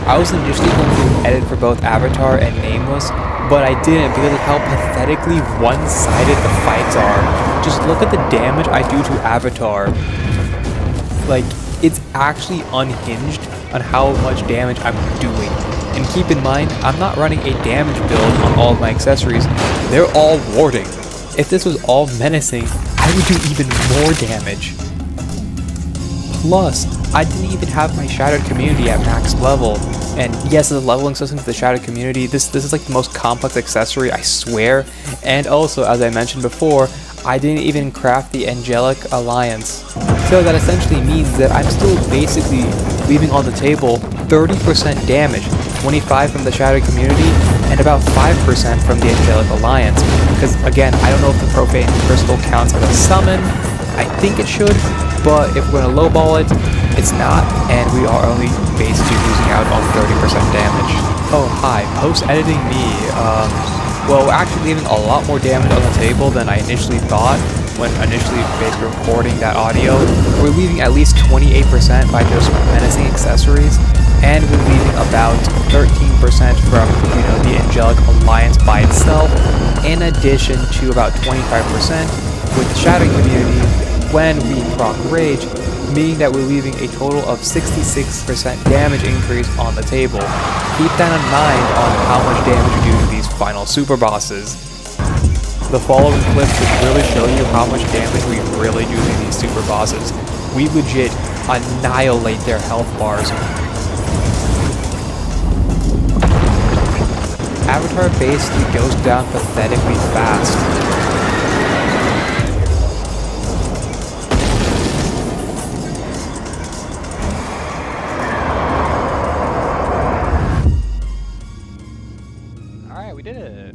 I was initially going to edit for both Avatar and Nameless, but I didn't because of how pathetically one-sided the fights are. Just look at the damage I do to Avatar. Like, it's actually unhinged on how much damage I'm doing. And keep in mind, I'm not running a damage build on all of my accessories, they're all warding. If this was all menacing, I would do even more damage. Plus, I didn't even have my Shattered community at max level. And yes, the leveling system to the Shattered community, this is like the most complex accessory, I swear. And also, as I mentioned before, I didn't even craft the Angelic Alliance. So that essentially means that I'm still basically leaving on the table 30% damage, 25% from the Shattered community, and about 5% from the Angelic Alliance. Because again, I don't know if the Profane Crystal counts as a summon. I think it should, but if we're gonna lowball it, it's not, and we are only basically losing out on 30% damage. Oh hi, post-editing me, well, we're actually leaving a lot more damage on the table than I initially thought when initially basically recording that audio. We're leaving at least 28% by just menacing accessories, and we're leaving about 13% from, the Angelic Alliance by itself, in addition to about 25% with the Shadow community when we proc Rage, meaning that we're leaving a total of 66% damage increase on the table. Keep that in mind on how much damage we do to these final super bosses. The following clip should really show you how much damage we really do to these super bosses. We legit annihilate their health bars. Avatar basically goes down pathetically fast. We did it!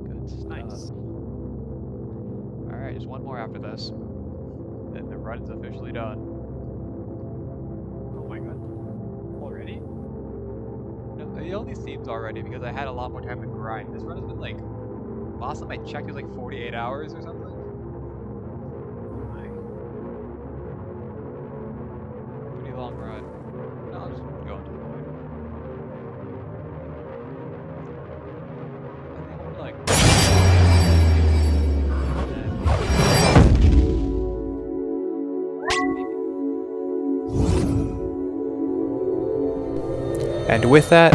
Good. Nice. Alright, just one more after this. Then the run is officially done. Oh my god. Already? No, it only seems already because I had a lot more time to grind. This run has been like... Last time I checked it was like 48 hours or something. Oh my. Pretty long run. No, I'll just go into the void. Like and with that,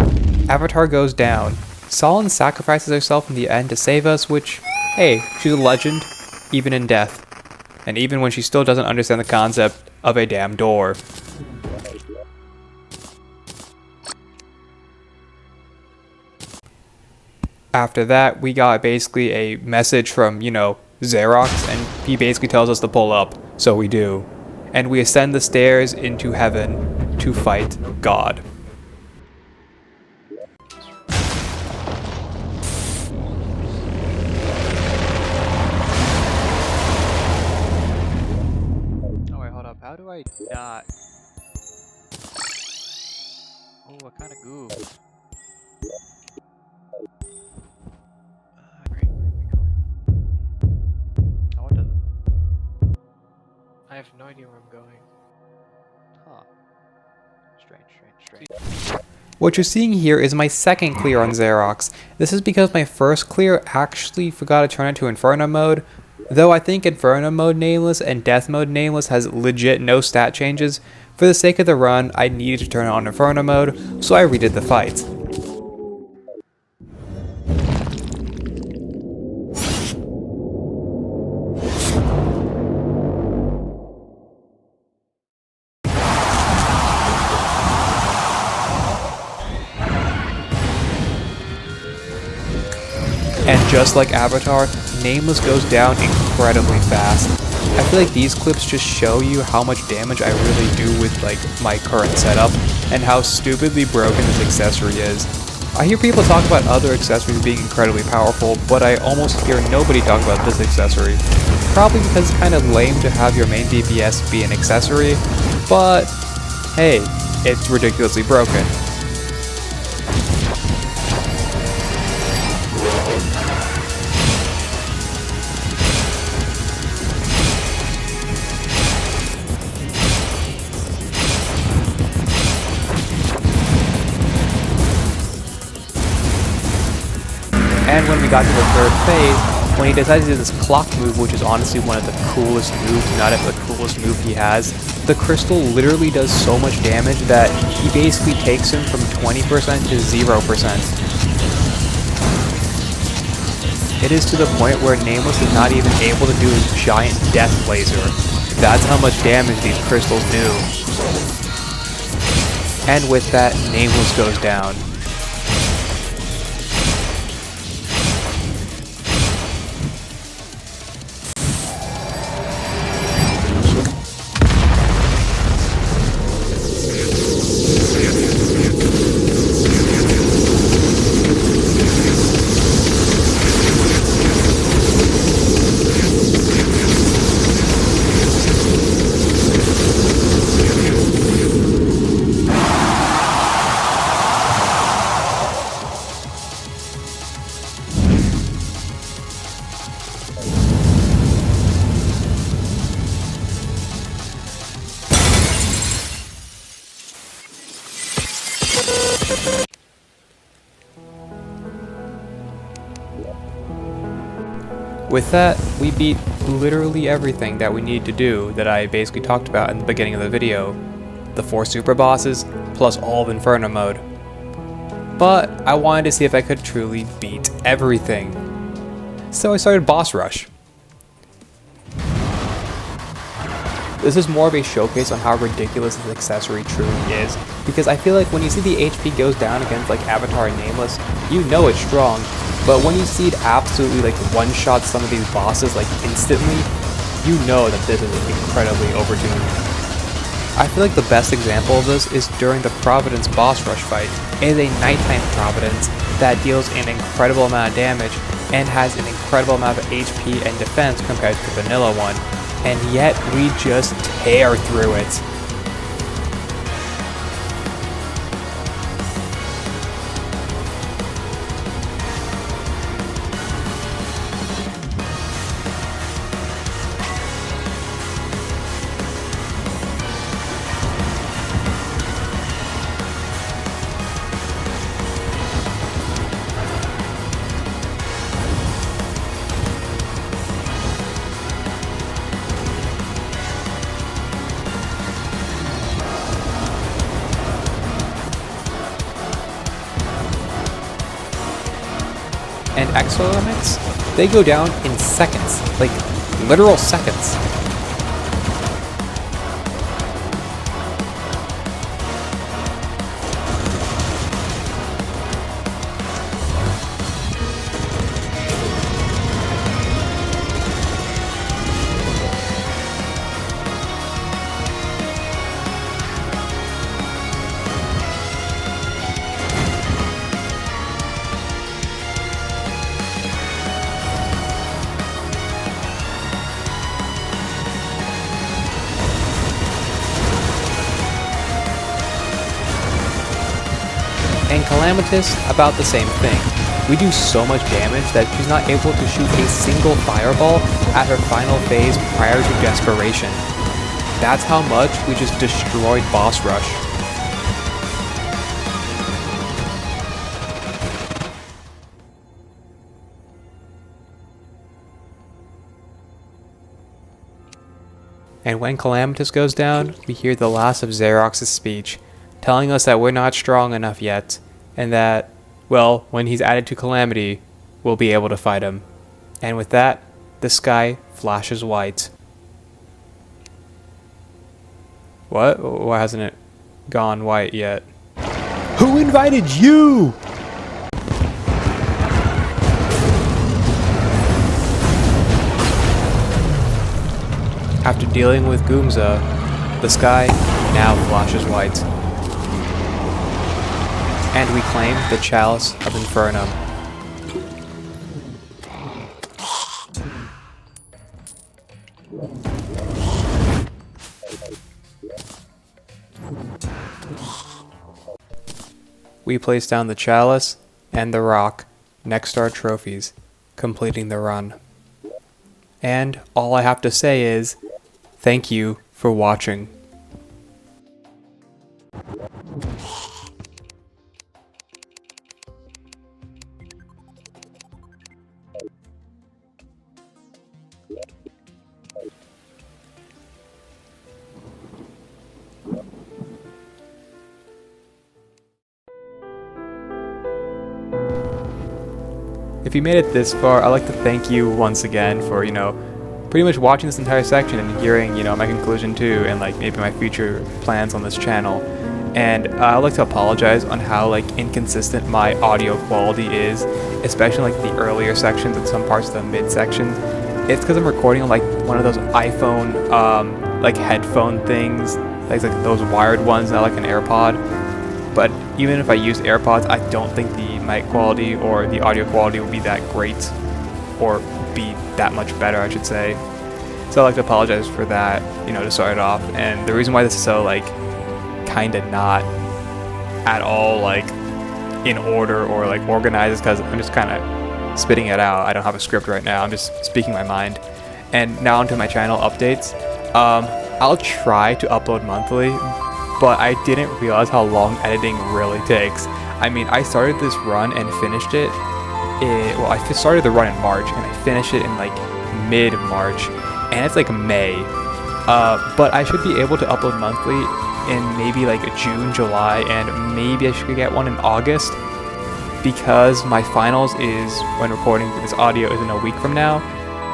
Avatar goes down. Solon sacrifices herself in the end to save us, which, hey, she's a legend, even in death. And even when she still doesn't understand the concept of a damn door. After that, we got basically a message from, Xerox, and he basically tells us to pull up, so we do. And we ascend the stairs into heaven to fight God. Oh wait, hold up, how do I not? Oh, what kind of goo? Great, where are we going? Oh, it doesn't. I have no idea where I'm going. Huh. Strange. What you're seeing here is my second clear on Xerox. This is because my first clear actually forgot to turn it to Infernum Mode. Though I think Infernum Mode Nameless and Death Mode Nameless has legit no stat changes, for the sake of the run, I needed to turn on Infernum Mode, so I redid the fight. And just like Avatar, Nameless goes down incredibly fast. I feel like these clips just show you how much damage I really do with my current setup, and how stupidly broken this accessory is. I hear people talk about other accessories being incredibly powerful, but I almost hear nobody talk about this accessory. Probably because it's kind of lame to have your main DPS be an accessory, but hey, it's ridiculously broken. And when we got to the third phase, when he decided to do this clock move, which is honestly one of the coolest moves, not if the coolest move he has, the crystal literally does so much damage that he basically takes him from 20% to 0%. It is to the point where Nameless is not even able to do his giant death laser. That's how much damage these crystals do. And with that, Nameless goes down. With that, we beat literally everything that we need to do that I basically talked about in the beginning of the video. The 4 super bosses, plus all of Infernum Mode. But I wanted to see if I could truly beat everything. So I started Boss Rush. This is more of a showcase on how ridiculous this accessory truly is, because I feel like when you see the HP goes down against like Avatar and Nameless, you know it's strong, but when you see it absolutely like one-shot some of these bosses like instantly, you know that this is incredibly overtuned. I feel like the best example of this is during the Providence boss rush fight. It is a nighttime Providence that deals an incredible amount of damage and has an incredible amount of HP and defense compared to the vanilla one, and yet we just tear through it. And exo elements, they go down in seconds, like literal seconds. And Calamitous, about the same thing. We do so much damage that she's not able to shoot a single fireball at her final phase prior to desperation. That's how much we just destroyed Boss Rush. And when Calamitous goes down, we hear the last of Xerox's speech, telling us that we're not strong enough yet, and that, well, when he's added to Calamity, we'll be able to fight him. And with that, the sky flashes white. What? Why hasn't it gone white yet? Who invited you? After dealing with Goomza, the sky now flashes white. And we claim the Chalice of Infernum. We place down the Chalice and the Rock next to our trophies, completing the run. And all I have to say is, thank you for watching. If you made it this far, I'd like to thank you once again for, pretty much watching this entire section and hearing, you know, my conclusion too, and like maybe my future plans on this channel. And I'd like to apologize on how like inconsistent my audio quality is, especially like the earlier sections and some parts of the mid sections. It's because I'm recording on like one of those iPhone like headphone things, like those wired ones, not like an AirPod. But even if I use AirPods, I don't think the mic quality or the audio quality will be that great, or be that much better, I should say. So I'd like to apologize for that, you know, to start it off. And the reason why this is so like kind of not at all like in order or like organized is because I'm just kind of spitting it out. I don't have a script right now. I'm just speaking my mind. And now onto my channel updates. I'll try to upload monthly, but I didn't realize how long editing really takes. I mean, I started this run and finished it. Well, I started the run in March and I finished it in like mid-March, and it's like May. But I should be able to upload monthly in maybe like June, July, and maybe I should get one in August, because my finals is, when recording this audio, is in a week from now.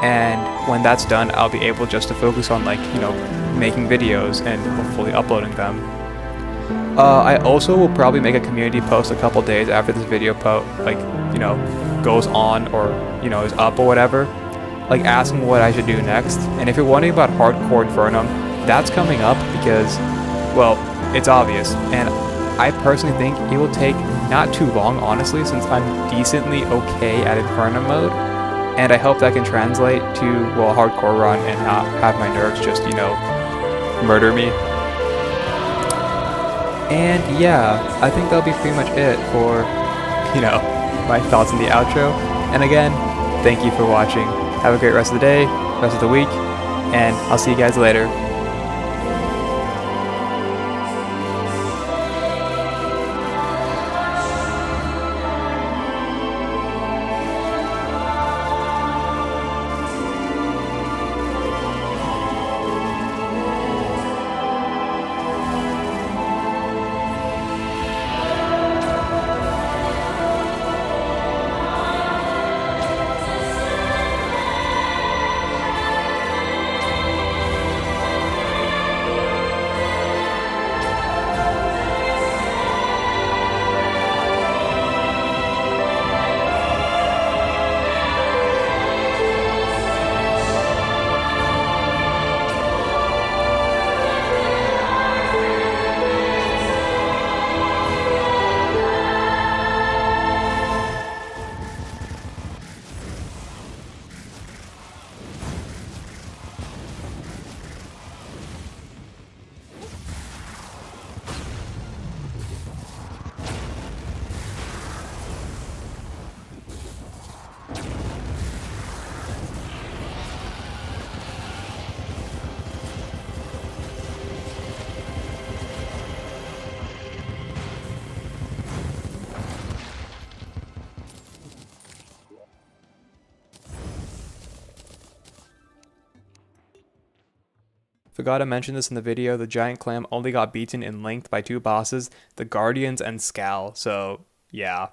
And when that's done, I'll be able just to focus on like, you know, making videos and hopefully uploading them. I also will probably make a community post a couple days after this video like, you know, goes on, or, you know, is up or whatever, like asking what I should do next. And if you're wondering about Hardcore Infernum, that's coming up because, well, it's obvious, and I personally think it will take not too long, honestly, since I'm decently okay at Infernum mode. And I hope that can translate to, well, a hardcore run and not have my nerves just, you know, murder me. And yeah, I think that'll be pretty much it for, you know, my thoughts in the outro. And again, thank you for watching. Have a great rest of the day, rest of the week, and I'll see you guys later. Forgot to mention this in the video, the giant clam only got beaten in length by two bosses, the Guardians and Scal, so yeah.